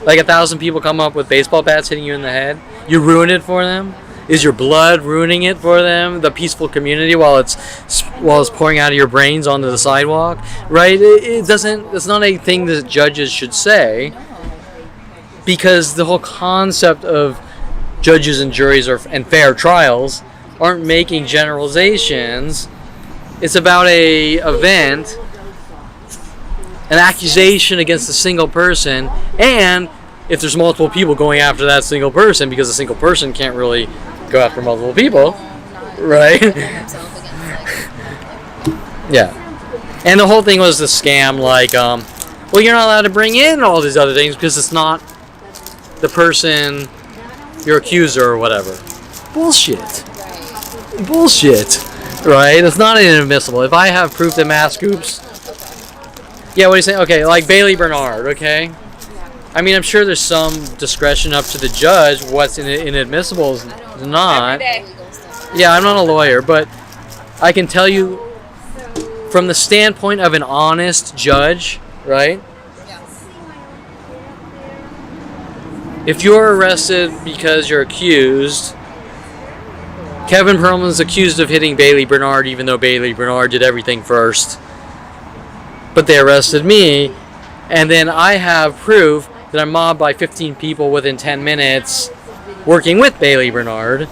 Speaker 4: Like 1,000 people come up with baseball bats hitting you in the head. You ruined it for them? Is your blood ruining it for them? The peaceful community while it's pouring out of your brains onto the sidewalk, right? It doesn't. It's not a thing that judges should say, because the whole concept of judges and juries and fair trials aren't making generalizations. It's about a event, an accusation against a single person, and if there's multiple people going after that single person, because a single person can't really go after multiple people, right? Yeah. And the whole thing was the scam, like, well, you're not allowed to bring in all these other things because it's not the person, your accuser or whatever. Bullshit. Bullshit. Right? It's not inadmissible. If I have proof that mass scoops... Yeah, what are you saying? Okay, like Bailey Bernard, okay? I mean, I'm sure there's some discretion up to the judge. What's inadmissible is not. Yeah, I'm not a lawyer, but I can tell you from the standpoint of an honest judge, right? If you're arrested because you're accused, Kevin Perlman's accused of hitting Bailey Bernard, even though Bailey Bernard did everything first. But they arrested me, and then I have proof that I'm mobbed by 15 people within 10 minutes working with Bailey Bernard.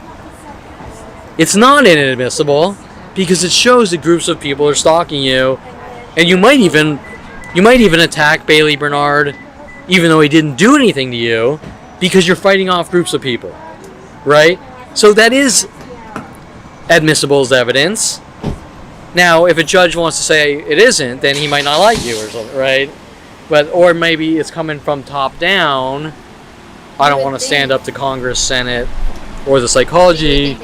Speaker 4: It's not inadmissible because it shows that groups of people are stalking you, and you might even attack Bailey Bernard even though he didn't do anything to you because you're fighting off groups of people, right? So that is admissible as evidence. Now, if a judge wants to say it isn't, then he might not like you or something, right? Or maybe it's coming from top down. I don't want to stand up to Congress, Senate, or the psychology.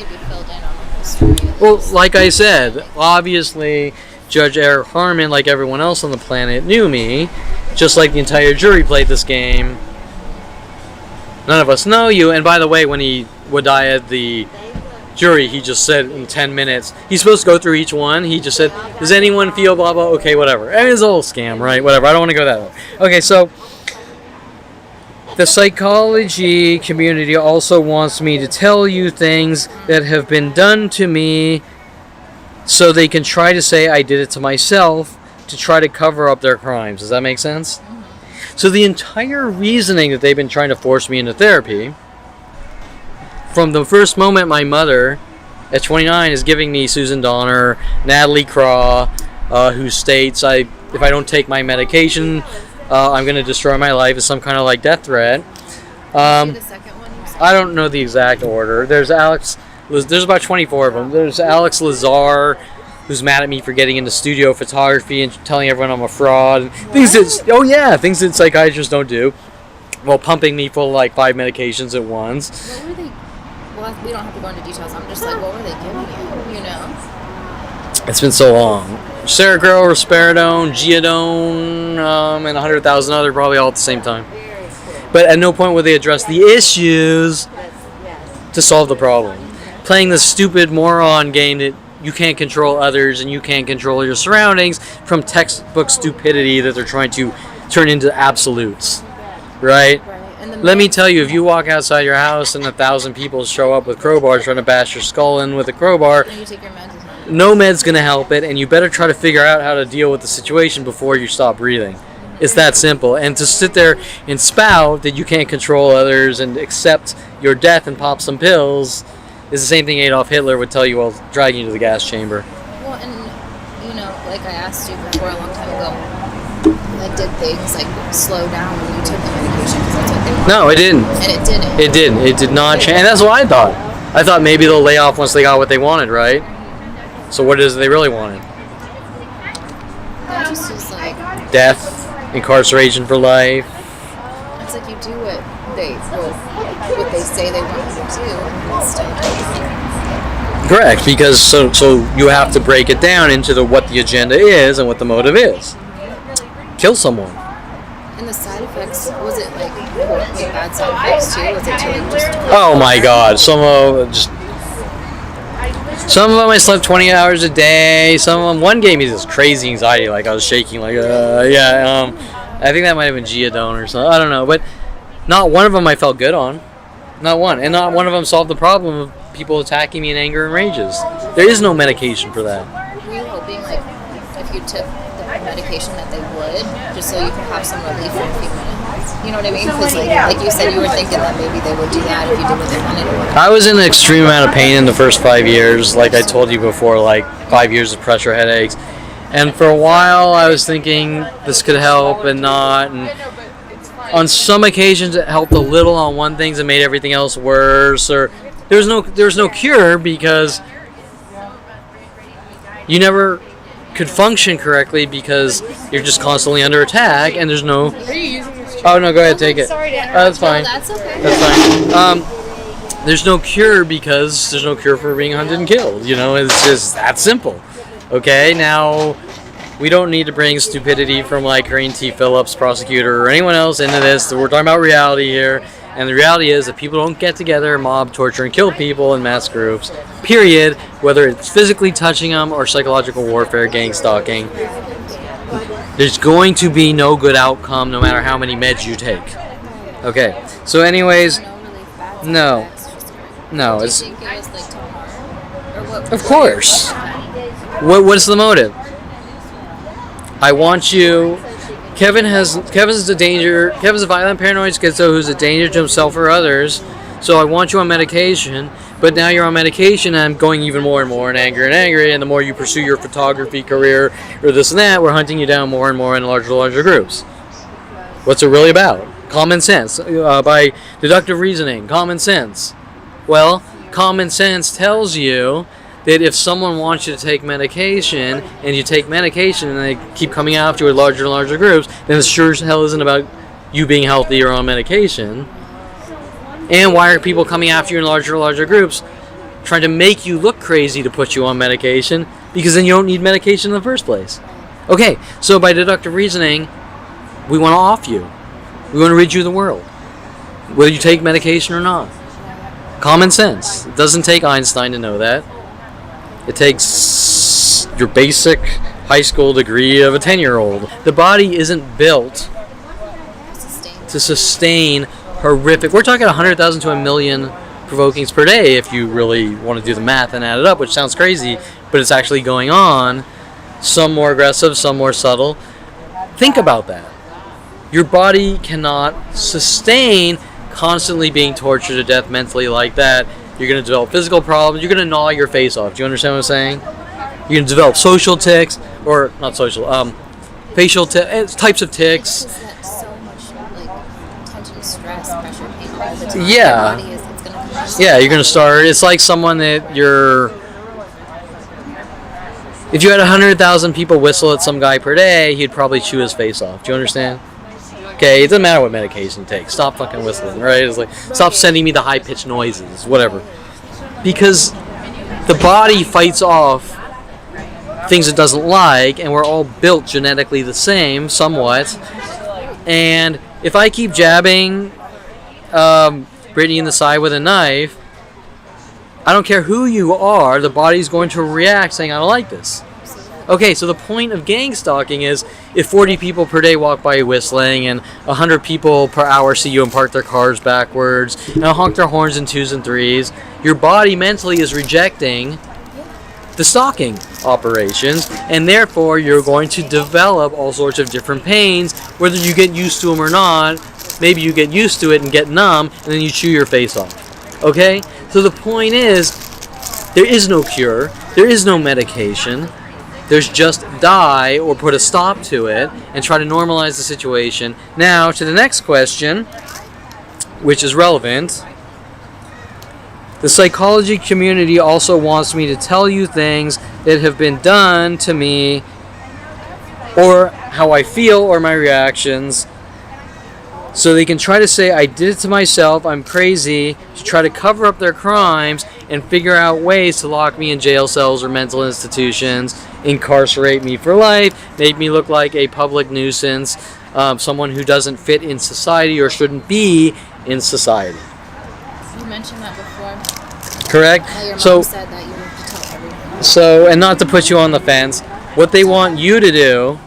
Speaker 4: Well, like I said, obviously Judge Eric Harmon, like everyone else on the planet, knew me, just like the entire jury played this game. None of us know you. And by the way, when he would die at the jury, he just said in 10 minutes, he's supposed to go through each one. He just said, does anyone feel blah, blah? Okay, whatever. I mean, it's a whole scam, right? Whatever. I don't want to go that way. Okay, so the psychology community also wants me to tell you things that have been done to me so they can try to say I did it to myself to try to cover up their crimes. Does that make sense? So the entire reasoning that they've been trying to force me into therapy, from the first moment my mother at 29 is giving me Susan Donner, Natalie Craw, who states if I don't take my medication, I'm going to destroy my life, is some kind of like death threat.
Speaker 3: The second one you said?
Speaker 4: I don't know the exact order. There's about 24 of them. There's Alex Lazar, who's mad at me for getting into studio photography and telling everyone I'm a fraud. Things that psychiatrists don't do. While pumping me full of like 5 medications at once.
Speaker 3: What were they? Well, we don't have to go into details. I'm just like, what were they giving you? You know?
Speaker 4: It's been so long. Ceregrow, Risperidone, Geodone, and 100,000 other, probably all at the same time. But at no point would they address the issues to solve the problem. Playing this stupid moron game that you can't control others and you can't control your surroundings from textbook stupidity that they're trying to turn into absolutes. Right? Let me tell you, if you walk outside your house and 1,000 people show up with crowbars trying to bash your skull in with a crowbar,
Speaker 3: And you take your meds,
Speaker 4: no med's going to help it, and you better try to figure out how to deal with the situation before you stop breathing. It's that simple. And to sit there and spout that you can't control others and accept your death and pop some pills is the same thing Adolf Hitler would tell you while dragging you to the gas chamber.
Speaker 3: Well, and, you know, like I asked you before a long time ago, like, did things, like, slow down when you took the medication? Because that's what they wanted.
Speaker 4: No, it didn't.
Speaker 3: And it didn't.
Speaker 4: It didn't. It did not change. And that's what I thought. I thought maybe they'll lay off once they got what they wanted, right? So what is it they really wanted?
Speaker 3: That just is like,
Speaker 4: Death, incarceration for life.
Speaker 3: it's like you do what they say they want you to do, and it's still
Speaker 4: Correct, because so you have to break it down into what the agenda is and what the motive is. Kill someone.
Speaker 3: And the side effects, was it like bad side effects too? Was it too like just?
Speaker 4: Oh my God! Some of them I slept 20 hours a day. Some of them, one gave me this crazy anxiety, like I was shaking, like I think that might have been Geodone or something. I don't know, but not one of them I felt good on. Not one, and not one of them solved the problem of people attacking me in anger and rages. There is no medication for that.
Speaker 3: Were you hoping like if you took the medication that they would, just so you could have some relief for a few minutes? You know what I mean? Because like you said, you were thinking that maybe they would do that if you did what they wanted or whatever.
Speaker 4: I was in an extreme amount of pain in the first 5 years, like I told you before, like 5 years of pressure headaches. And for a while I was thinking this could help and not, and on some occasions it helped a little, on one things it made everything else worse, or there was no cure because you never could function correctly because you're just constantly under attack and there's no... Oh no, go ahead, take it.
Speaker 3: Sorry to interrupt.
Speaker 4: That's fine.
Speaker 3: No, that's okay.
Speaker 4: That's fine. There's no cure because there's no cure for being hunted and killed. You know, it's just that simple. Okay, now we don't need to bring stupidity from like Corinne T. Phillips, prosecutor, or anyone else into this. We're talking about reality here. And the reality is that people don't get together, mob, torture, and kill people in mass groups, period, whether it's physically touching them or psychological warfare, gang stalking. There's going to be no good outcome no matter how many meds you take. Okay, so anyways, no, it's...
Speaker 3: Do you think it was like to harm? Or what?
Speaker 4: Of course. What's the motive? I want you... Kevin's a danger. Kevin's a violent paranoid schizo who's a danger to himself or others. So I want you on medication, but now you're on medication and I'm going even more and more and angry, and the more you pursue your photography career or this and that, we're hunting you down more and more in larger groups. What's it really about? Common sense. By deductive reasoning. Common sense. Well, common sense tells you that if someone wants you to take medication, and you take medication and they keep coming after you with larger and larger groups, then it sure as hell isn't about you being healthy or on medication. And why are people coming after you in larger and larger groups, trying to make you look crazy to put you on medication? because then you don't need medication in the first place. Okay, so by deductive reasoning, we want to off you. We want to rid you of the world, whether you take medication or not. Common sense. It doesn't take Einstein to know that. It takes your basic high school degree of a 10-year-old. The body isn't built to sustain horrific. We're talking 100,000 to 1 million provokings per day if you really want to do the math and add it up, which sounds crazy, but it's actually going on. Some more aggressive, some more subtle. Think about that. Your body cannot sustain constantly being tortured to death mentally like that. You're going to develop physical problems. You're going to gnaw your face off. Do you understand what I'm saying? You're going to develop social tics, or not social, facial types of tics.
Speaker 3: It's just so much like tension, stress, pressure, pain all the time.
Speaker 4: Yeah.
Speaker 3: Your body is, it's gonna come
Speaker 4: Yeah, you're going to start. It's like someone that you're. If you had 100,000 people whistle at some guy per day, he'd probably chew his face off. Do you understand? Okay, it doesn't matter what medication you take. Stop fucking whistling, right? It's like, stop sending me the high-pitched noises, whatever. Because the body fights off things it doesn't like, and we're all built genetically the same, somewhat. And if I keep jabbing Brittany in the side with a knife, I don't care who you are, the body's going to react saying, I don't like this. Okay, so the point of gang stalking is if 40 people per day walk by you whistling and 100 people per hour see you and park their cars backwards and honk their horns in 2s and 3s, your body mentally is rejecting the stalking operations, and therefore you're going to develop all sorts of different pains, whether you get used to them or not. Maybe you get used to it and get numb, and then you chew your face off. Okay? So the point is, there is no cure, there is no medication. There's just die or put a stop to it and try to normalize the situation. Now, to the next question, which is relevant. The psychology community also wants me to tell you things that have been done to me, or how I feel, or my reactions, so they can try to say I did it to myself, I'm crazy, to try to cover up their crimes and figure out ways to lock me in jail cells or mental institutions, incarcerate me for life, make me look like a public nuisance, someone who doesn't fit in society or shouldn't be in society.
Speaker 3: You mentioned that before.
Speaker 4: Correct?
Speaker 3: How your mom
Speaker 4: So,
Speaker 3: said that you have to tell everything.
Speaker 4: so, and not to put you on the fence, what they want you to do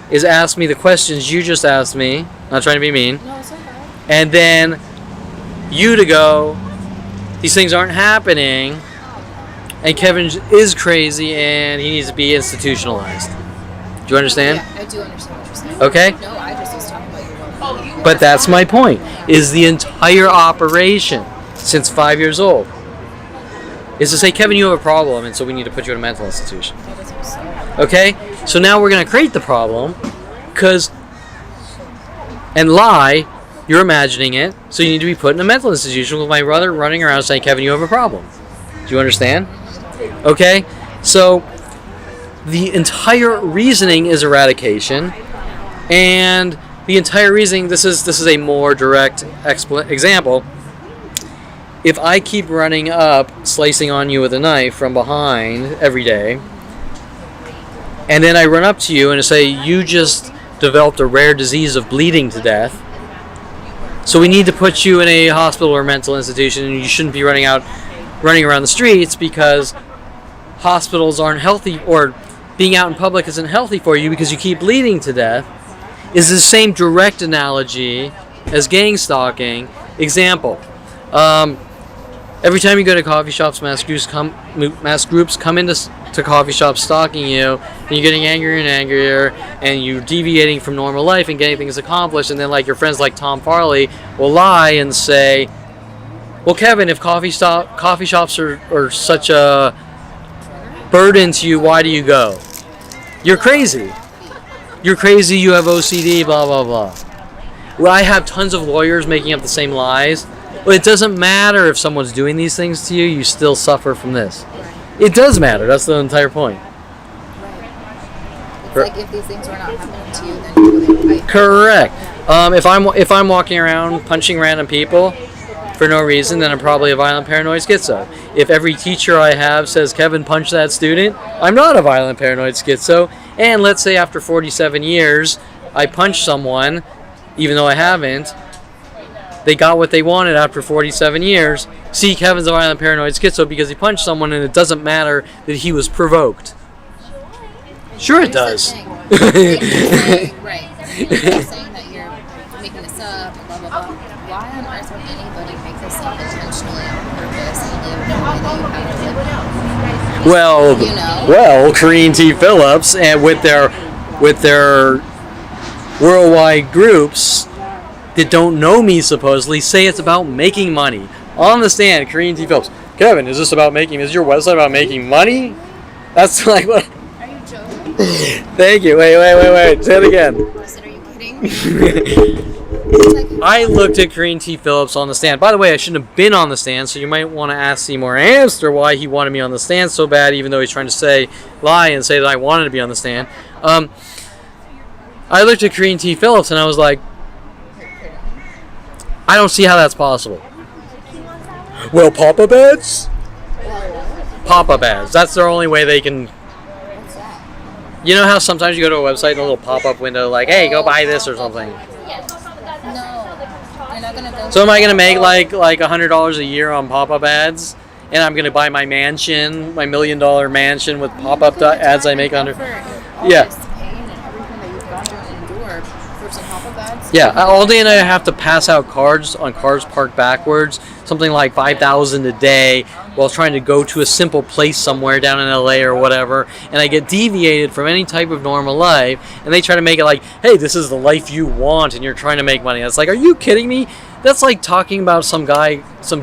Speaker 4: is ask me the questions you just asked me, not trying to be mean,
Speaker 3: No, it's okay.
Speaker 4: and then you to go, these things aren't happening, and Kevin is crazy and he needs to be institutionalized. Do you understand?
Speaker 3: Yeah, I do understand what you're saying.
Speaker 4: Okay?
Speaker 3: No, I just was talking about your well-being.
Speaker 4: But that's my point, is the entire operation since 5 years old is to say, Kevin, you have a problem, and so we need to put you in a mental institution.
Speaker 3: That doesn't make sense.
Speaker 4: Okay? So now we're going to create the problem, and lie, you're imagining it, so you need to be put in a mental institution with my brother running around saying, Kevin, you have a problem. Do you understand? Okay? So the entire reasoning is eradication, and the entire reasoning, this is a more direct example. If I keep running up, slicing on you with a knife from behind every day, and then I run up to you and say, you just developed a rare disease of bleeding to death, so we need to put you in a hospital or mental institution, and you shouldn't be running around the streets because hospitals aren't healthy, or being out in public isn't healthy for you because you keep bleeding to death, is the same direct analogy as gang stalking. Example, every time you go to coffee shops, mass groups come into coffee shops stalking you, and you're getting angrier and angrier, and you're deviating from normal life and getting things accomplished, and then like your friends like Tom Farley will lie and say, well, Kevin, if coffee shops are such a burden to you, why do you go? You're crazy. You're crazy, you have OCD, blah, blah, blah. Well, I have tons of lawyers making up the same lies. Well, it doesn't matter if someone's doing these things to you, you still suffer from this. It does matter, that's the entire point.
Speaker 3: It's like if these things were not happening to you, then you wouldn't fight.
Speaker 4: Correct. If I'm walking around punching random people, for no reason, then I'm probably a violent paranoid schizo. If every teacher I have says, Kevin, punch that student, I'm not a violent paranoid schizo. And let's say after 47 years, I punch someone, even though I haven't, they got what they wanted after 47 years. See, Kevin's a violent paranoid schizo because he punched someone and it doesn't matter that he was provoked. Sure it does.
Speaker 3: Right. You're saying that you're making this up, blah, blah, blah. Why on earth would anybody make this up intentionally on purpose and live in a way that you have to live in?
Speaker 4: Well, Corinne T. Phillips and with their worldwide groups that don't know me supposedly say it's about making money. On the stand, Corinne T. Phillips, Kevin, is your website about making money? That's like what?
Speaker 3: Are you joking?
Speaker 4: Thank you. Wait. Say it again.
Speaker 3: I said, are you kidding?
Speaker 4: I looked at Corinne T. Phillips on the stand. By the way, I shouldn't have been on the stand, so you might want to ask Seymour Amster why he wanted me on the stand so bad, even though he's trying to lie and say that I wanted to be on the stand. I looked at Corinne T. Phillips and I was like, I don't see how that's possible. Well, pop-up ads? Pop-up ads. That's their only way they can...
Speaker 3: What's that?
Speaker 4: You know how sometimes you go to a website and a little pop-up window like, hey, go buy this or something?
Speaker 3: No. You're not going to go...
Speaker 4: So am I going to make like $100 a year on pop-up ads? And I'm going to buy my mansion, my $1 million mansion with pop-up ads I make under... Yeah. Yeah, all day and I have to pass out cards on cars parked backwards, something like 5,000 a day, while trying to go to a simple place somewhere down in LA or whatever, and I get deviated from any type of normal life, and they try to make it like, hey, this is the life you want, and you're trying to make money. It's like, are you kidding me? That's like talking about some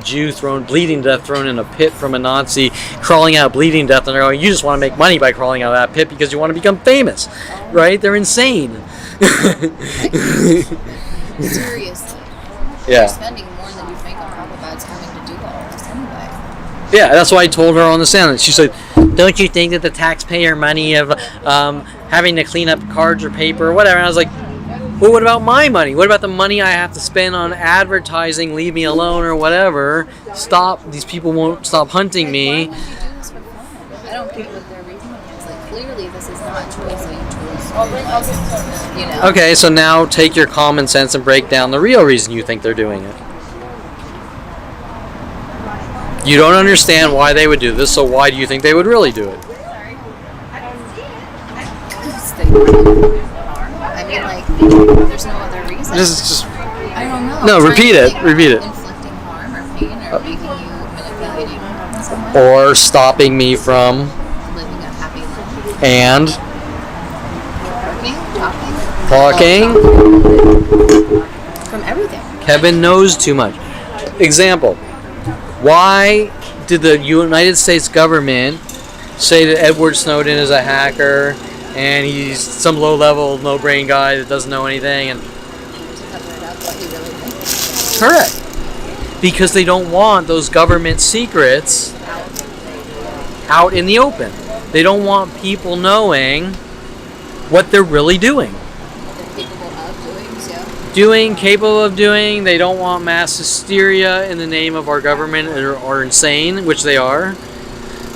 Speaker 4: Jew bleeding to death, thrown in a pit from a Nazi, crawling out bleeding to death, and they're going, you just want to make money by crawling out of that pit because you want to become famous, right? They're insane.
Speaker 3: Seriously.
Speaker 4: Yeah.
Speaker 3: You're spending more than you think on pop-up ads having to do all this anyway.
Speaker 4: Yeah, that's why I told her on the stand. She said, don't you think that the taxpayer money of having to clean up cards or paper or whatever? And I was like, well, what about my money? What about the money I have to spend on advertising, leave me alone or whatever? These people won't stop hunting me.
Speaker 3: Why would you do this for fun? I don't get what their reasoning is. Like, clearly this is not choice that you chose. You know?
Speaker 4: Okay, so now take your common sense and break down the real reason you think they're doing it. You don't understand why they would do this, so why do you think they would really do it?
Speaker 3: I mean, like, there's no other reason.
Speaker 4: Just
Speaker 3: I don't know.
Speaker 4: No, repeat it. Repeat it.
Speaker 3: Inflicting harm or pain or making you manipulating someone.
Speaker 4: Or stopping me from
Speaker 3: Living a happy life.
Speaker 4: and
Speaker 3: Talking.
Speaker 4: talking.
Speaker 3: From everything.
Speaker 4: Kevin knows too much. Example. Why did the United States government say that Edward Snowden is a hacker and he's some low-level, no-brain guy that doesn't know anything? And
Speaker 3: To cover it up what he really thinks.
Speaker 4: correct. Because they don't want those government secrets out in the open. They don't want people knowing what they're really doing.
Speaker 3: They're capable of doing, so.
Speaker 4: Capable of doing. They don't want mass hysteria in the name of our government or insane, which they are.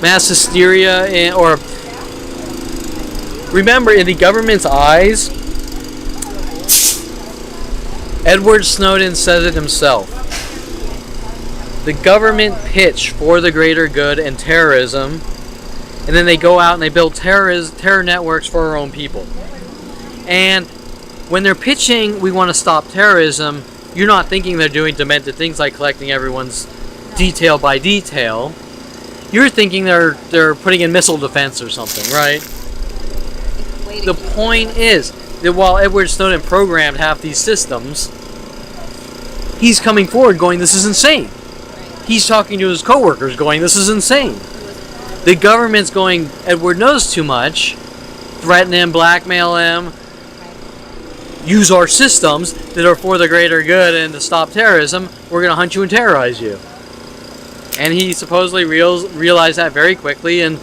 Speaker 4: Mass hysteria, or remember, in the government's eyes, Edward Snowden says it himself. The government pitch for the greater good and terrorism, and then they go out and they build terror networks for our own people. And when they're pitching, we want to stop terrorism, you're not thinking they're doing demented things like collecting everyone's detail by detail. You're thinking they're putting in missile defense or something, right? The point is that while Edward Snowden programmed half these systems, he's coming forward going, this is insane. He's talking to his coworkers going, this is insane. The government's going, Edward knows too much, threaten him, blackmail him, use our systems that are for the greater good and to stop terrorism, we're going to hunt you and terrorize you. And he supposedly realized that very quickly and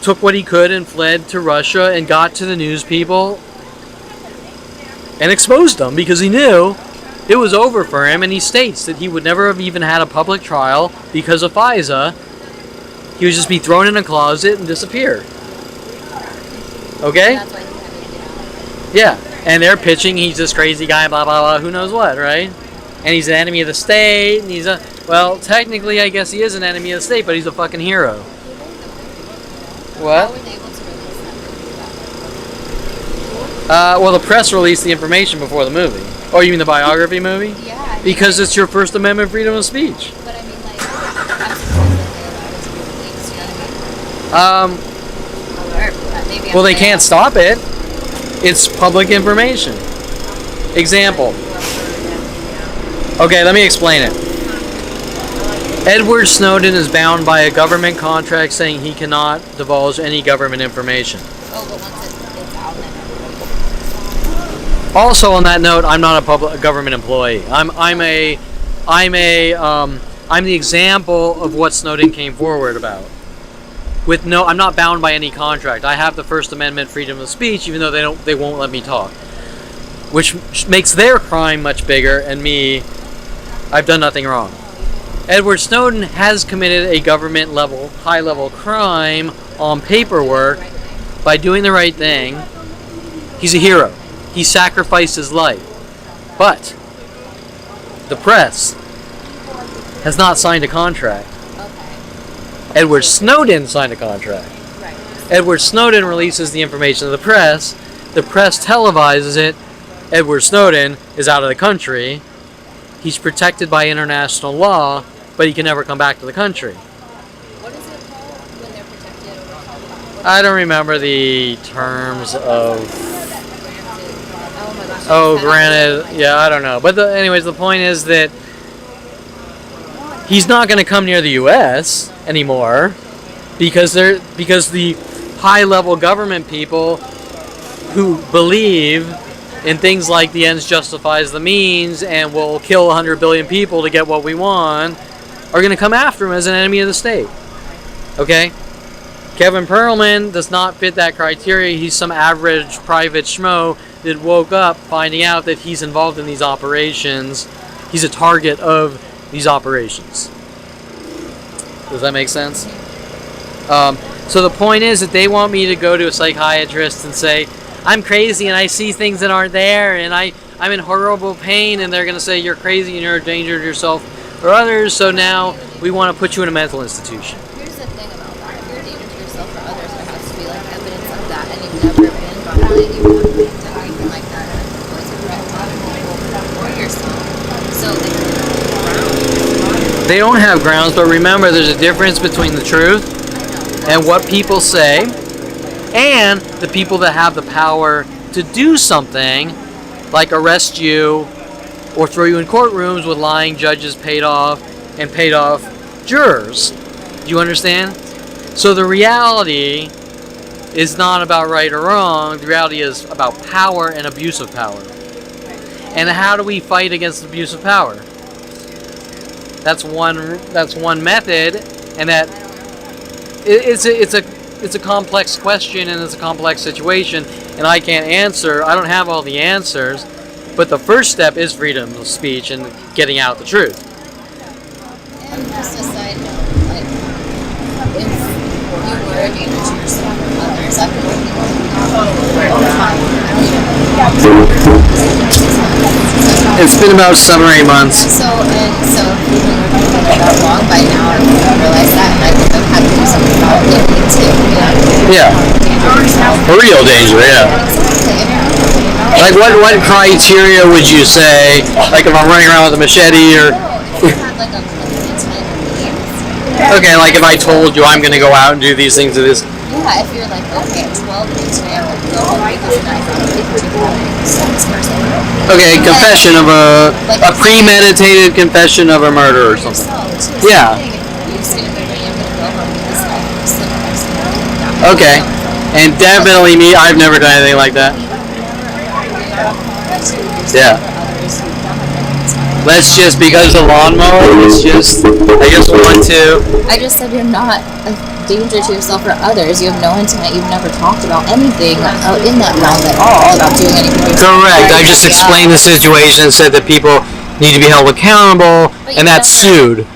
Speaker 4: took what he could and fled to Russia and got to the news people and exposed them because he knew it was over for him, and he states that he would never have even had a public trial because of FISA. He would just be thrown in a closet and disappear. Okay?
Speaker 3: That's why he had to get out.
Speaker 4: Yeah. And they're pitching he's this crazy guy, blah, blah, blah, who knows what, right? And he's an enemy of the state, and well, technically, I guess he is an enemy of the state, but he's a fucking hero.
Speaker 3: How
Speaker 4: What?
Speaker 3: were they able to release that?
Speaker 4: Well, the press released the information before the movie. Oh, you mean the biography movie?
Speaker 3: Yeah. I mean,
Speaker 4: Because it's your First Amendment freedom of speech.
Speaker 3: But I mean, like, I'm surprised that they allowed it to be released, you know what I mean? Or maybe
Speaker 4: Well,
Speaker 3: I'm
Speaker 4: they can't stop it. It's public information. Example. Okay, let me explain it. Edward Snowden is bound by a government contract saying he cannot divulge any government information.
Speaker 3: Oh, but once it's out, then everybody.
Speaker 4: Also, on that note, I'm not a government employee. I'm the example of what Snowden came forward about. I'm not bound by any contract. I have the First Amendment freedom of speech, even though they won't let me talk, which makes their crime much bigger. And me, I've done nothing wrong. Edward Snowden has committed a government level, high level crime on paperwork by doing the right thing. He's a hero. He sacrificed his life. But the press has not signed a contract.
Speaker 3: Okay.
Speaker 4: Edward Snowden signed a contract.
Speaker 3: Right.
Speaker 4: Edward Snowden releases the information to the press. The press televises it. Edward Snowden is out of the country. He's protected by international law, but he can never come back to the country.
Speaker 3: What is it called when they're protected or held?
Speaker 4: I don't remember the terms of...
Speaker 3: Oh my gosh.
Speaker 4: Oh, granted, yeah, I don't know. But anyways, the point is that he's not going to come near the U.S. anymore because the high-level government people who believe in things like the ends justifies the means and will kill 100 billion people to get what we want are going to come after him as an enemy of the state. Okay? Kevin Perlman does not fit that criteria. He's some average private schmo that woke up finding out that he's involved in these operations. He's a target of these operations. Does that make sense? So the point is that they want me to go to a psychiatrist and say, I'm crazy and I see things that aren't there and I'm in horrible pain, and they're going to say you're crazy and you're a danger to yourself or others, so now we want to put you in a mental institution.
Speaker 3: Here's the thing about that. If you're a danger to yourself or others, there has to be like evidence of that, and you've never been violated, you've never done anything like that, and it's going to threaten other people or yourself. So they have grounds.
Speaker 4: They don't have grounds, but remember there's a difference between the truth and what people say and the people that have the power to do something like arrest you or throw you in courtrooms with lying judges paid off jurors. Do you understand? So the reality is not about right or wrong. The reality is about power and abuse of power. And how do we fight against abuse of power? That's one method, and that it's a complex question and it's a complex situation, and I can't answer. I don't have all the answers, but the first step is freedom of speech and getting out the truth.
Speaker 3: And just a side note, like, if you were a danger to yourself or others, I've been working with you for a long time.
Speaker 4: It's been about 7 or 8 months.
Speaker 3: So if we've been working together that long, by now I realize that, and I think I've had to do something about it too, you know?
Speaker 4: Yeah.
Speaker 3: Danger to yourself.
Speaker 4: A real danger, yeah.
Speaker 3: Exactly.
Speaker 4: Like what criteria would you say, like if I'm running around with a machete or...
Speaker 3: If you had like a limited time or means.
Speaker 4: Okay, like if I told you I'm going to go out and do these things to this...
Speaker 3: Yeah, if you're like, okay, at 12 noon today, I'm going to go home, pick this knife out, pick this person.
Speaker 4: Okay, confession of a premeditated confession of a murder or something. Yeah.
Speaker 3: You sit in the room, I'm going to go home, pick this knife, and sit next to me.
Speaker 4: Okay. And definitely me, I've never done anything like that. Yeah. Let's just, because the lawnmower, it's just, I just want to...
Speaker 3: I just said you're not a danger to yourself or others. You have no intent. You've never talked about anything in that realm at all about doing anything.
Speaker 4: Correct. I just explained the situation and said that people need to be held accountable,
Speaker 3: But you
Speaker 4: and that's
Speaker 3: never-
Speaker 4: sued,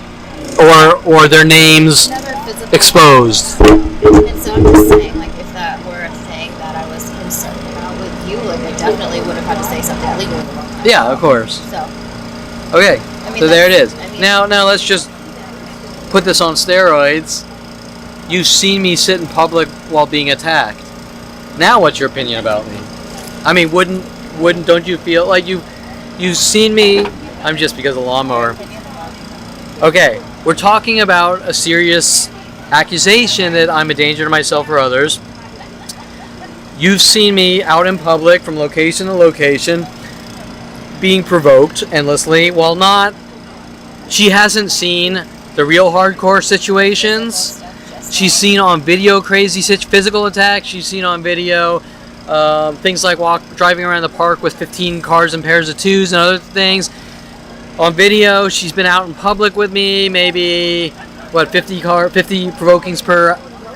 Speaker 4: or their names
Speaker 3: Never physically
Speaker 4: exposed.
Speaker 3: And so I'm just saying, like, if that were a thing that I was concerned about with you, like, I definitely would have had to say something legal at the wrong time.
Speaker 4: Yeah, of course.
Speaker 3: So,
Speaker 4: Okay,
Speaker 3: I mean,
Speaker 4: so there it is.
Speaker 3: I mean-
Speaker 4: Now let's just put this on steroids. You've seen me sit in public while being attacked. Now, what's your opinion about me? I mean, don't you feel like you've seen me? I'm just because of the lawnmower. Okay, we're talking about a serious accusation that I'm a danger to myself or others. You've seen me out in public from location to location being provoked endlessly. While not, she hasn't seen the real hardcore situations. She's seen on video crazy physical attacks. She's seen on video things like driving around the park with 15 cars and pairs of twos and other things. On video, she's been out in public with me, maybe 50 provokings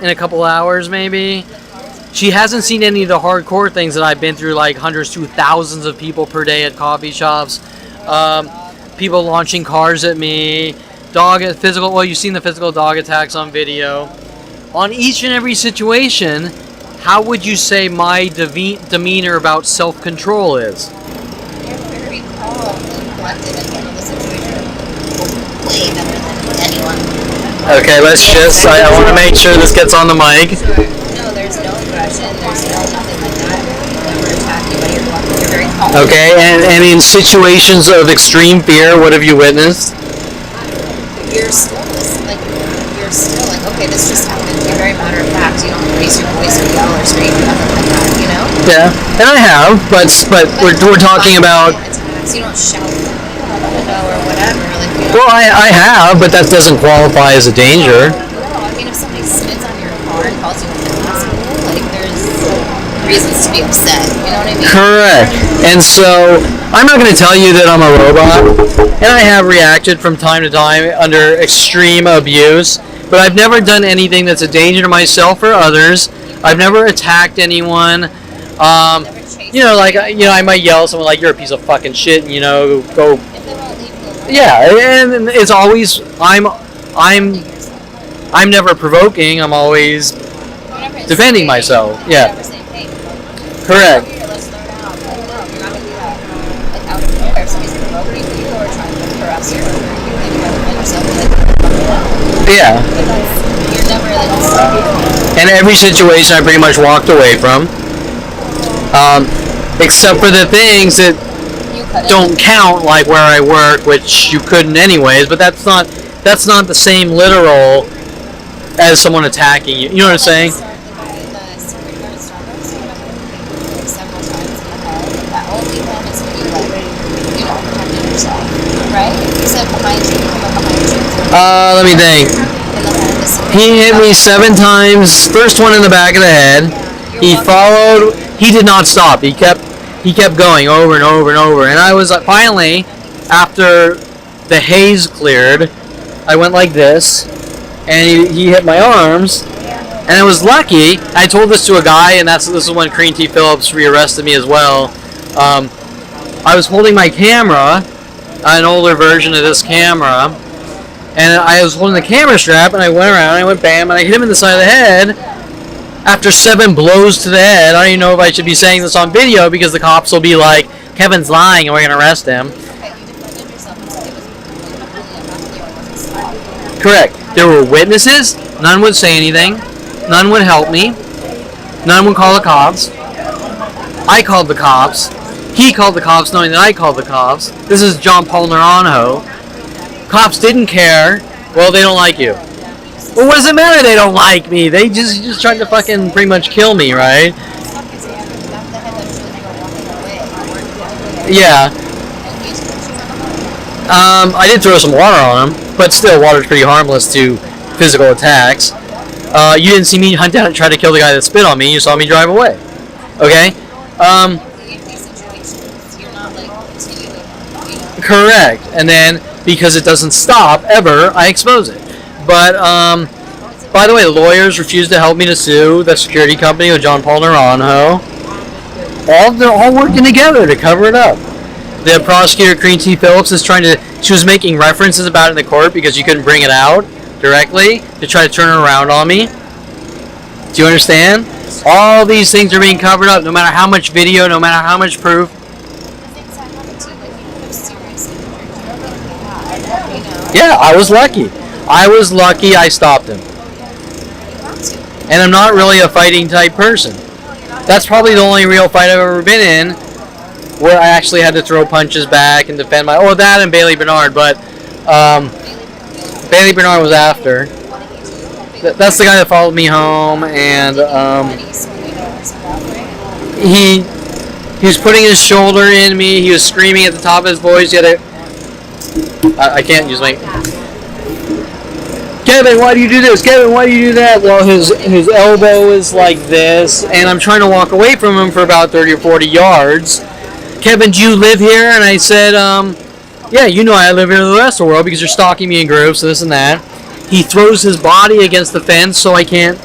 Speaker 4: in a couple hours, maybe. She hasn't seen any of the hardcore things that I've been through, like hundreds to thousands of people per day at coffee shops, people launching cars at me, you've seen the physical dog attacks on video. On each and every situation, how would you say my demeanor about self-control is?
Speaker 3: you're very calm and collected and handle the situation way better than anyone.
Speaker 4: Okay, I want to make sure this gets on the mic.
Speaker 3: No, there's no aggression, there's no nothing like that. You never attack anybody, you're very calm.
Speaker 4: Okay, and in situations of extreme fear, what have you witnessed?
Speaker 3: You're still like, okay, this just happened. You're very matter of fact. You don't raise your voice or yell or scream or nothing like that, you know?
Speaker 4: Yeah, and I have, but we're talking about.
Speaker 3: Attacks. You don't shout out the window or whatever. Like, you know,
Speaker 4: Well, I have, but that doesn't qualify as a danger.
Speaker 3: no, I mean, if somebody spits on your car and calls you an asshole, like, there's reasons to be upset. You know what I mean?
Speaker 4: Correct. And so I'm not going to tell you that I'm a robot, and I have reacted from time to time under extreme abuse, but I've never done anything that's a danger to myself or others. I've never attacked anyone. I might yell at someone like, "You're a piece of fucking shit," and go.
Speaker 3: If they won't leave you alone,
Speaker 4: Yeah, and it's always I'm never provoking. I'm always
Speaker 3: you're never
Speaker 4: defending
Speaker 3: instigating.
Speaker 4: myself.
Speaker 3: You're
Speaker 4: Yeah,
Speaker 3: never saying, hey,
Speaker 4: correct.
Speaker 3: here, let's throw it out. Like, no, you're not gonna do that. Like, out of nowhere, if somebody's provoking you or trying to harass you, or you think you gotta defend yourself, you're like,
Speaker 4: Yeah.
Speaker 3: you're never like instigating.
Speaker 4: And every situation I pretty much walked away from, except for the things that
Speaker 3: You couldn't.
Speaker 4: don't count, like where I work, which you couldn't anyways. But that's not the same literal as someone attacking you. You know what I'm saying?
Speaker 3: The security guard at Starbucks, you have to hit several times in the head. That only happens when you protecting yourself, right? If you said behind you, come up behind you.
Speaker 4: Let me think.
Speaker 3: In the head, this
Speaker 4: He hit me 7 times. First one in the back of the head. He followed. He did not stop. He kept going over and over and over. And I was finally, after the haze cleared, I went like this, and he hit my arms. And I was lucky. I told this to a guy, and this is when Crean T. Phillips rearrested me as well. I was holding my camera, an older version of this camera, and I was holding the camera strap, and I went around, and I went bam, and I hit him in the side of the head. After 7 blows to the head, I don't even know if I should be saying this on video because the cops will be like, Kevin's lying and we're going to arrest him.
Speaker 3: Okay, you defended yourself until it was completely unhealthy or wasn't stopped.
Speaker 4: Correct. There were witnesses. None would say anything. None would help me. None would call the cops. I called the cops. He called the cops knowing that I called the cops. This is John Paul Naranjo. Cops didn't care. Well, they don't like you. Well, what does it matter they don't like me? They just tried to fucking pretty much kill me, right? Yeah. I did throw some water on him, but still, water's pretty harmless to physical attacks. You didn't see me hunt down and try to kill the guy that spit on me. You saw me drive away. Okay? Correct. And then, because it doesn't stop ever, I expose it. But, by the way, the lawyers refused to help me to sue the security company with John Paul Naranjo. All working together to cover it up. The prosecutor, Crean T. Phillips, is she was making references about it in the court because you couldn't bring it out directly to try to turn it around on me. Do you understand? All these things are being covered up, no matter how much video, no matter how much proof. Yeah, I was lucky. I stopped him. And I'm not really a fighting type person. That's probably the only real fight I've ever been in where I actually had to throw punches back and defend that and Bailey Bernard, but Bailey Bernard was after. That's the guy that followed me home, and he was putting his shoulder in me. He was screaming at the top of his voice. I can't use my... Kevin, why do you do this? Kevin, why do you do that? Well, his elbow is like this, and I'm trying to walk away from him for about 30 or 40 yards. Kevin, do you live here? And I said, yeah, you know I live here in the rest of the world because you're stalking me in groups, this and that. He throws his body against the fence so I can't...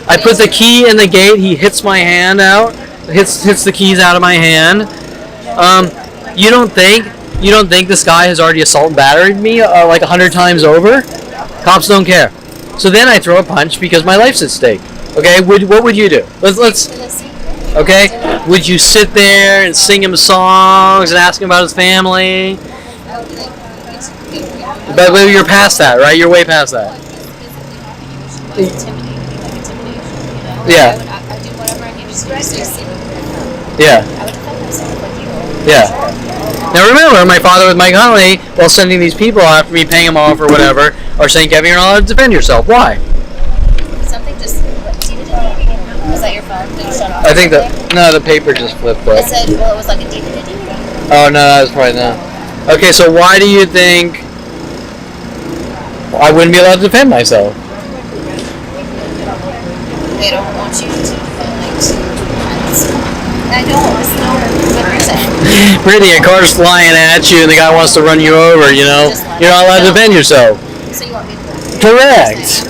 Speaker 4: I put the key in the gate, he hits my hand out, hits the keys out of my hand. You don't think this guy has already assault and battered me like 100 times over? Cops don't care. So then I throw a punch because my life's at stake. Okay, what would you do? Let's. Okay, would you sit there and sing him songs and ask him about his family? But you're past that, right? You're way past that. Yeah.
Speaker 3: I do whatever I need to do.
Speaker 4: Yeah. Yeah. Now remember, my father with Mike Huntley, while sending these people after me, paying them off or whatever, are saying, Kevin, you're not allowed to defend yourself. Why?
Speaker 3: Something just... Was that your phone? Did it shut off?
Speaker 4: I think the paper just flipped up.
Speaker 3: It said, well, it was like a DVD.
Speaker 4: Oh, no, that was probably not. Okay, so why do you think I wouldn't be allowed to defend myself?
Speaker 3: They don't want you to defend, like, I don't know what you're saying.
Speaker 4: Brittany, a car's flying at you and the guy wants to run you over, you know? You're not allowed to defend yourself.
Speaker 3: So you want me to...
Speaker 4: Correct.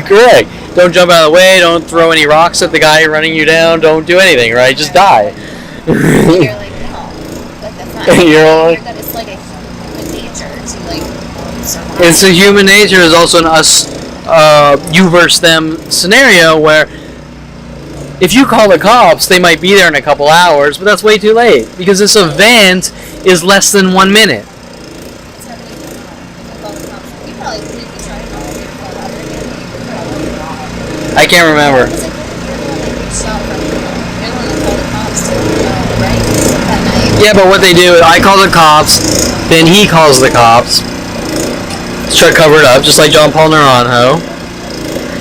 Speaker 4: Correct. Don't jump out of the way. Don't throw any rocks at the guy running you down. Don't do anything, right? Just die.
Speaker 3: You're like, no. But that's not... It's like a human nature to, like, survive.
Speaker 4: It's a human nature. There's also an us, you versus them scenario where if you call the cops, they might be there in a couple hours, but that's way too late because this event is less than 1 minute. I can't remember. Yeah, but what they do is I call the cops, then he calls the cops to try to cover it up, just like John Paul Naranjo.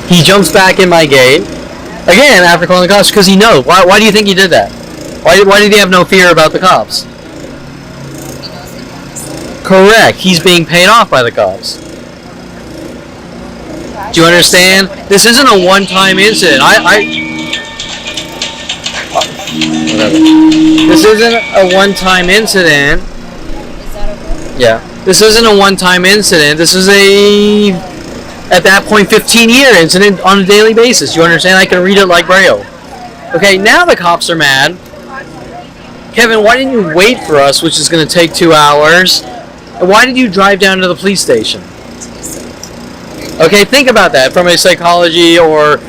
Speaker 4: He jumps back in my gate, again, after calling the cops, because he knows. Why do you think he did that? Why did he have no fear about the cops? Correct. He's being paid off by the cops. Do you understand? This isn't a one-time incident. Whatever. This isn't a one-time incident. Yeah. This isn't a one-time incident. This is a, at that point, 15-year incident on a daily basis. You understand? I can read it like Braille. Okay, now the cops are mad. Kevin, why didn't you wait for us, which is going to take 2 hours? And why did you drive down to the police station? Okay, think about that from a psychology or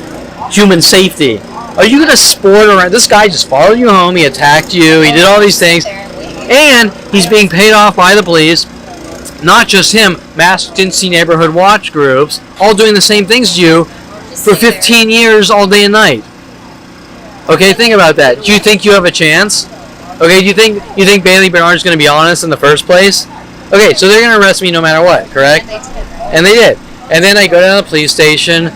Speaker 4: human safety. Are you going to sport around? This guy just followed you home. He attacked you. He did all these things. And he's being paid off by the police. Not just him. Mass Dincy neighborhood watch groups. All doing the same things as you for 15 years all day and night. Okay, think about that. Do you think you have a chance? Okay, do you think Bailey Bernard is going to be honest in the first place? Okay, so they're going to arrest me no matter what, correct? And they did. And then I go down to the police station.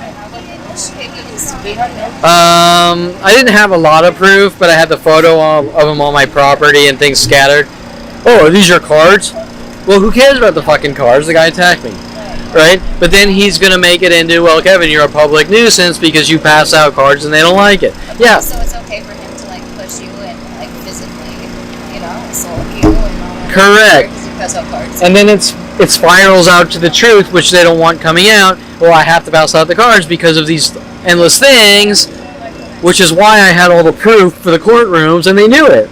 Speaker 4: I didn't have a lot of proof, but I had the photo of him on my property and things scattered. Oh, are these your cards? Well, who cares about the fucking cards? The guy attacked me, right? But then he's going to make it into, well, Kevin, you're a public nuisance because you pass out cards and they don't like it. Yeah.
Speaker 3: So it's okay for him to, like, push you and, like, physically, you know, assault you and all that.
Speaker 4: Correct.
Speaker 3: Because you pass out cards.
Speaker 4: And then it spirals out to the truth, which they don't want coming out. Well, I have to pass out the cards because of these endless things. which is why I had all the proof for the courtrooms, and they knew it.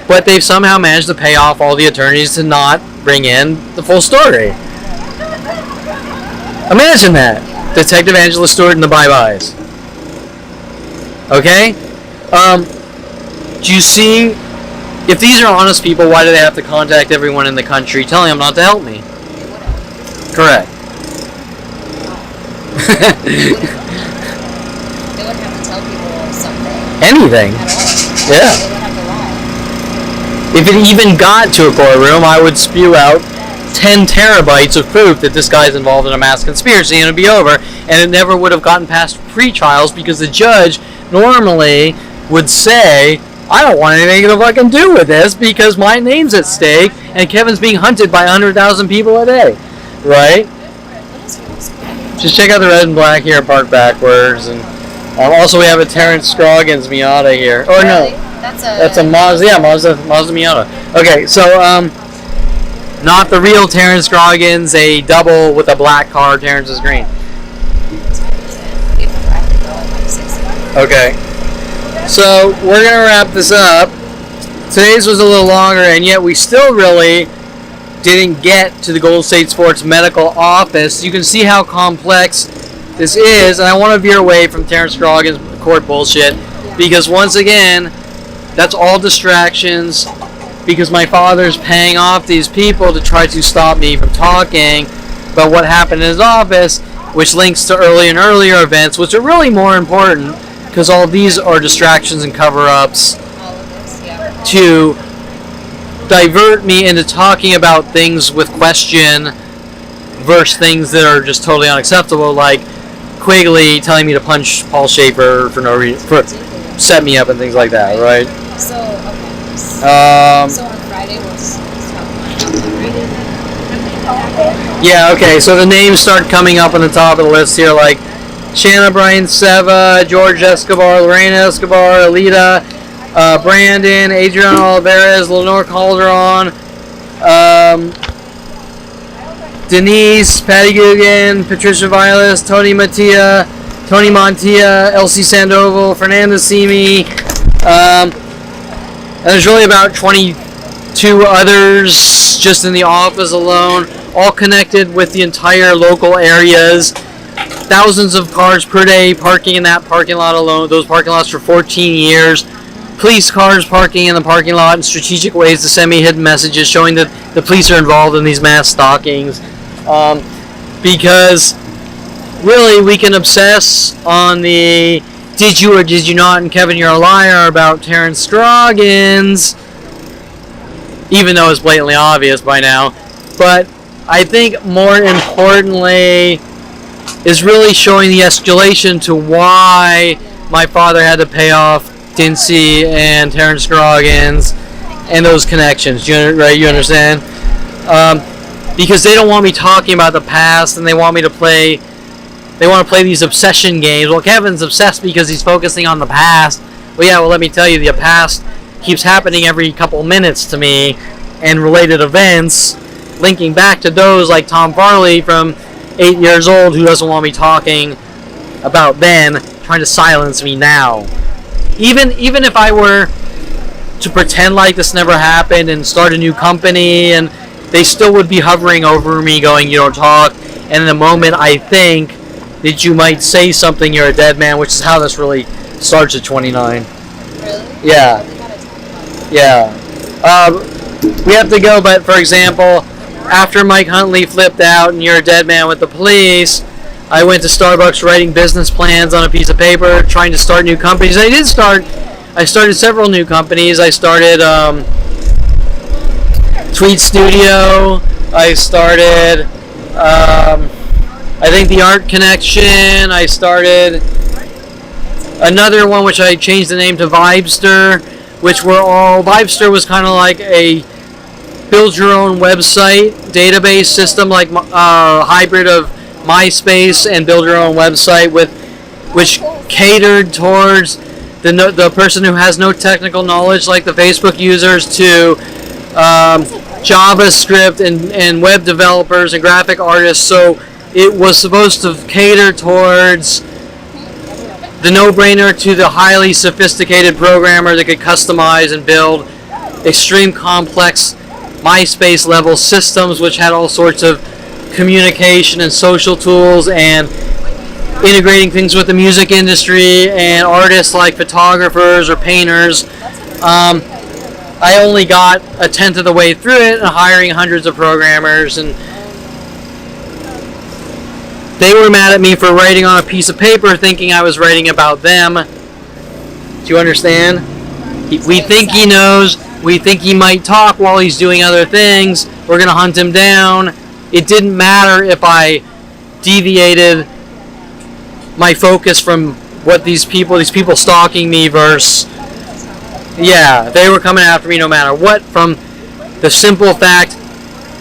Speaker 4: But they've somehow managed to pay off all the attorneys to not bring in the full story. Imagine that. Detective Angela Stewart and the bye-byes. Okay? Do you see? If these are honest people, why do they have to contact everyone in the country telling them not to help me? Correct.
Speaker 3: They wouldn't have to tell people something.
Speaker 4: Anything.
Speaker 3: At all.
Speaker 4: Yeah.
Speaker 3: They would have to lie.
Speaker 4: If it even got to a courtroom, I would spew out 10 terabytes of proof that this guy's involved in a mass conspiracy, and it'd be over, and it never would have gotten past pre-trials because the judge normally would say, I don't want anything to fucking do with this because my name's at stake and Kevin's being hunted by 100,000 people a day. Right? Just check out the red and black here, park backwards. And also we have a Terrence Scroggins Miata here. Oh no, that's a Mazda. Yeah, Mazda Miata. Okay, so not the real Terrence Scroggins, a double with a black car. Terrence is green. Okay, so we're gonna wrap this up. Today's was a little longer, and yet we still really didn't get to the Golden State Sports Medical Office. You can see how complex this is, and I want to veer away from Terrence Scroggins court bullshit because once again, that's all distractions because my father's paying off these people to try to stop me from talking about what happened in his office, which links to earlier and earlier events, which are really more important because all of these are distractions and cover-ups to divert me into talking about things with question versus things that are just totally unacceptable, like Quigley telling me to punch Paul Schaefer for no reason, for set me up and things like that, right?
Speaker 3: So, okay. So on Friday,
Speaker 4: yeah, okay, so the names start coming up on the top of the list here, like Shanna Bryan Seva, George Escobar, Lorena Escobar, Alita, Brandon, Adrian Olivares, Lenore Calderon, Denise, Patty Guggen, Patricia Vilas, Tony Montilla, Elsie Sandoval, Fernanda Simi, and there's really about 22 others just in the office alone, all connected with the entire local areas. Thousands of cars per day parking in that parking lot alone, those parking lots for 14 years. Police cars parking in the parking lot in strategic ways to send me hidden messages showing that the police are involved in these mass stalkings. Because really we can obsess on the did you or did you not, and Kevin, you're a liar about Terrence Scroggins, even though it's blatantly obvious by now. But I think more importantly is really showing the escalation to why my father had to pay off Dincy and Terrence Scroggins and those connections, right? You understand? Because they don't want me talking about the past, and they want me to play. They want to play these obsession games. Well, Kevin's obsessed because he's focusing on the past. Well, yeah. Well, let me tell you, the past keeps happening every couple minutes to me, and related events linking back to those like Tom Farley from 8 years old, who doesn't want me talking about then, trying to silence me now. Even if I were to pretend like this never happened and start a new company, and they still would be hovering over me going, you don't talk, and in the moment I think that you might say something, you're a dead man, which is how this really starts at 29.
Speaker 3: Really?
Speaker 4: Yeah. Yeah. We have to go, but for example, after Mike Huntley flipped out and you're a dead man with the police, I went to Starbucks writing business plans on a piece of paper, trying to start new companies. I started several new companies. I started Tweet Studio. I started, I think, the Art Connection. I started another one which I changed the name to Vibester, which were all, Vibester was kind of like a build your own website database system, like a hybrid of MySpace and build your own website, which catered towards the person who has no technical knowledge, like the Facebook users, to JavaScript and web developers and graphic artists. So it was supposed to cater towards the no-brainer to the highly sophisticated programmer that could customize and build extreme complex MySpace level systems which had all sorts of communication and social tools and integrating things with the music industry and artists like photographers or painters. I only got a tenth of the way through it and hiring hundreds of programmers, and they were mad at me for writing on a piece of paper thinking I was writing about them. Do you understand? We think he knows. We think he might talk while he's doing other things. We're going to hunt him down. It didn't matter if I deviated my focus from what these people stalking me versus, yeah, they were coming after me no matter what, from the simple fact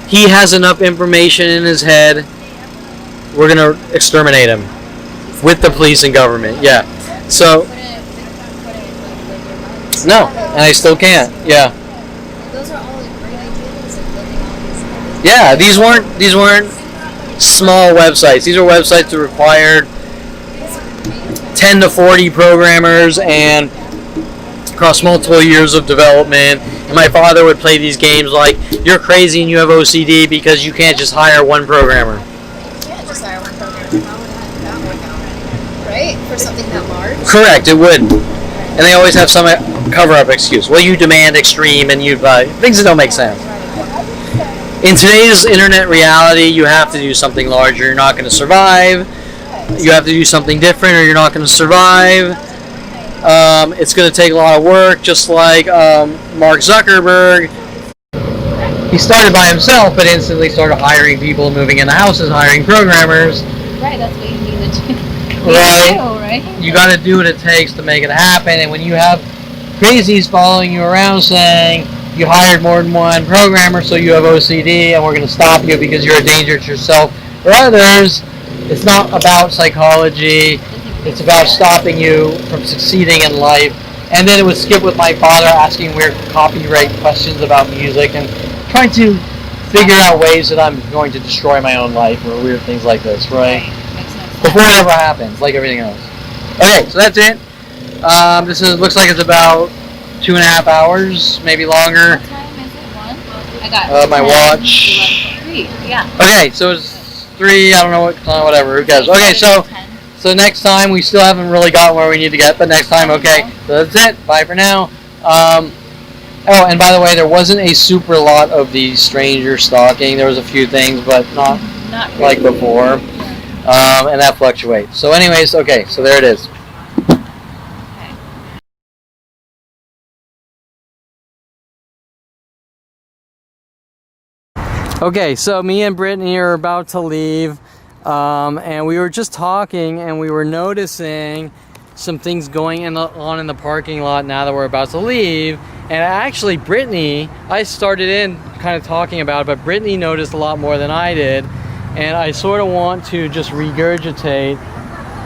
Speaker 4: he has enough information in his head, we're going to exterminate him with the police and government. Yeah. So, no, and I still can't. Yeah.
Speaker 3: Those are all like great ideas of building all these habits.
Speaker 4: Yeah, these weren't small websites. These are websites that required 10 to 40 programmers and across multiple years of development. And my father would play these games like, you're crazy and you have OCD because you can't just hire one programmer.
Speaker 3: You can't just hire one programmer. How would that work out? Right? For something that large?
Speaker 4: Correct, it wouldn't. And they always have some cover-up excuse. Well, you demand extreme and you things that don't make sense. In today's internet reality, you have to do something larger. You're not going to survive. You have to do something different or you're not going to survive. It's going to take a lot of work, just like Mark Zuckerberg. He started by himself, but instantly started hiring people, moving into houses, hiring programmers.
Speaker 2: Right, that's what you need to do.
Speaker 4: Right? You got to do what it takes to make it happen. And when you have crazies following you around saying you hired more than one programmer, so you have OCD, and we're going to stop you because you're a danger to yourself or others, it's not about psychology. It's about stopping you from succeeding in life. And then it would skip with my father asking weird copyright questions about music and trying to figure out ways that I'm going to destroy my own life or weird things like this, right? Before it ever happens, like everything else. Okay, so that's it. Looks like it's about 2.5 hours, maybe longer.
Speaker 2: What time is it? 1? I got
Speaker 4: My
Speaker 2: 10,
Speaker 4: watch.
Speaker 2: 11, 3. Yeah.
Speaker 4: Okay, so it's 3. I don't know what time, whatever. Who cares? Okay, so next time we still haven't really gotten where we need to get, but next time, okay. So that's it. Bye for now. Oh, and by the way, there wasn't a super lot of the stranger stalking. There was a few things, but not
Speaker 2: really.
Speaker 4: like before. And that fluctuates. So anyways, okay, so there it is. Okay, so me and Brittany are about to leave, and we were just talking, and we were noticing some things going on in the parking lot now that we're about to leave. And actually, Brittany, I started in kind of talking about it, but Brittany noticed a lot more than I did. And I sort of want to just regurgitate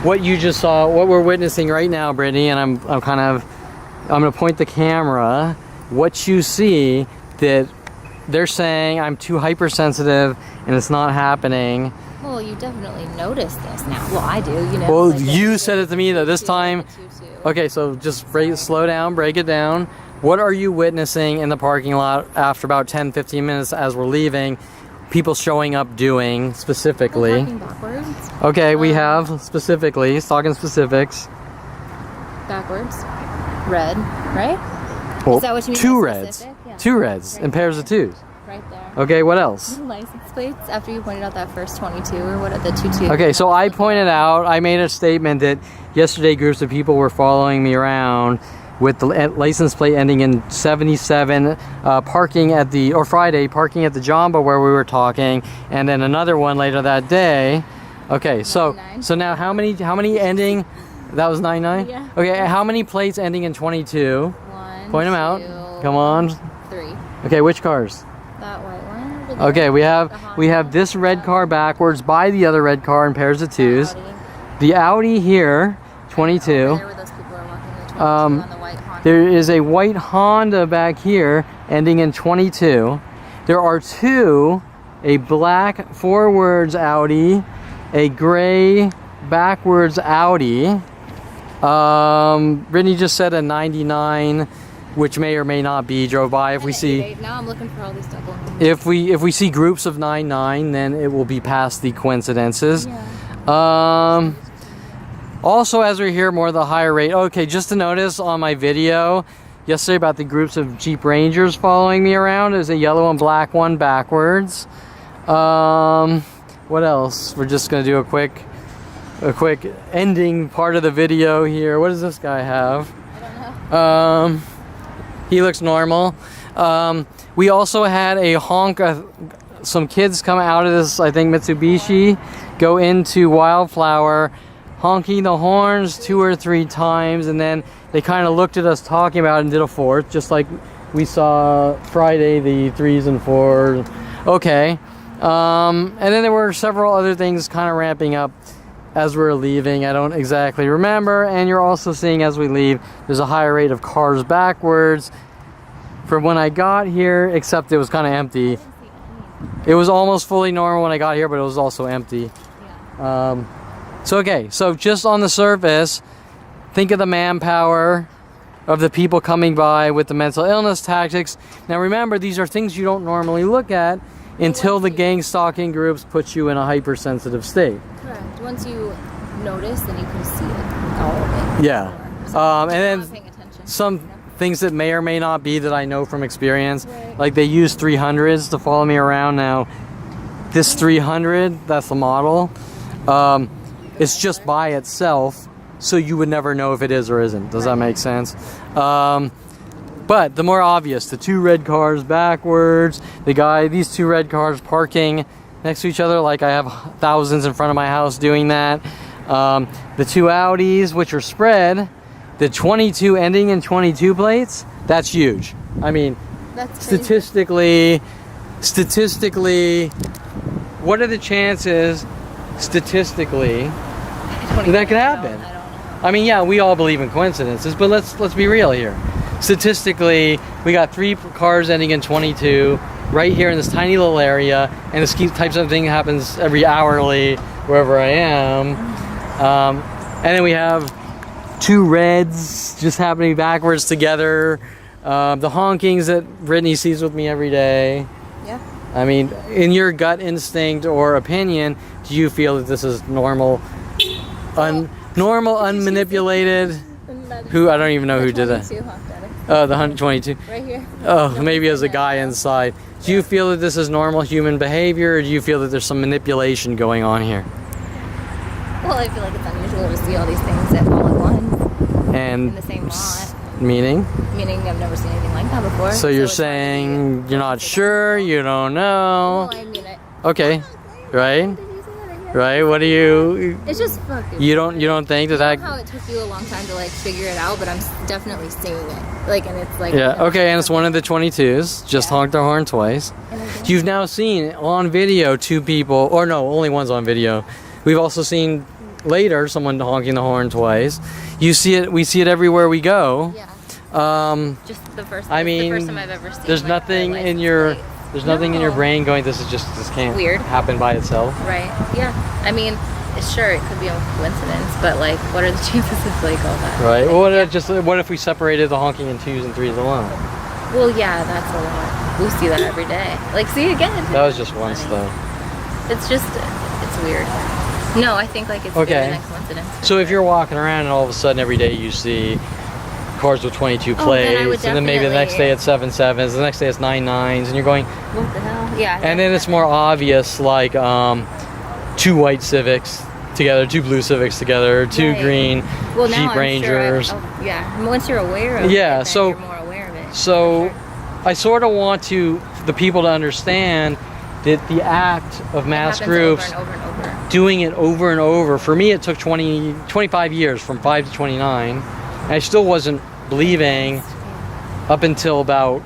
Speaker 4: what you just saw, what we're witnessing right now, Brittany. And I'm going to point the camera. What you see that they're saying I'm too hypersensitive and it's not happening.
Speaker 3: Well, you definitely notice this now. Well, I do, you know.
Speaker 4: Well,
Speaker 3: like
Speaker 4: you said it to me though. This time. Okay, so just slow down, break it down. What are you witnessing in the parking lot after about 10-15 minutes as we're leaving? People showing up doing specifically.
Speaker 3: Walking backwards.
Speaker 4: Okay, we have specifically, talking specifics.
Speaker 3: Backwards. Red, right?
Speaker 4: Well,
Speaker 3: Is that what you mean?
Speaker 4: 2
Speaker 3: by
Speaker 4: reds.
Speaker 3: specific? Yeah.
Speaker 4: 2 reds
Speaker 3: Right
Speaker 4: and pairs
Speaker 3: there.
Speaker 4: of 2s.
Speaker 3: Right there.
Speaker 4: Okay, what else?
Speaker 3: License plates after you pointed out that first 22 or what the 22.
Speaker 4: Okay, so I pointed out, I made a statement that yesterday groups of people were following me around with the license plate ending in 77, Friday, parking at the Jamba where we were talking, and then another one later that day. Okay, so
Speaker 3: 99.
Speaker 4: so now how many ending? That was 99?
Speaker 3: Yeah.
Speaker 4: Okay, how many plates ending in 22?
Speaker 3: 1,
Speaker 4: Point them out.
Speaker 3: 2,
Speaker 4: Come on.
Speaker 3: 3.
Speaker 4: Okay, which cars?
Speaker 3: That white one. Over there.
Speaker 4: Okay, we
Speaker 3: The
Speaker 4: have
Speaker 3: Honda.
Speaker 4: this red car backwards by the other red car in pairs of 2s.
Speaker 3: Audi.
Speaker 4: The Audi here, 22.
Speaker 3: Over there where those people are walking, the 22 on the white Honda.
Speaker 4: There is a white Honda back here ending in 22. There are 2, a black forwards Audi, a gray backwards Audi. Brittany just said a 99, which may or may not be, drove by. If we see,
Speaker 3: now I'm looking for all these double numbers.
Speaker 4: if we see groups of 99, then it will be past the coincidences.
Speaker 3: Yeah.
Speaker 4: Also, as we hear more of the higher rate, okay, just to notice on my video yesterday about the groups of Jeep Rangers following me around, there's a yellow and black one backwards. What else? We're just gonna do a quick ending part of the video here. What does this guy have?
Speaker 3: I don't know.
Speaker 4: He looks normal. We also had a honk. Some kids come out of this, I think, Mitsubishi, go into Wildflour, honking the horns 2 or 3 times, and then they kind of looked at us talking about it and did a fourth, just like we saw Friday, the 3s and 4s. Okay. And then there were several other things kind of ramping up as we're leaving. I don't exactly remember. And you're also seeing as we leave, there's a higher rate of cars backwards from when I got here, except it was kind of empty. It was almost fully normal when I got here, but it was also empty.
Speaker 3: Yeah.
Speaker 4: So just on the surface, think of the manpower of the people coming by with the mental illness tactics. Now remember, these are things you don't normally look at until the gang stalking groups put you in a hypersensitive state.
Speaker 3: Correct. Once you notice, then you can see it, all of it.
Speaker 4: Yeah. And then
Speaker 3: Not paying attention,
Speaker 4: some things that may or may not be that I know from experience.
Speaker 3: Right.
Speaker 4: Like they use 300s to follow me around now. This 300, that's the model. It's just by itself, so you would never know if it is or isn't. Does that make sense? But the more obvious, the 2 red cars backwards, these 2 red cars parking next to each other, like I have thousands in front of my house doing that. The 2 Audis, which are spread, the 22 ending in 22 plates, that's huge. I mean,
Speaker 3: That's crazy.
Speaker 4: statistically, what are the chances, statistically, that could happen?
Speaker 3: I don't know.
Speaker 4: I mean, yeah, we all believe in coincidences, but let's be real here. Statistically, we got 3 cars ending in 22 right here in this tiny little area, and this types of thing happens every hourly wherever I am. And then we have 2 reds just happening backwards together. The honkings that Brittany sees with me every day.
Speaker 3: Yeah.
Speaker 4: I mean, in your gut instinct or opinion, do you feel that this is normal, unmanipulated? Who, I don't even know who did that. Oh, the 122.
Speaker 3: Right here.
Speaker 4: Oh, maybe as a guy inside. Do you feel that this is normal human behavior, or do you feel that there's some manipulation going on here?
Speaker 3: Well, I feel like it's unusual to see all these things at all at once
Speaker 4: And
Speaker 3: in the same lot.
Speaker 4: meaning?
Speaker 3: Meaning I've never seen anything like that before.
Speaker 4: So you're
Speaker 3: it's hard to
Speaker 4: saying you're not sure, you don't know.
Speaker 3: Well, I mean,
Speaker 4: Okay, right?
Speaker 3: Did you say that again?
Speaker 4: Right? What do you?
Speaker 3: It's just fucking.
Speaker 4: You don't think that
Speaker 3: I
Speaker 4: that?
Speaker 3: know how it took you a long time to like figure it out, but I'm definitely seeing it. Like, and it's like.
Speaker 4: Yeah. Okay, and it's one of the 22s. Just honked their horn twice. You've now seen on video 2 people, or no, only one's on video. We've also seen later someone honking the horn twice. You see it. We see it everywhere we go.
Speaker 3: Yeah. Just the first.
Speaker 4: I mean,
Speaker 3: the first time I've ever seen.
Speaker 4: there's
Speaker 3: like,
Speaker 4: nothing
Speaker 3: the
Speaker 4: in
Speaker 3: license
Speaker 4: your
Speaker 3: plate.
Speaker 4: there's nothing in your
Speaker 3: No.
Speaker 4: brain going. This can't
Speaker 3: Weird.
Speaker 4: happen by itself.
Speaker 3: Right. Yeah. I mean, sure, it could be a coincidence, but like, what are the chances of like all that?
Speaker 4: Right. Well, what if we separated the honking in 2s and 3s alone?
Speaker 3: Well, yeah, that's a lot. We see that every day. Like, see again.
Speaker 4: That was just once though.
Speaker 3: It's just, it's weird. No, I think like it's
Speaker 4: Okay.
Speaker 3: given a coincidence.
Speaker 4: So if you're walking around and all of a sudden every day you see cars with 22
Speaker 3: Oh,
Speaker 4: plates,
Speaker 3: then I would
Speaker 4: and then maybe the next day
Speaker 3: definitely-
Speaker 4: it's 7.7s, the next day it's 9.9s, and you're going,
Speaker 3: What the hell? Yeah.
Speaker 4: and then it's more obvious, like 2 white Civics together, 2 blue Civics together, 2
Speaker 3: Right.
Speaker 4: green
Speaker 3: well, now
Speaker 4: Jeep
Speaker 3: I'm
Speaker 4: Rangers.
Speaker 3: Sure yeah. Once you're aware of
Speaker 4: Yeah,
Speaker 3: it, then
Speaker 4: so-
Speaker 3: you're more aware of it.
Speaker 4: So I sort of want the people to understand that the act of
Speaker 3: It
Speaker 4: mass
Speaker 3: happens
Speaker 4: groups
Speaker 3: over and over and over.
Speaker 4: doing it over and over. For me, it took 25 years, from 5 to 29. And I still wasn't believing up until about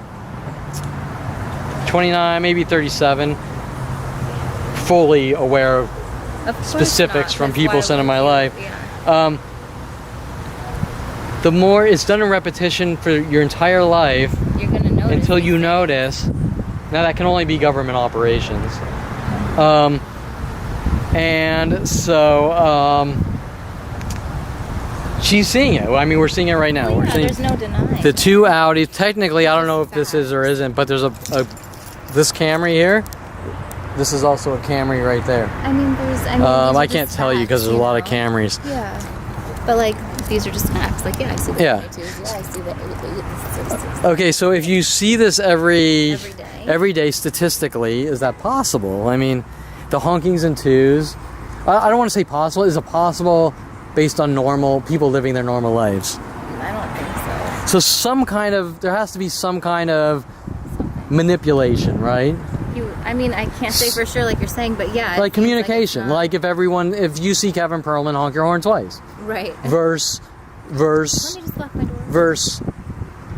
Speaker 4: 29, maybe 37, fully aware of
Speaker 3: Of course
Speaker 4: specifics
Speaker 3: not.
Speaker 4: from
Speaker 3: That's
Speaker 4: people
Speaker 3: why
Speaker 4: sent in
Speaker 3: we-
Speaker 4: my life.
Speaker 3: Yeah.
Speaker 4: The more it's done in repetition for your entire life
Speaker 3: You're gonna notice
Speaker 4: until
Speaker 3: these
Speaker 4: you
Speaker 3: things.
Speaker 4: notice. Now that can only be government operations. And so She's seeing it. Well, I mean, we're seeing it right now.
Speaker 3: Oh,
Speaker 4: We're
Speaker 3: yeah,
Speaker 4: seeing
Speaker 3: there's no denying.
Speaker 4: the two Audis. Technically, I don't know if this is or isn't, but there's a this Camry here. This is also a Camry right there.
Speaker 3: I mean, these
Speaker 4: I
Speaker 3: are
Speaker 4: can't
Speaker 3: just
Speaker 4: tell you because
Speaker 3: facts,
Speaker 4: there's a lot of
Speaker 3: know?
Speaker 4: Camrys.
Speaker 3: Yeah. But like, these are just facts. Like, yeah, I see the
Speaker 4: Yeah.
Speaker 3: 22s. Yeah, I see the 8s.
Speaker 4: Okay, so if you see this every
Speaker 3: Every day.
Speaker 4: day, statistically, is that possible? I mean, the honkings and twos. I don't want to say possible. Is it possible based on normal people living their normal lives?
Speaker 3: I don't think
Speaker 4: So
Speaker 3: so.
Speaker 4: there has to be some kind of manipulation, right?
Speaker 3: I mean, I can't say for sure, like you're saying, but yeah.
Speaker 4: Like communication.
Speaker 3: Like,
Speaker 4: If you see Kevin Perlman, honk your horn twice.
Speaker 3: right.
Speaker 4: Verse,
Speaker 3: Let me just lock my door.
Speaker 4: verse.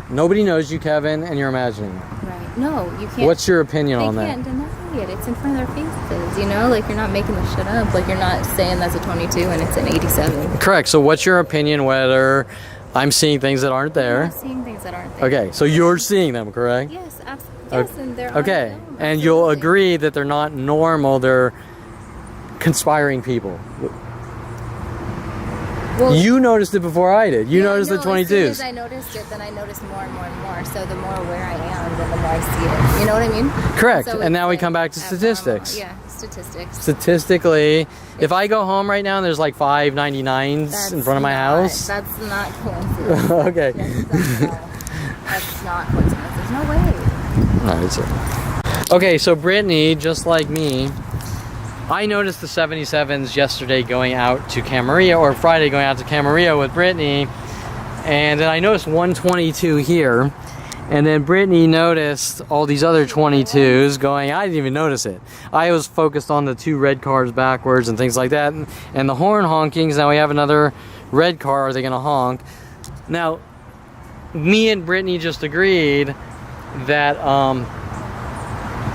Speaker 4: Nobody knows you, Kevin, and you're imagining it.
Speaker 3: Right. No, you can't.
Speaker 4: What's your opinion
Speaker 3: They
Speaker 4: on that?
Speaker 3: can't deny it. It's in front of their faces, you know? Like, you're not making this shit up. Like, you're not saying that's a 22 and it's an 87.
Speaker 4: Correct. So what's your opinion whether I'm seeing things that aren't
Speaker 3: You're
Speaker 4: there?
Speaker 3: not seeing things that aren't there.
Speaker 4: Okay, so you're seeing them, correct?
Speaker 3: Yes, absolutely. Yes, and they're
Speaker 4: Okay,
Speaker 3: unknown,
Speaker 4: and you'll
Speaker 3: absolutely.
Speaker 4: agree that they're not normal, they're conspiring people.
Speaker 3: Well,
Speaker 4: You noticed it before I did. You
Speaker 3: yeah,
Speaker 4: noticed
Speaker 3: no,
Speaker 4: the 22s.
Speaker 3: As soon as I noticed it, then I noticed more and more and more. So the more aware I am, then the more I see it. You know what I mean?
Speaker 4: Correct.
Speaker 3: So
Speaker 4: and now we
Speaker 3: it's,
Speaker 4: come back to
Speaker 3: abnormal.
Speaker 4: statistics.
Speaker 3: Yeah, statistics.
Speaker 4: Statistically, if I go home right now and there's like 599s in front of my house.
Speaker 3: That's not coincidence.
Speaker 4: Okay.
Speaker 3: That's not coincidence. There's no way.
Speaker 4: No, it's okay, so Brittany, just like me, I noticed the 77s yesterday going out to Camarillo, or Friday going out to Camarillo with Brittany, and then I noticed 122 here, and then Brittany noticed all these other 22s going. I didn't even notice it. I was focused on the two red cars backwards and things like that, and the horn honkings. Now we have another red car. Are they going to honk? Now, me and Brittany just agreed that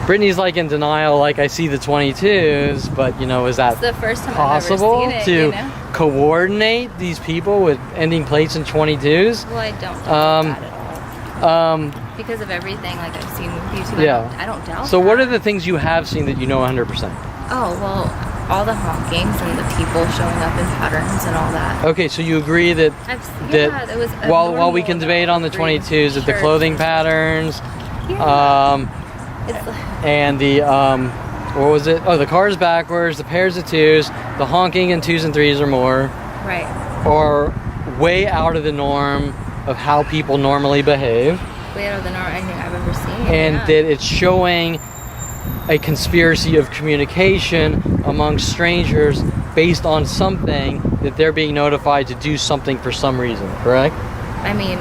Speaker 4: Brittany's like in denial, like I see the 22s, but you know, is that
Speaker 3: It's the first time
Speaker 4: possible
Speaker 3: I've ever seen it,
Speaker 4: to
Speaker 3: you know?
Speaker 4: coordinate these people with ending plates in 22s?
Speaker 3: Well, I don't doubt that at all. Because of everything, like I've seen with you too.
Speaker 4: Yeah.
Speaker 3: I don't doubt
Speaker 4: So
Speaker 3: that.
Speaker 4: what are the things you have seen that you know 100%?
Speaker 3: Oh, well, all the honkings and the people showing up in patterns and all that.
Speaker 4: Okay, so you agree that
Speaker 3: It was
Speaker 4: while we can debate on the 22s, that the clothing patterns,
Speaker 3: it's
Speaker 4: and the what was it? Oh, the cars backwards, the pairs of twos, the honking in 2s and 3s or more,
Speaker 3: right.
Speaker 4: are way out of the norm of how people normally behave,
Speaker 3: Way out of the norm anything I've ever seen.
Speaker 4: and
Speaker 3: yeah.
Speaker 4: that it's showing a conspiracy of communication among strangers based on something that they're being notified to do something for some reason, correct?
Speaker 3: I mean,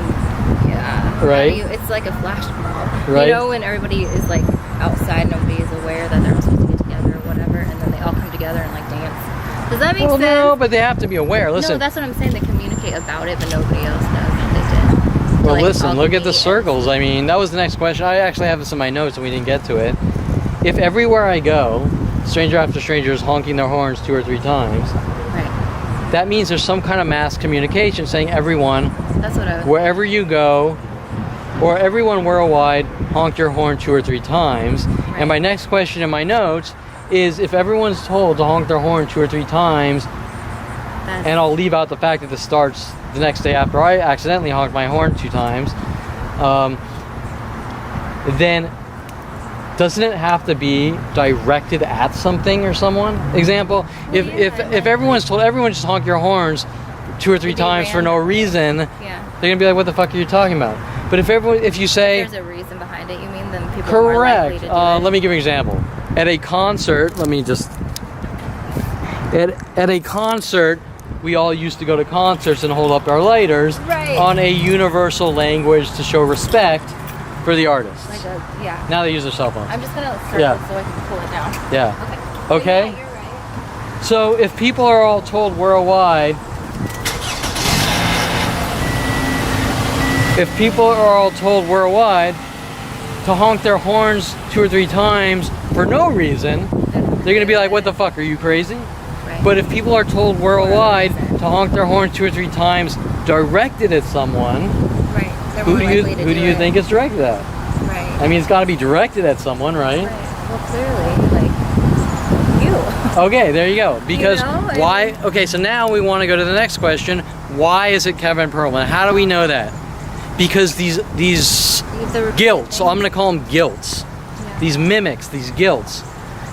Speaker 3: yeah.
Speaker 4: Right.
Speaker 3: It's like a flash mob.
Speaker 4: Right.
Speaker 3: You know, when everybody is like outside, nobody is aware that they're all supposed to get together or whatever, and then they all come together and like dance. Does that make
Speaker 4: Well,
Speaker 3: sense?
Speaker 4: no, but they have to be aware. Listen.
Speaker 3: No, that's what I'm saying. They communicate about it, but nobody else knows that they did.
Speaker 4: Well,
Speaker 3: Like,
Speaker 4: listen,
Speaker 3: all
Speaker 4: look at the
Speaker 3: meet
Speaker 4: circles. I mean, that was the next question. I actually have this in my notes and we didn't get to it. If everywhere I go, stranger after stranger is honking their horns 2 or 3 times,
Speaker 3: Right.
Speaker 4: that means there's some kind of mass communication saying everyone,
Speaker 3: That's what I was.
Speaker 4: wherever you go, or everyone worldwide, honk your horn 2 or 3 times.
Speaker 3: Right.
Speaker 4: And my next question in my notes is if everyone's told to honk their horn 2 or 3 times,
Speaker 3: That's,
Speaker 4: and I'll leave out the fact that this starts the next day after I accidentally honked my horn 2 times, then doesn't it have to be directed at something or someone? Example, if everyone's told everyone just honk your horns 2 or 3
Speaker 3: It'd be
Speaker 4: times for no
Speaker 3: random.
Speaker 4: reason,
Speaker 3: yeah.
Speaker 4: they're gonna be like, what the fuck are you talking about? But if you say
Speaker 3: There's a reason behind it. You mean then people are more likely
Speaker 4: correct,
Speaker 3: to do it.
Speaker 4: let me give you an example. At a concert, at a concert, we all used to go to concerts and hold up our lighters
Speaker 3: Right.
Speaker 4: on a universal language to show respect for the artists.
Speaker 3: Like a, yeah.
Speaker 4: Now they use their cell phones.
Speaker 3: I'm just gonna circle
Speaker 4: Yeah.
Speaker 3: so I can pull it down.
Speaker 4: Yeah.
Speaker 3: Okay.
Speaker 4: Okay?
Speaker 3: Yeah, you're right.
Speaker 4: So if people are all told worldwide, to honk their horns 2 or 3 times for no reason, they're gonna be like, what the fuck, are you crazy?
Speaker 3: Right.
Speaker 4: But if people are told worldwide to honk their horn 2 or 3 times directed at someone,
Speaker 3: right. They're
Speaker 4: who
Speaker 3: more
Speaker 4: do you
Speaker 3: likely to
Speaker 4: who do you
Speaker 3: it.
Speaker 4: think it's directed at?
Speaker 3: Right.
Speaker 4: I mean, it's got to be directed at someone, right?
Speaker 3: Right. Well, clearly, like you.
Speaker 4: Okay, there you go. Because
Speaker 3: I
Speaker 4: why? Okay, so now we want to go to the next question. Why is it Kevin Perlman? How do we know that? Because these gilts, so I'm going to call them gilts.
Speaker 3: Yeah.
Speaker 4: These mimics, these gilts.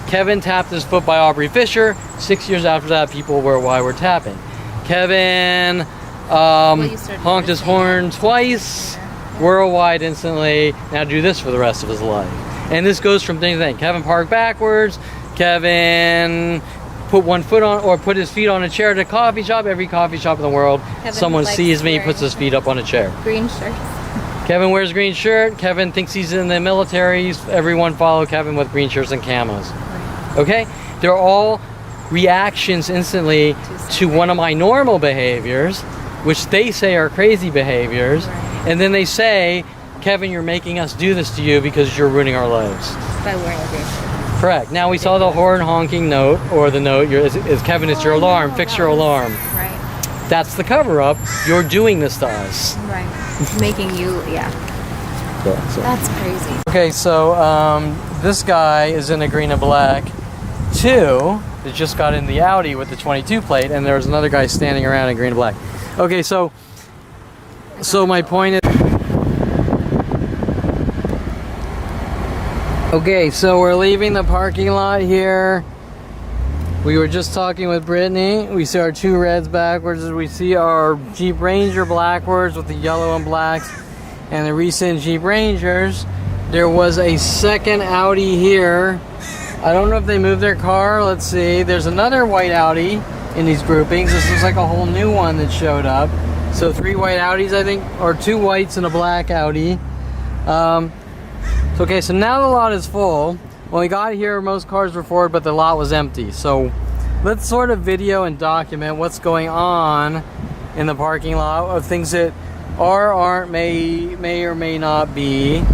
Speaker 4: Kevin tapped his foot by Aubrey Fisher. 6 years after that, people were why we're tapping. Kevin honked his horn twice, worldwide instantly. Now do this for the rest of his life. And this goes from thing to thing. Kevin parked backwards. Kevin put one foot on, or put his feet on a chair at a coffee shop. Every coffee shop in the world,
Speaker 3: Kevin
Speaker 4: someone
Speaker 3: likes
Speaker 4: sees me,
Speaker 3: wearing
Speaker 4: puts his feet up on a chair.
Speaker 3: Green shirts.
Speaker 4: Kevin wears green shirt. Kevin thinks he's in the military. Everyone follow Kevin with green shirts and camos. Okay? They're all reactions instantly to one of my normal behaviors, which they say are crazy behaviors.
Speaker 3: Right.
Speaker 4: And then they say, Kevin, you're making us do this to you because you're ruining our lives.
Speaker 3: By wearing a green shirt.
Speaker 4: Correct. Now we saw the horn honking note, or the note, is Kevin, it's your alarm, fix your alarm.
Speaker 3: Right.
Speaker 4: That's the cover up. You're doing this to us.
Speaker 3: Right. Making you, yeah.
Speaker 4: So.
Speaker 3: That's crazy.
Speaker 4: Okay, so this guy is in a green and black 2 that just got in the Audi with the 22 plate, and there's another guy standing around in green and black. Okay, so my point is, okay, so we're leaving the parking lot here. We were just talking with Brittany. We see our 2 reds backwards. We see our Jeep Ranger backwards with the yellow and blacks. And the recent Jeep Rangers. There was a second Audi here. I don't know if they moved their car. Let's see. There's another white Audi in these groupings. This looks like a whole new one that showed up. So 3 white Audis, I think, or 2 whites and a black Audi. Okay, so now the lot is full. When we got here, most cars were forward, but the lot was empty. So let's sort of video and document what's going on in the parking lot of things that are, aren't, may or may not be.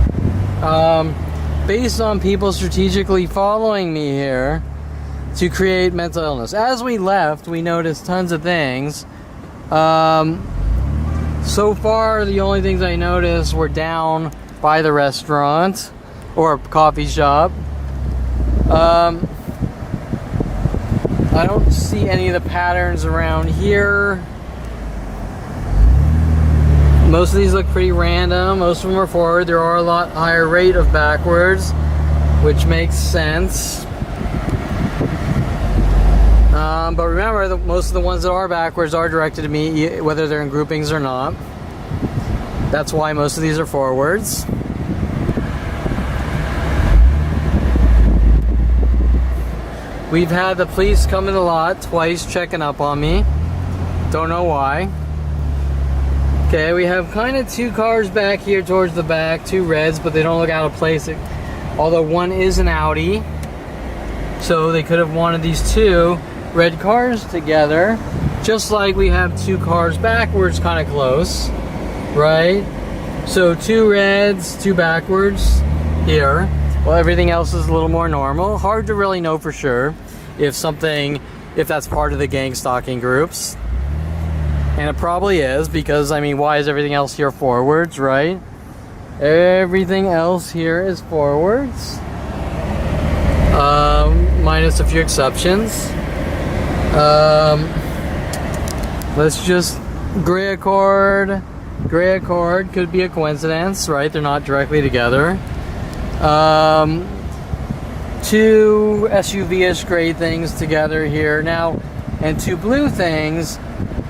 Speaker 4: Based on people strategically following me here to create mental illness. As we left, we noticed tons of things. So far, the only things I noticed were down by the restaurant or coffee shop. I don't see any of the patterns around here. Most of these look pretty random. Most of them are forward. There are a lot higher rate of backwards, which makes sense. But remember, most of the ones that are backwards are directed to me, whether they're in groupings or not. That's why most of these are forwards. We've had the police come in the lot twice checking up on me. Don't know why. Okay, we have kind of 2 cars back here towards the back, 2 reds, but they don't look out of place. Although one is an Audi. So they could have wanted these 2 red cars together. Just like we have 2 cars backwards kind of close. Right? So 2 reds, 2 backwards here. Well, everything else is a little more normal. Hard to really know for sure if that's part of the gang stalking groups. And it probably is, because, I mean, why is everything else here forwards, right? Everything else here is forwards. Minus a few exceptions. Let's just, gray Accord could be a coincidence, right? They're not directly together. 2 SUV-ish gray things together here now, and 2 blue things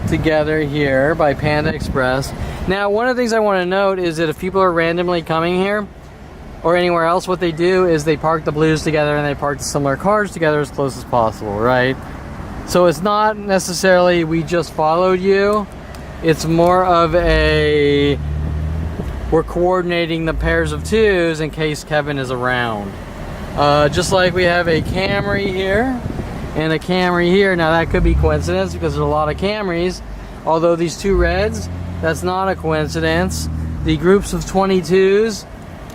Speaker 4: together here by Panda Express. Now, one of the things I want to note is that if people are randomly coming here or anywhere else, what they do is they park the blues together and they park the similar cars together as close as possible, right? So it's not necessarily we just followed you. It's more of a we're coordinating the pairs of 2s in case Kevin is around. Just like we have a Camry here and a Camry here. Now that could be coincidence because there's a lot of Camrys. Although these 2 reds, that's not a coincidence. The groups of 22s,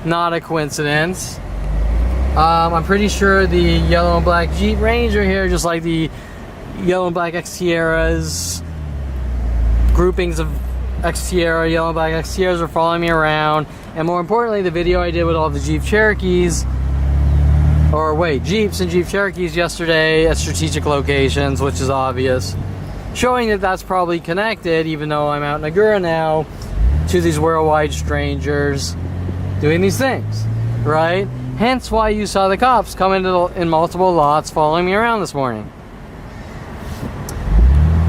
Speaker 4: not a coincidence. I'm pretty sure the yellow and black Jeep Ranger here, just like the yellow and black X-Sierras, groupings of X-Sierra, yellow and black X-Sierras are following me around. And more importantly, the video I did with all the Jeep Cherokees, or wait, Jeeps and Jeep Cherokees yesterday at strategic locations, which is obvious, showing that that's probably connected, even though I'm out in Agoura now, to these worldwide strangers doing these things, right? Hence why you saw the cops come in multiple lots following me around this morning.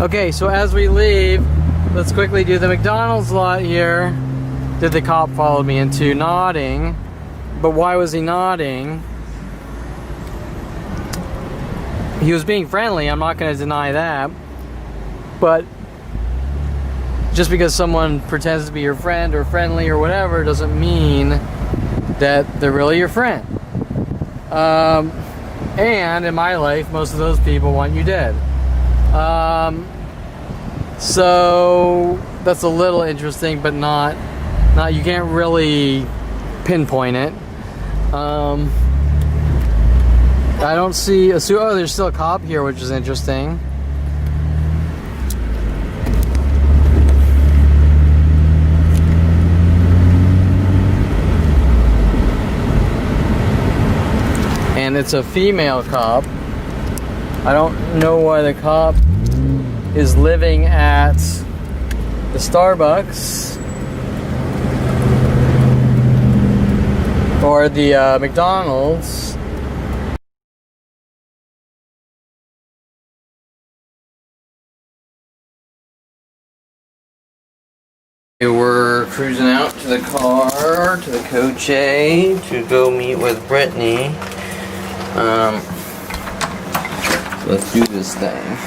Speaker 4: Okay, so as we leave, let's quickly do the McDonald's lot here that the cop followed me into, nodding. But why was he nodding? He was being friendly, I'm not going to deny that. But just because someone pretends to be your friend or friendly or whatever doesn't mean that they're really your friend. And in my life, most of those people want you dead. So that's a little interesting, but not you can't really pinpoint it. I don't see a suit. Oh, there's still a cop here, which is interesting. And it's a female cop. I don't know why the cop is living at the Starbucks or the McDonald's. We're cruising out to the car, to the coach A, to go meet with Brittany. Let's do this thing.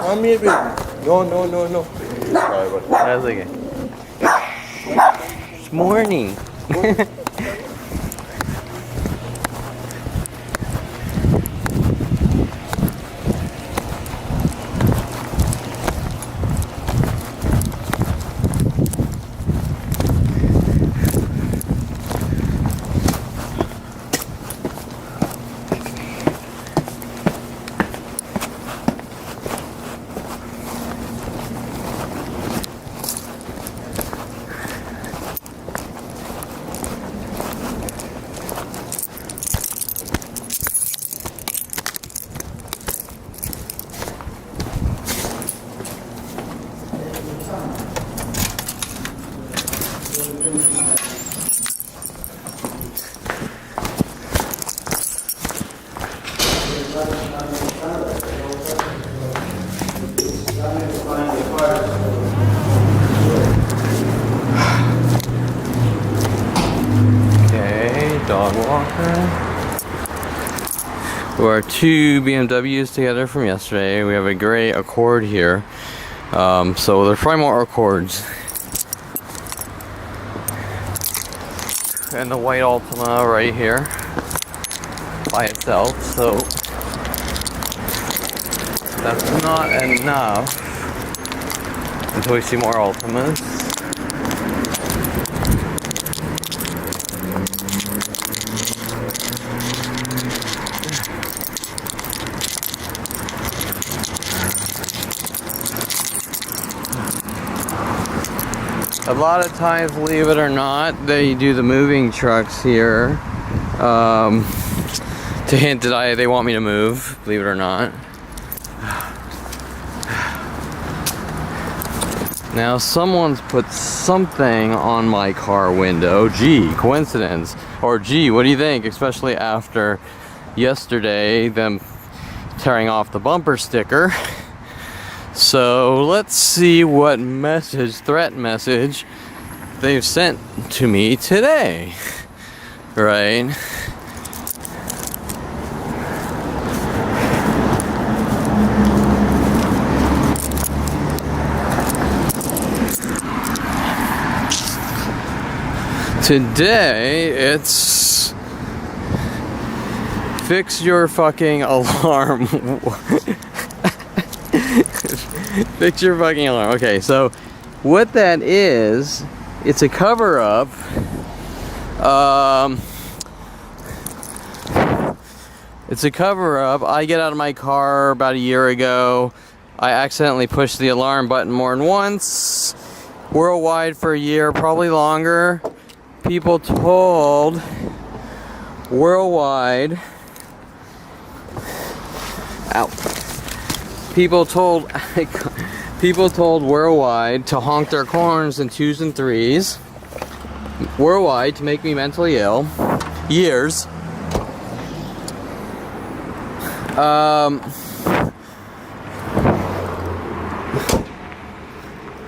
Speaker 5: Come here, baby. No. Sorry about that.
Speaker 4: That's okay. It's morning. Dog walker. We are two BMWs together from yesterday. We have a gray Accord here. So there's probably more Accords. And the white Altima right here by itself. So that's not enough until we see more Altimas. A lot of times, believe it or not, they do the moving trucks here to hint that they want me to move, believe it or not. Now someone's put something on my car window. Gee, coincidence. Or gee, what do you think? Especially after yesterday, them tearing off the bumper sticker. So let's see what threat message they've sent to me today. Right? Today, it's fix your fucking alarm. Fix your fucking alarm. Okay, so what that is, it's a cover-up. It's a cover-up. I get out of my car about a year ago. I accidentally pushed the alarm button more than once. Worldwide for a year, probably longer. People told worldwide. Ow. People told worldwide to honk their horns in 2s and 3s. Worldwide to make me mentally ill. Years.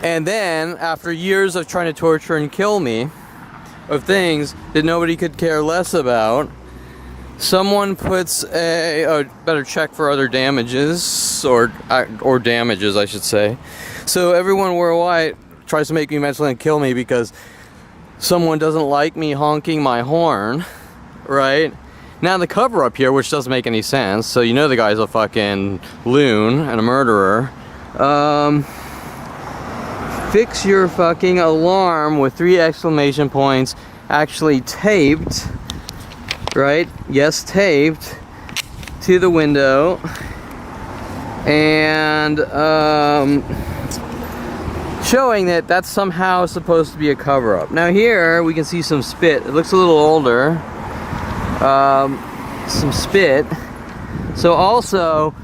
Speaker 4: And then, after years of trying to torture and kill me, of things that nobody could care less about, someone puts better check for other damages, or damages, I should say. So everyone worldwide tries to make me mentally and kill me because someone doesn't like me honking my horn, right? Now the cover up here, which doesn't make any sense, so you know the guy's a fucking loon and a murderer. Fix your fucking alarm with 3 exclamation points, actually taped, right? Yes, taped to the window, and showing that that's somehow supposed to be a cover-up. Now here we can see some spit. It looks a little older. Some spit. So also,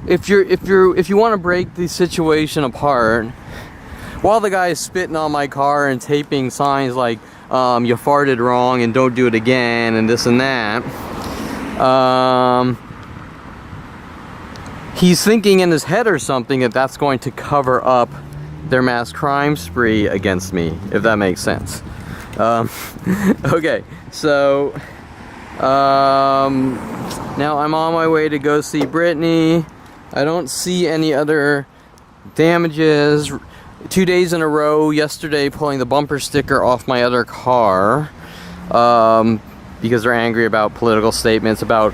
Speaker 4: if you want to break the situation apart, while the guy is spitting on my car and taping signs like you farted wrong and don't do it again and this and that, he's thinking in his head or something that that's going to cover up their mass crime spree against me, if that makes sense. Okay, so now I'm on my way to go see Brittany. I don't see any other damages. 2 days in a row, yesterday pulling the bumper sticker off my other car because they're angry about political statements about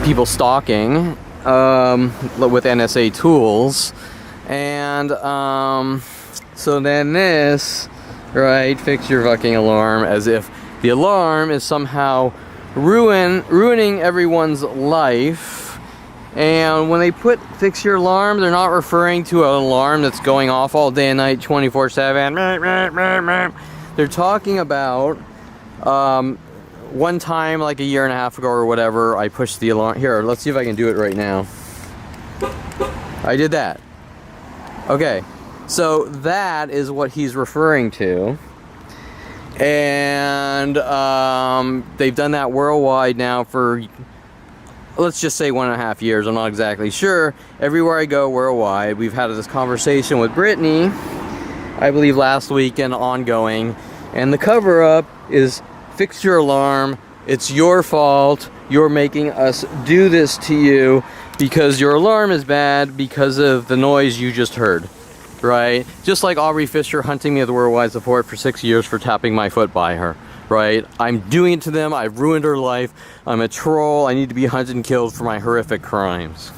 Speaker 4: people stalking with NSA tools. And so then this, right, fix your fucking alarm, as if the alarm is somehow ruining everyone's life. And when they put fix your alarm, they're not referring to an alarm that's going off all day and night, 24/7. They're talking about one time, like a year and a half ago or whatever, I pushed the alarm. Here, let's see if I can do it right now. I did that. Okay, so that is what he's referring to. And they've done that worldwide now for, let's just say 1.5 years. I'm not exactly sure. Everywhere I go worldwide, we've had this conversation with Brittany, I believe last week and ongoing. And the cover-up is fix your alarm. It's your fault. You're making us do this to you because your alarm is bad because of the noise you just heard. Right? Just like Aubrey Fisher hunting me with worldwide support for 6 years for tapping my foot by her. Right? I'm doing it to them. I've ruined her life. I'm a troll. I need to be hunted and killed for my horrific crimes.